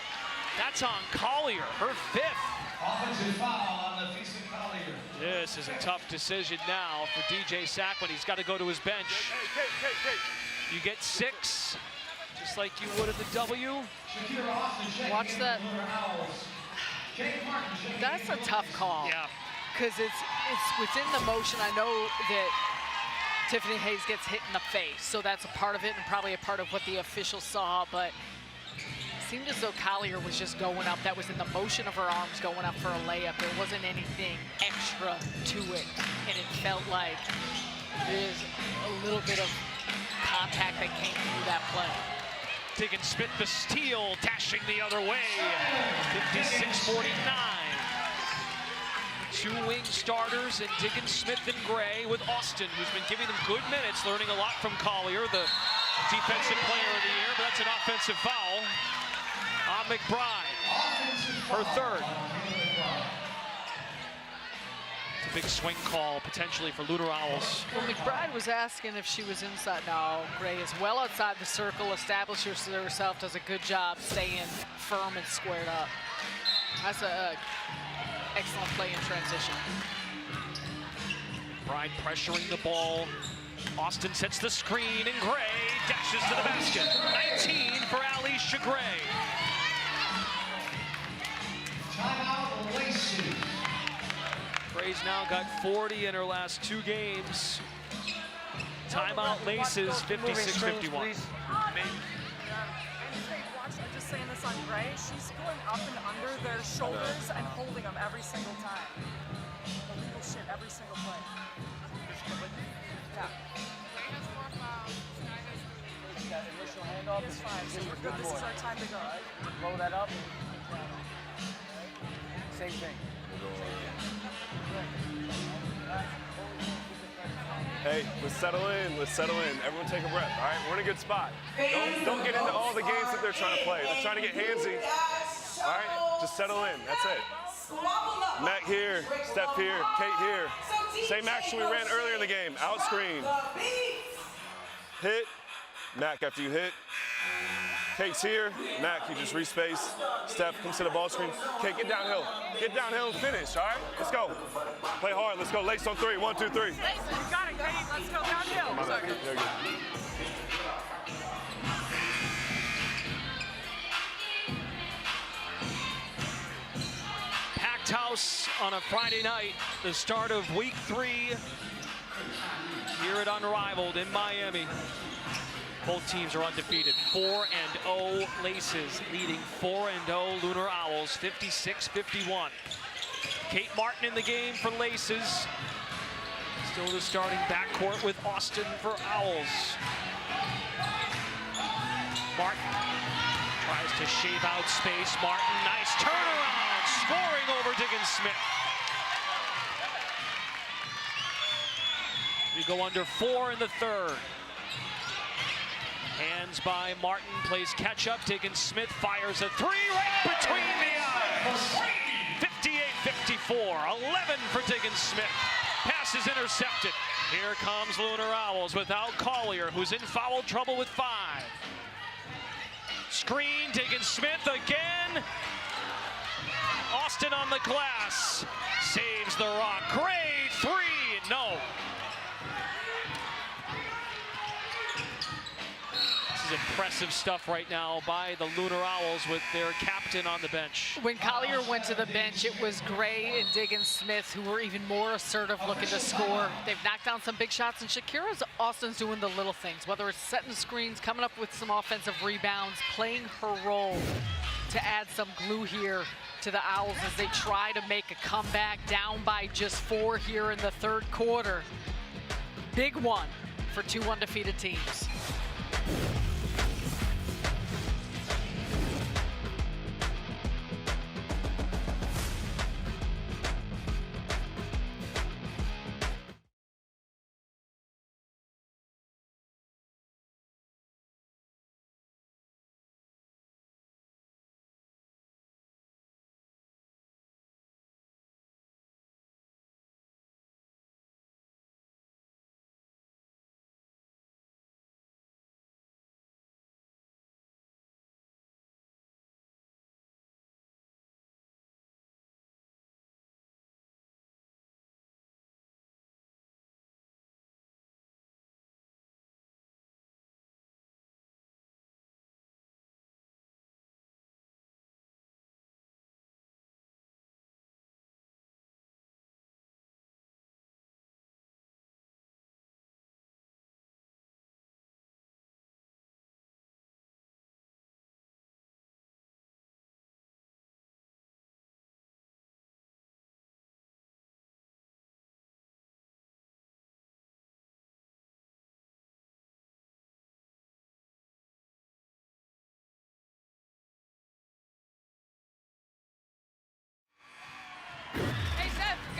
That's on Collier, her 5th. Offensive foul on the Physicality. This is a tough decision now for DJ Sackman. He's got to go to his bench. You get 6, just like you would in the W. Watch that. That's a tough call. Yeah. Because it's within the motion. I know that Tiffany Hayes gets hit in the face, so that's a part of it and probably a part of what the officials saw, but it seemed as though Collier was just going up. That was in the motion of her arms going up for a layup. There wasn't anything extra to it, and it felt like there's a little bit of contact that came through that play. Diggins Smith the steal, dashing the other way. 56-49. Two wing starters in Diggins Smith and Gray with Austin, who's been giving them good minutes, learning a lot from Collier, the defensive player of the year, but that's an offensive foul on McBride, her third. It's a big swing call potentially for Lunar Owls. Well, McBride was asking if she was inside. No, Gray is well outside the circle, establishes herself, does a good job staying firm and squared up. That's a excellent play in transition. McBride pressuring the ball. Austin sets the screen, and Gray dashes to the basket. 19 for Alicia Gray. Timeout, Lacey. Gray's now got 40 in her last 2 games. Timeout Laces, 56-51. Just saying this on Gray, she's going up and under their shoulders and holding them every single time. Illegal shit every single play. Yeah. That initial handoff is fine. So we're good. This is our time to go. Blow that up. Same thing. Hey, let's settle in. Let's settle in. Everyone take a breath, all right? We're in a good spot. Don't get into all the games that they're trying to play. They're trying to get handsy. All right? Just settle in. That's it. Mac here, Steph here, Kate here. Same action we ran earlier in the game. Out screen. Hit. Mac after you hit. Kate's here. Mac, you just respace. Steph comes to the ball screen. Kate, get downhill. Get downhill and finish, all right? Let's go. Play hard. Let's go. Lace on 3. 1, 2, 3. You got it, Kate. Let's go downhill. Sorry. You're good. Packed house on a Friday night, the start of week 3 here at Unrivaled in Miami. Both teams are undefeated. 4-0 Laces leading 4-0 Lunar Owls, 56-51. Kate Martin in the game for Laces. Still the starting backcourt with Austin for Owls. Martin tries to shave out space. Martin, nice turnaround, scoring over Diggins Smith. We go under 4 in the third. Hands by Martin, plays catch up. Diggins Smith fires a 3 right between the eyes. 58-54, 11 for Diggins Smith. Pass is intercepted. Here comes Lunar Owls without Collier, who's in foul trouble with 5. Screen, Diggins Smith again. Austin on the glass, saves the rock. Gray 3, no. Impressive stuff right now by the Lunar Owls with their captain on the bench. When Collier went to the bench, it was Gray and Diggins Smith who were even more assertive looking to score. They've knocked down some big shots, and Shakira's Austin's doing the little things, whether it's setting screens, coming up with some offensive rebounds, playing her role to add some glue here to the Owls as they try to make a comeback down by just 4 here in the third quarter. Big one for 2 undefeated teams.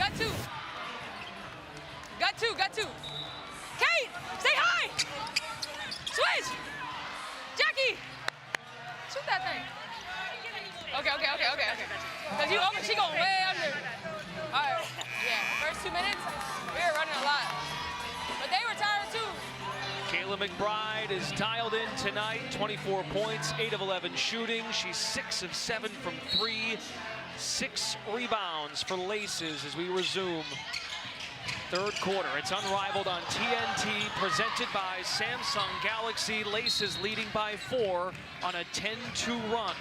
Got two. Got two, got two. Kate, stay high. Switch. Jackie. Shoot that thing. Okay. Because you open, she going way under. All right, yeah, first 2 minutes, we were running a lot. But they were tired too. Kayla McBride is dialed in tonight, 24 points, 8 of 11 shooting. She's 6 of 7 from 3, 6 rebounds for Laces as we resume third quarter. It's Unrivaled on TNT, presented by Samsung Galaxy. Laces leading by 4 on a 10-2 run.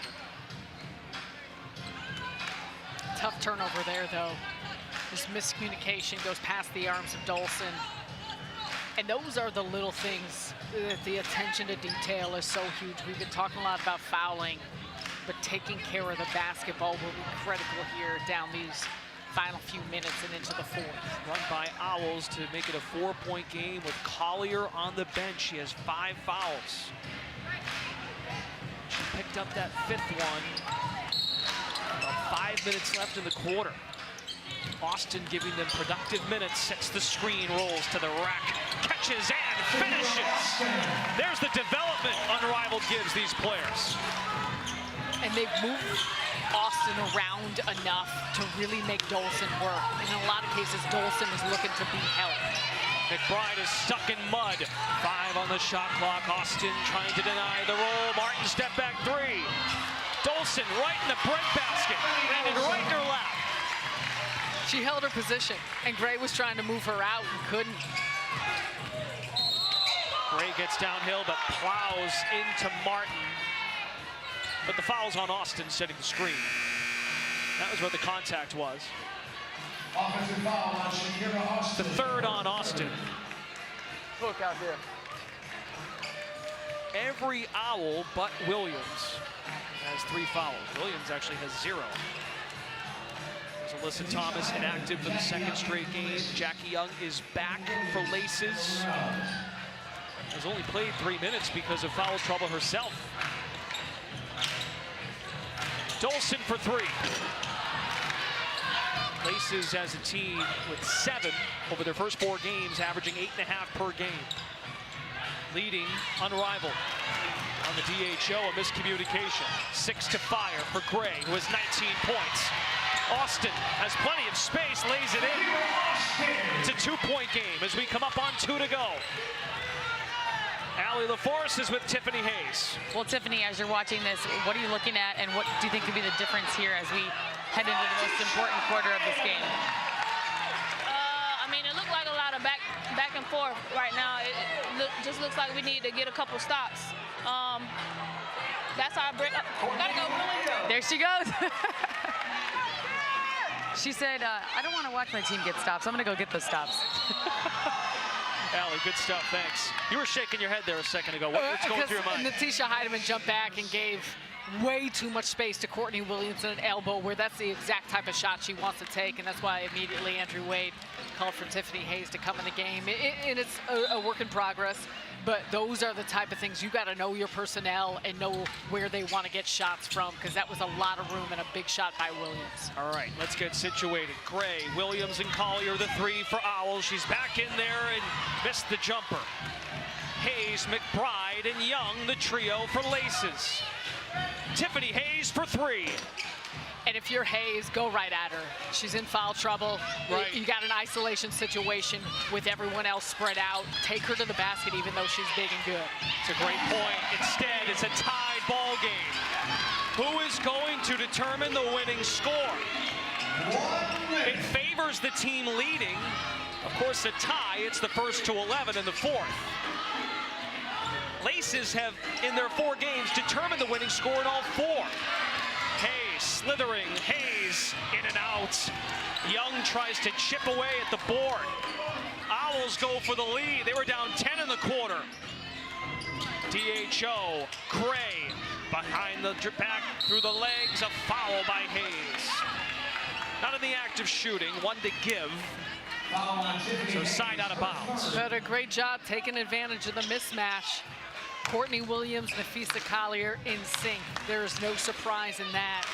Tough turnover there, though. This miscommunication goes past the arms of Dolson. And those are the little things. The attention to detail is so huge. We've been talking a lot about fouling, but taking care of the basketball will be critical here down these final few minutes and into the fourth. Run by Owls to make it a 4-point game with Collier on the bench. She has 5 fouls. She picked up that 5th one. About 5 minutes left in the quarter. Austin giving them productive minutes, sets the screen, rolls to the rack, catches and finishes. There's the development Unrivaled gives these players. And they've moved Austin around enough to really make Dolson work. In a lot of cases, Dolson is looking to be helped. McBride is stuck in mud. 5 on the shot clock. Austin trying to deny the roll. Martin step back 3. Dolson right in the breadbasket, landed right in her lap. She held her position, and Gray was trying to move her out and couldn't. Gray gets downhill, but plows into Martin. But the foul's on Austin setting the screen. That was where the contact was. Offensive foul on Shakira Austin. The 3rd on Austin. Look out there. Every Owl but Williams has 3 fouls. Williams actually has 0. There's Alyssa Thomas inactive for the 2nd straight game. Jackie Young is back for Laces. Has only played 3 minutes because of foul trouble herself. Dolson for 3. Laces as a team with 7 over their first 4 games, averaging 8.5 per game. Leading Unrivaled. On the DHO, a miscommunication. 6 to fire for Gray, who has 19 points. Austin has plenty of space, lays it in. It's a 2-point game as we come up on 2 to go. Allie LaForce is with Tiffany Hayes. Well, Tiffany, as you're watching this, what are you looking at, and what do you think could be the difference here as we head into the most important quarter of this game? I mean, it looked like a lot of back and forth right now. It just looks like we need to get a couple stops. That's our break. Gotta go. There she goes. She said, I don't want to watch my team get stops. I'm going to go get the stops. Allie, good stuff, thanks. You were shaking your head there a second ago. What's going through your mind? Natisha Heidemann jumped back and gave way too much space to Courtney Williams at an elbow, where that's the exact type of shot she wants to take, and that's why immediately Andrew Wade called for Tiffany Hayes to come in the game. And it's a work in progress, but those are the type of things you got to know your personnel and know where they want to get shots from, because that was a lot of room and a big shot by Williams. All right, let's get situated. Gray, Williams, and Collier, the 3 for Owls. She's back in there and missed the jumper. Hayes, McBride, and Young, the trio for Laces. Tiffany Hayes for 3. And if you're Hayes, go right at her. She's in foul trouble. Right. You got an isolation situation with everyone else spread out. Take her to the basket even though she's big and good. It's a great point. Instead, it's a tied ball game. Who is going to determine the winning score? It favors the team leading. Of course, a tie, it's the 1st to 11 in the 4th. Laces have, in their 4 games, determined the winning score in all 4. Hayes slithering, Hayes in and out. Young tries to chip away at the board. Owls go for the lead. They were down 10 in the quarter. DHO, Gray, behind the back, through the legs, a foul by Hayes. Not in the act of shooting, 1 to give. So side out of bounds. But a great job taking advantage of the mismatch. Courtney Williams, Nafisa Collier in sync. There is no surprise in that.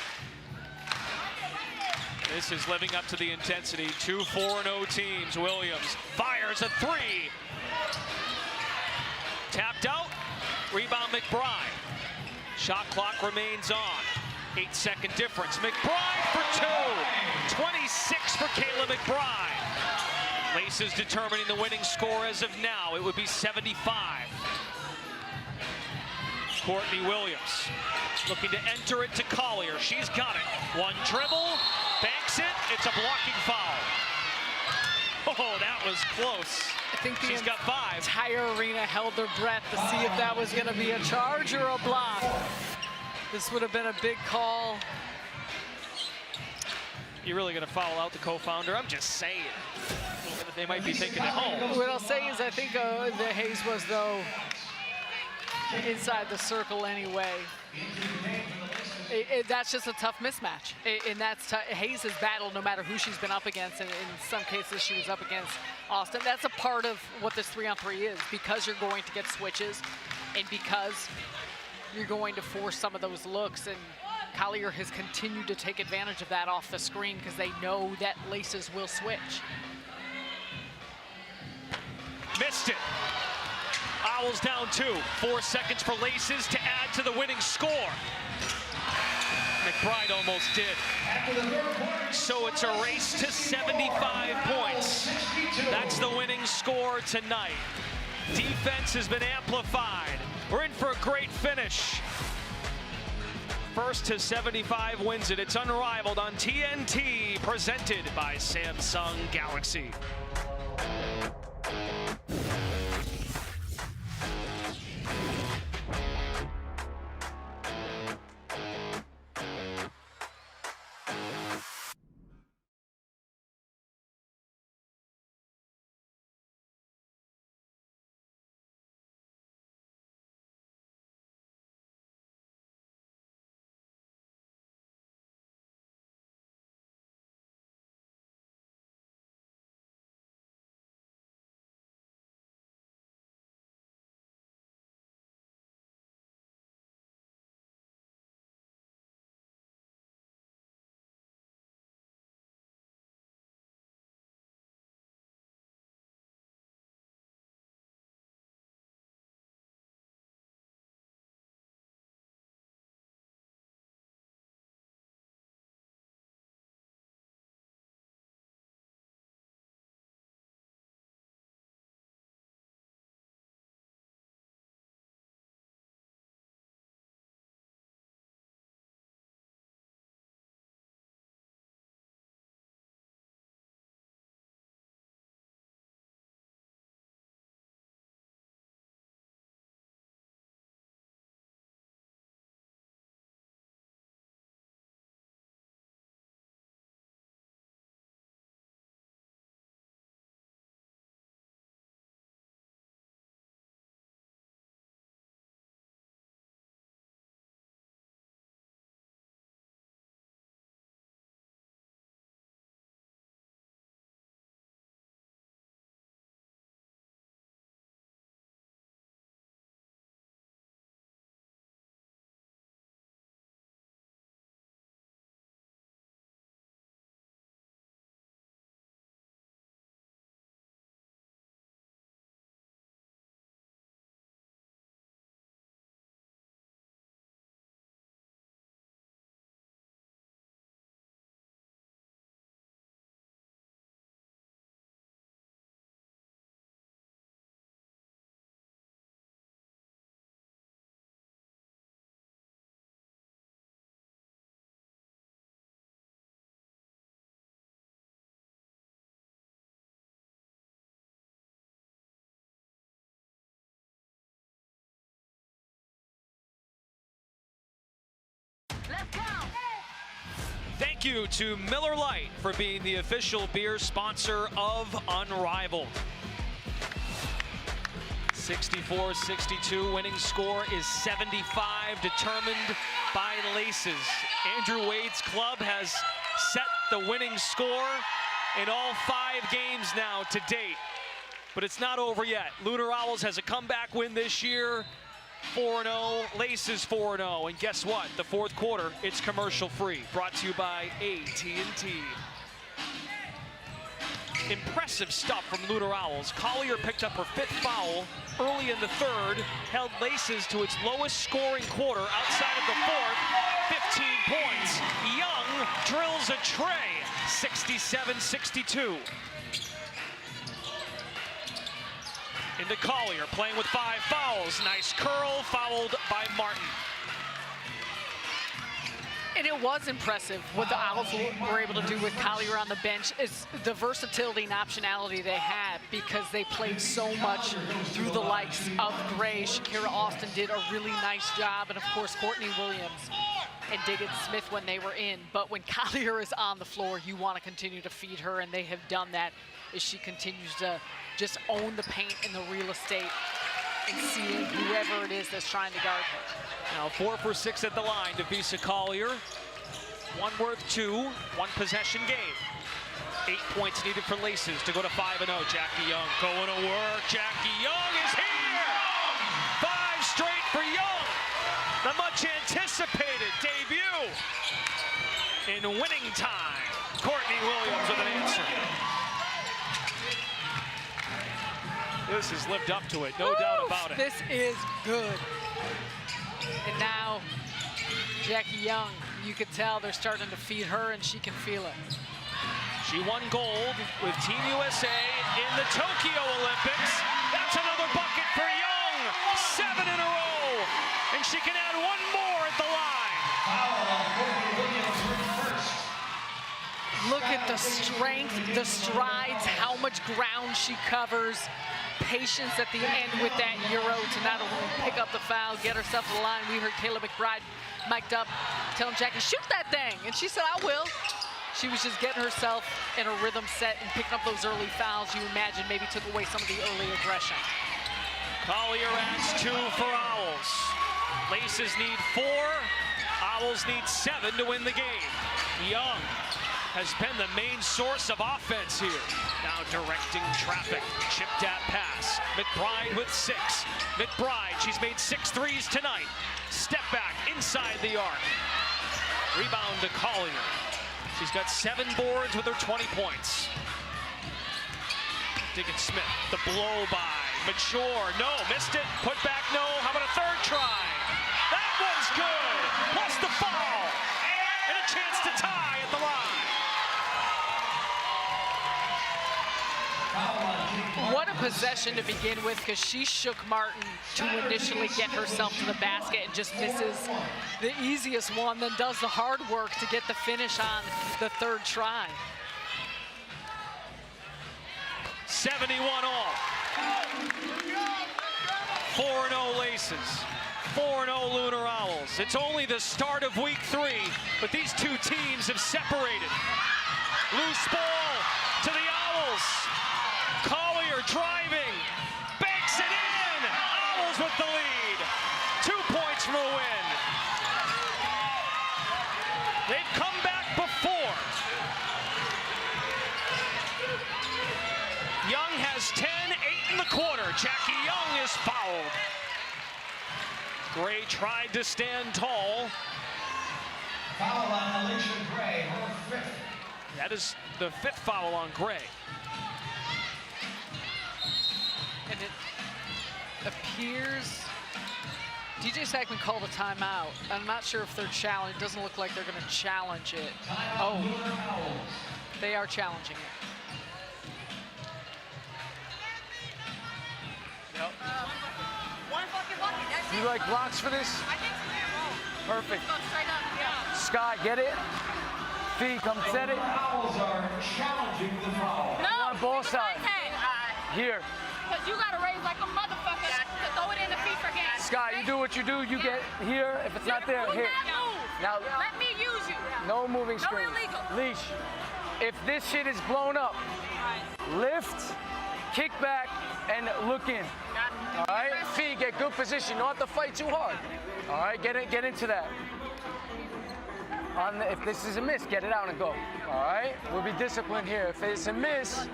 This is living up to the intensity. 2 4-0 teams. Williams fires a 3. Tapped out. Rebound McBride. Shot clock remains on. 8-second difference. McBride for 2. 26 for Kayla McBride. Laces determining the winning score as of now. It would be 75. Courtney Williams looking to enter it to Collier. She's got it. One dribble, banks it. It's a blocking foul. Oh, that was close. I think she's got 5. The entire arena held their breath to see if that was going to be a charge or a block. This would have been a big call. You're really going to foul out the co-founder? I'm just saying. They might be thinking at home. What I'll say is I think the Hayes was, though, inside the circle anyway. That's just a tough mismatch. And that's Hayes has battled no matter who she's been up against. And in some cases, she was up against Austin. That's a part of what this 3-on-3 is, because you're going to get switches and because you're going to force some of those looks. And Collier has continued to take advantage of that off the screen because they know that Laces will switch. Missed it. Owls down 2. 4 seconds for Laces to add to the winning score. McBride almost did. So it's a race to 75 points. That's the winning score tonight. Defense has been amplified. We're in for a great finish. First to 75 wins it. It's Unrivaled on TNT, presented by Samsung Galaxy. Thank you to Miller Lite for being the official beer sponsor of Unrivaled. 64-62, winning score is 75, determined by Laces. Andrew Wade's club has set the winning score in all 5 games now to date. But it's not over yet. Lunar Owls has a comeback win this year. 4-0, Laces 4-0, and guess what? The fourth quarter, it's commercial free. Brought to you by AT&T. Impressive stuff from Lunar Owls. Collier picked up her 5th foul early in the third, held Laces to its lowest scoring quarter outside of the fourth, 15 points. Young drills a tray, 67-62. Into Collier, playing with 5 fouls. Nice curl, fouled by Martin. And it was impressive what the Owls were able to do with Collier on the bench. Is the versatility and optionality they had, because they played so much through the likes of Gray. Shakira Austin did a really nice job, and of course Courtney Williams and Diggins Smith when they were in. But when Collier is on the floor, you want to continue to feed her, and they have done that as she continues to just own the paint and the real estate and sealing whoever it is that's trying to guard her. Now 4 for 6 at the line to Visa Collier. One worth 2, 1 possession game. 8 points needed for Laces to go to 5-0. Jackie Young going to work. Jackie Young is here! 5 straight for Young. The much anticipated debut in winning time. Courtney Williams with an answer. This has lived up to it, no doubt about it. This is good. And now, Jackie Young, you could tell they're starting to feed her, and she can feel it. She won gold with Team USA in the Tokyo Olympics. That's another bucket for Young, 7 in a row. And she can add 1 more at the line. Look at the strength, the strides, how much ground she covers. Patience at the end with that Euro to not only pick up the foul, get herself to the line. We heard Kayla McBride mic'd up, telling Jackie, shoot that thing. And she said, I will. She was just getting herself in a rhythm set and picking up those early fouls. You imagine maybe took away some of the early aggression. Collier adds 2 for Owls. Laces need 4, Owls need 7 to win the game. Young has been the main source of offense here. Now directing traffic, chipped at pass. McBride with 6. McBride, she's made 6 threes tonight. Step back inside the arc. Rebound to Collier. She's got 7 boards with her 20 points. Diggins Smith, the blow by. Mature, no, missed it. Put back, no. How about a 3rd try? That one's good. Plus the foul. And a chance to tie at the line. What a possession to begin with, because she shook Martin to initially get herself to the basket and just misses the easiest one, then does the hard work to get the finish on the 3rd try. 71 all. 4-0 Laces. 4-0 Lunar Owls. It's only the start of week 3, but these 2 teams have separated. Loose ball to the Owls. Collier driving, banks it in. Owls with the lead. 2 points for a win. They've come back before. Young has 10, 8 in the quarter. Jackie Young is fouled. Gray tried to stand tall. Foul on Alicia Gray, her 5th. That is the 5th foul on Gray. And it appears DJ Sackman called a timeout. I'm not sure if they're challenged. It doesn't look like they're going to challenge it. Oh, they are challenging it. Yep. One fucking bucket, that's You like blocks for this? I think so. Perfect. Go straight up, yeah. Sky, get it? Fee, come set it. Owls are challenging the foul. No, On ball side. Here. Because you got to raise like a motherfucker to throw it in the FIFA game. Sky, you do what you do. You get here. If it's not there, Do here. not move. Now, Let me use you. no moving No screen. illegal. Leash. If this shit is blown up, lift, kick back, and look in. All right? Fee, get good position. You don't have to fight too hard. All right? Get into that. If this is a miss, get it out and go. All right? We'll be disciplined here. If it's a miss,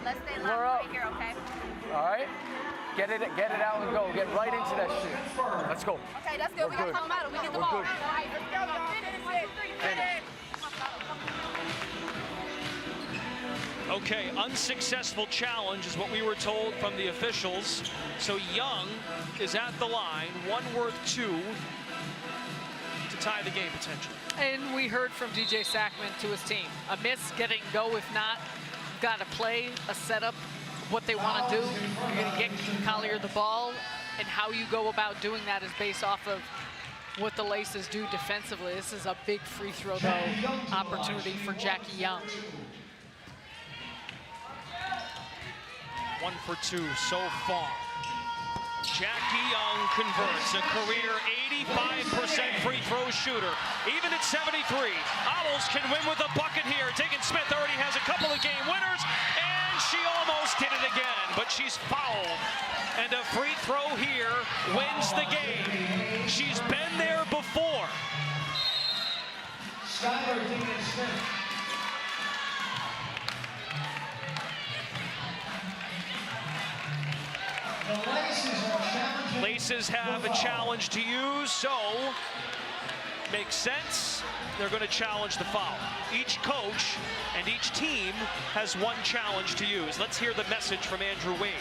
Let's stay we're locked up. right here, okay? All right? Get it out and go. Get right into that shit. Let's go. Okay, that's good. We got to come out. We get the ball. Good. Finish. Okay, unsuccessful challenge is what we were told from the officials. So Young is at the line, one worth 2 to tie the game potentially. And we heard from DJ Sackman to his team. A miss, getting go. If not, got to play a setup, what they want to do. You're going to get Collier the ball, and how you go about doing that is based off of what the Laces do defensively. This is a big free throw, though, opportunity for Jackie Young. 1 for 2 so far. Jackie Young converts, a career 85% free throw shooter. Even at 73, Owls can win with a bucket here. Diggin Smith already has a couple of game winners, and she almost did it again, but she's fouled. And a free throw here wins the game. She's been there before. Skylar Diggin Smith. Laces have a challenge to use, so makes sense. They're going to challenge the foul. Each coach and each team has one challenge to use. Let's hear the message from Andrew Wade.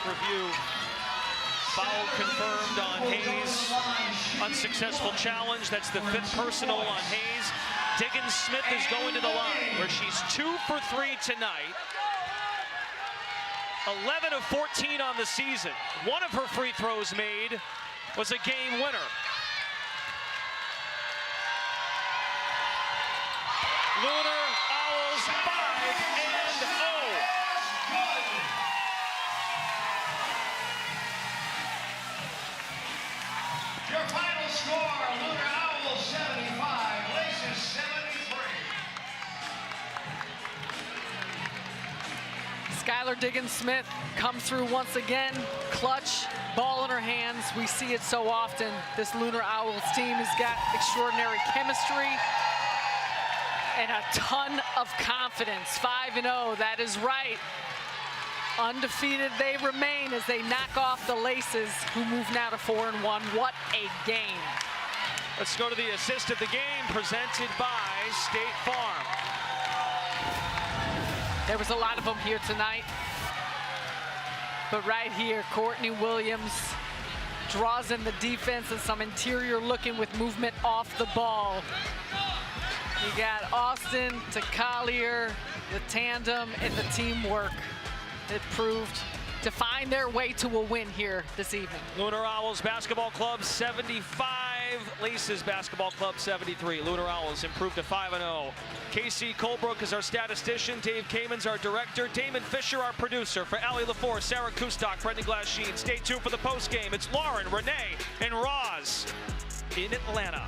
Review. Foul confirmed on Hayes. Unsuccessful challenge. That's the 5th personal on Hayes. Diggin Smith is going to the line where she's 2 for 3 tonight. 11 of 14 on the season. One of her free throws made was a game winner. Lunar Owls 5-0. Your final score, Lunar Owls 75, Laces 73. Skylar Diggin Smith comes through once again, clutch, ball in her hands. We see it so often. This Lunar Owls team has got extraordinary chemistry and a ton of confidence. 5-0, that is right. Undefeated they remain as they knock off the Laces, who move now to 4-1. What a game. Let's go to the assist of the game, presented by State Farm. There was a lot of them here tonight. But right here, Courtney Williams draws in the defense and some interior looking with movement off the ball. You got Austin to Collier, the tandem and the teamwork. It proved to find their way to a win here this evening. Lunar Owls Basketball Club 75, Laces Basketball Club 73. Lunar Owls improved to 5-0. Casey Colebrook is our statistician. Dave Kamen's our director. Damon Fisher, our producer. For Ali LaForce, Sarah Kustok, Brendan Glasheen. Stay tuned for the post game. It's Lauren, Renee, and Roz in Atlanta.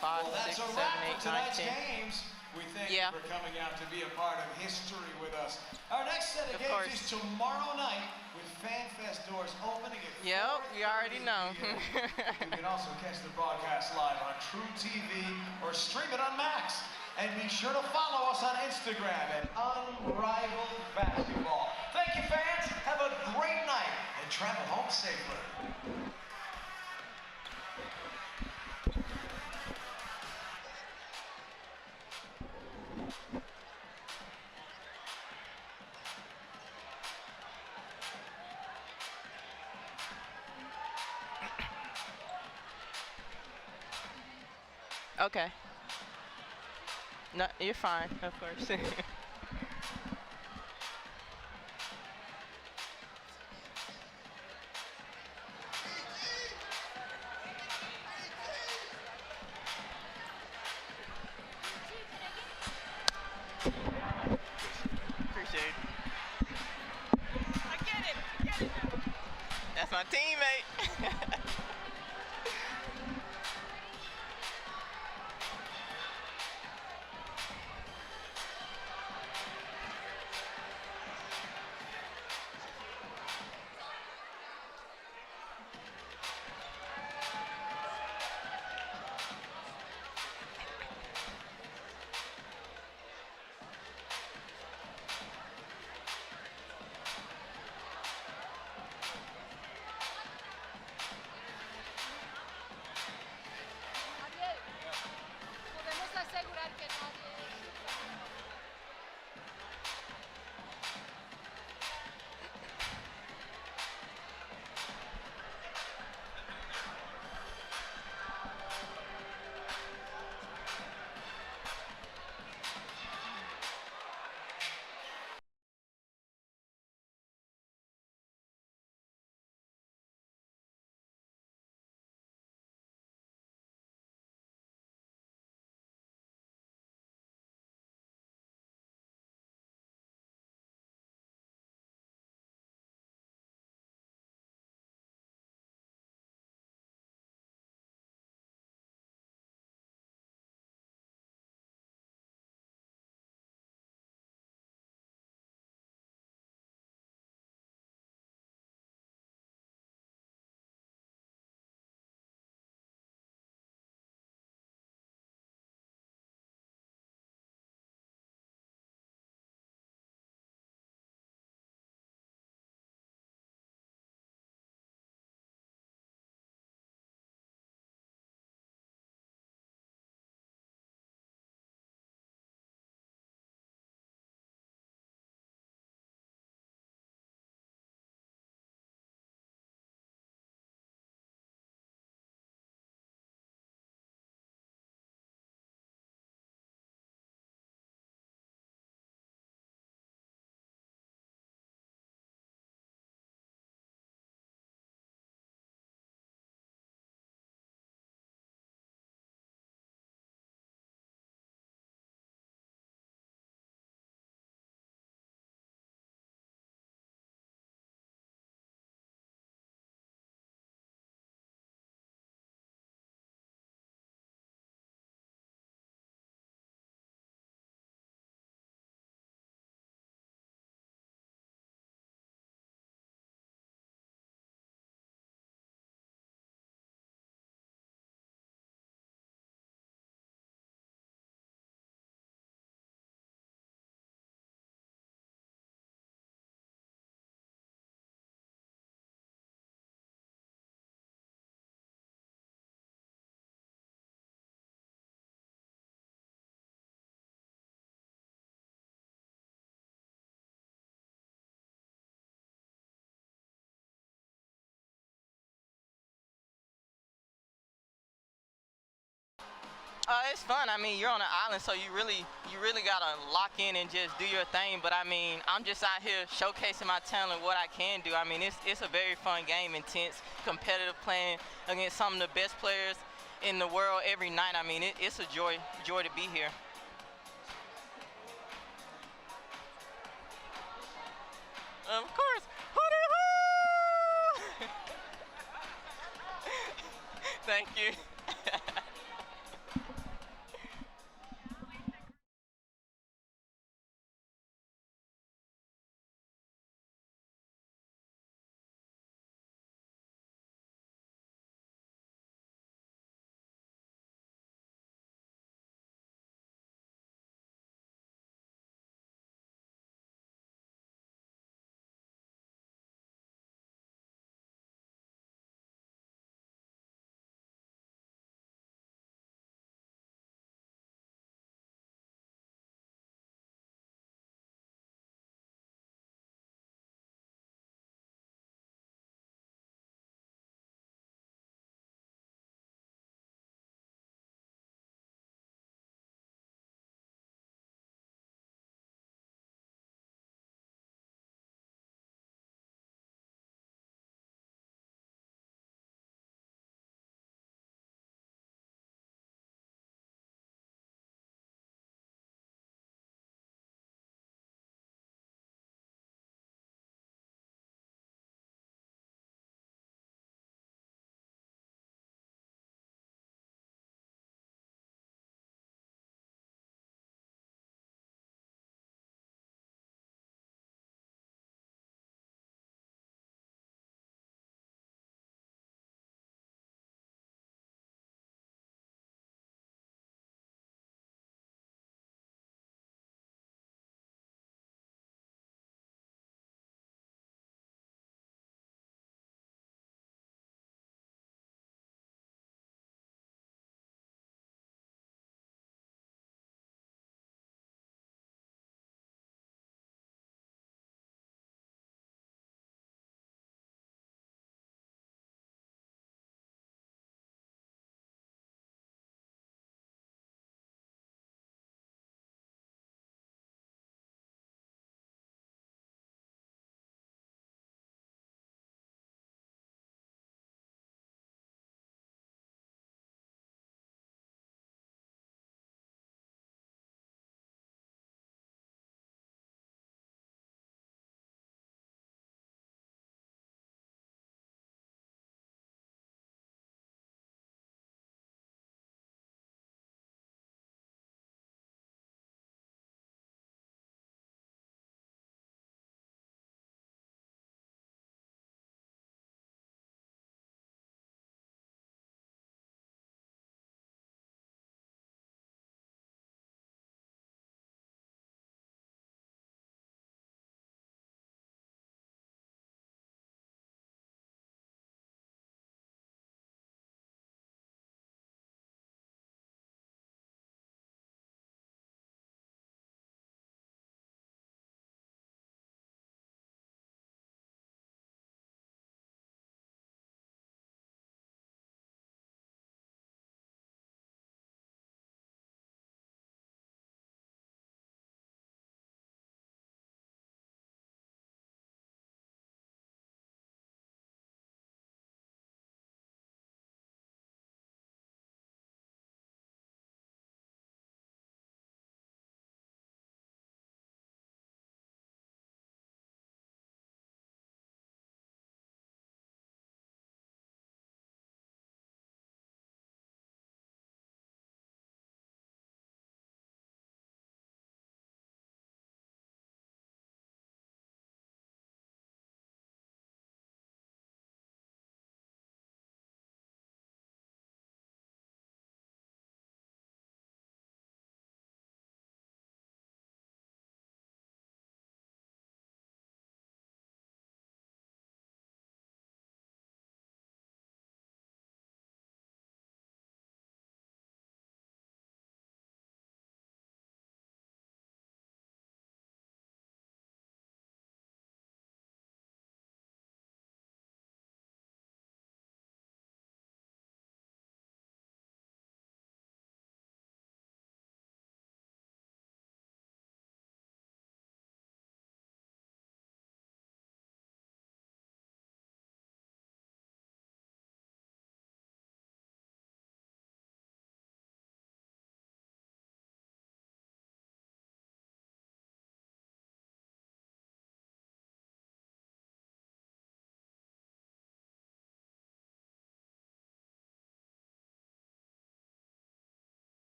Well, that's a wrap for tonight's games. We thank you for coming out to be a part of history with us. Our next set of games is tomorrow night with FanFest doors opening at 4:30 you already know. You can also catch the broadcast live on TruTV or stream it on Max. And be sure to follow us on Instagram at Unrivaled Basketball. Thank you, fans. Have a great night and travel home safely. Okay. No, you're fine, of course. Appreciate it. I get it now. That's my teammate. It's fun. I mean, you're on an island, so you really gotta lock in and just do your thing. But I mean, I'm just out here showcasing my talent, what I can do. I mean, it's a very fun game, intense, competitive, playing against some of the best players in the world every night. I mean, it's a joy to be here. Of course. Hoo-dee-hoo! Thank you.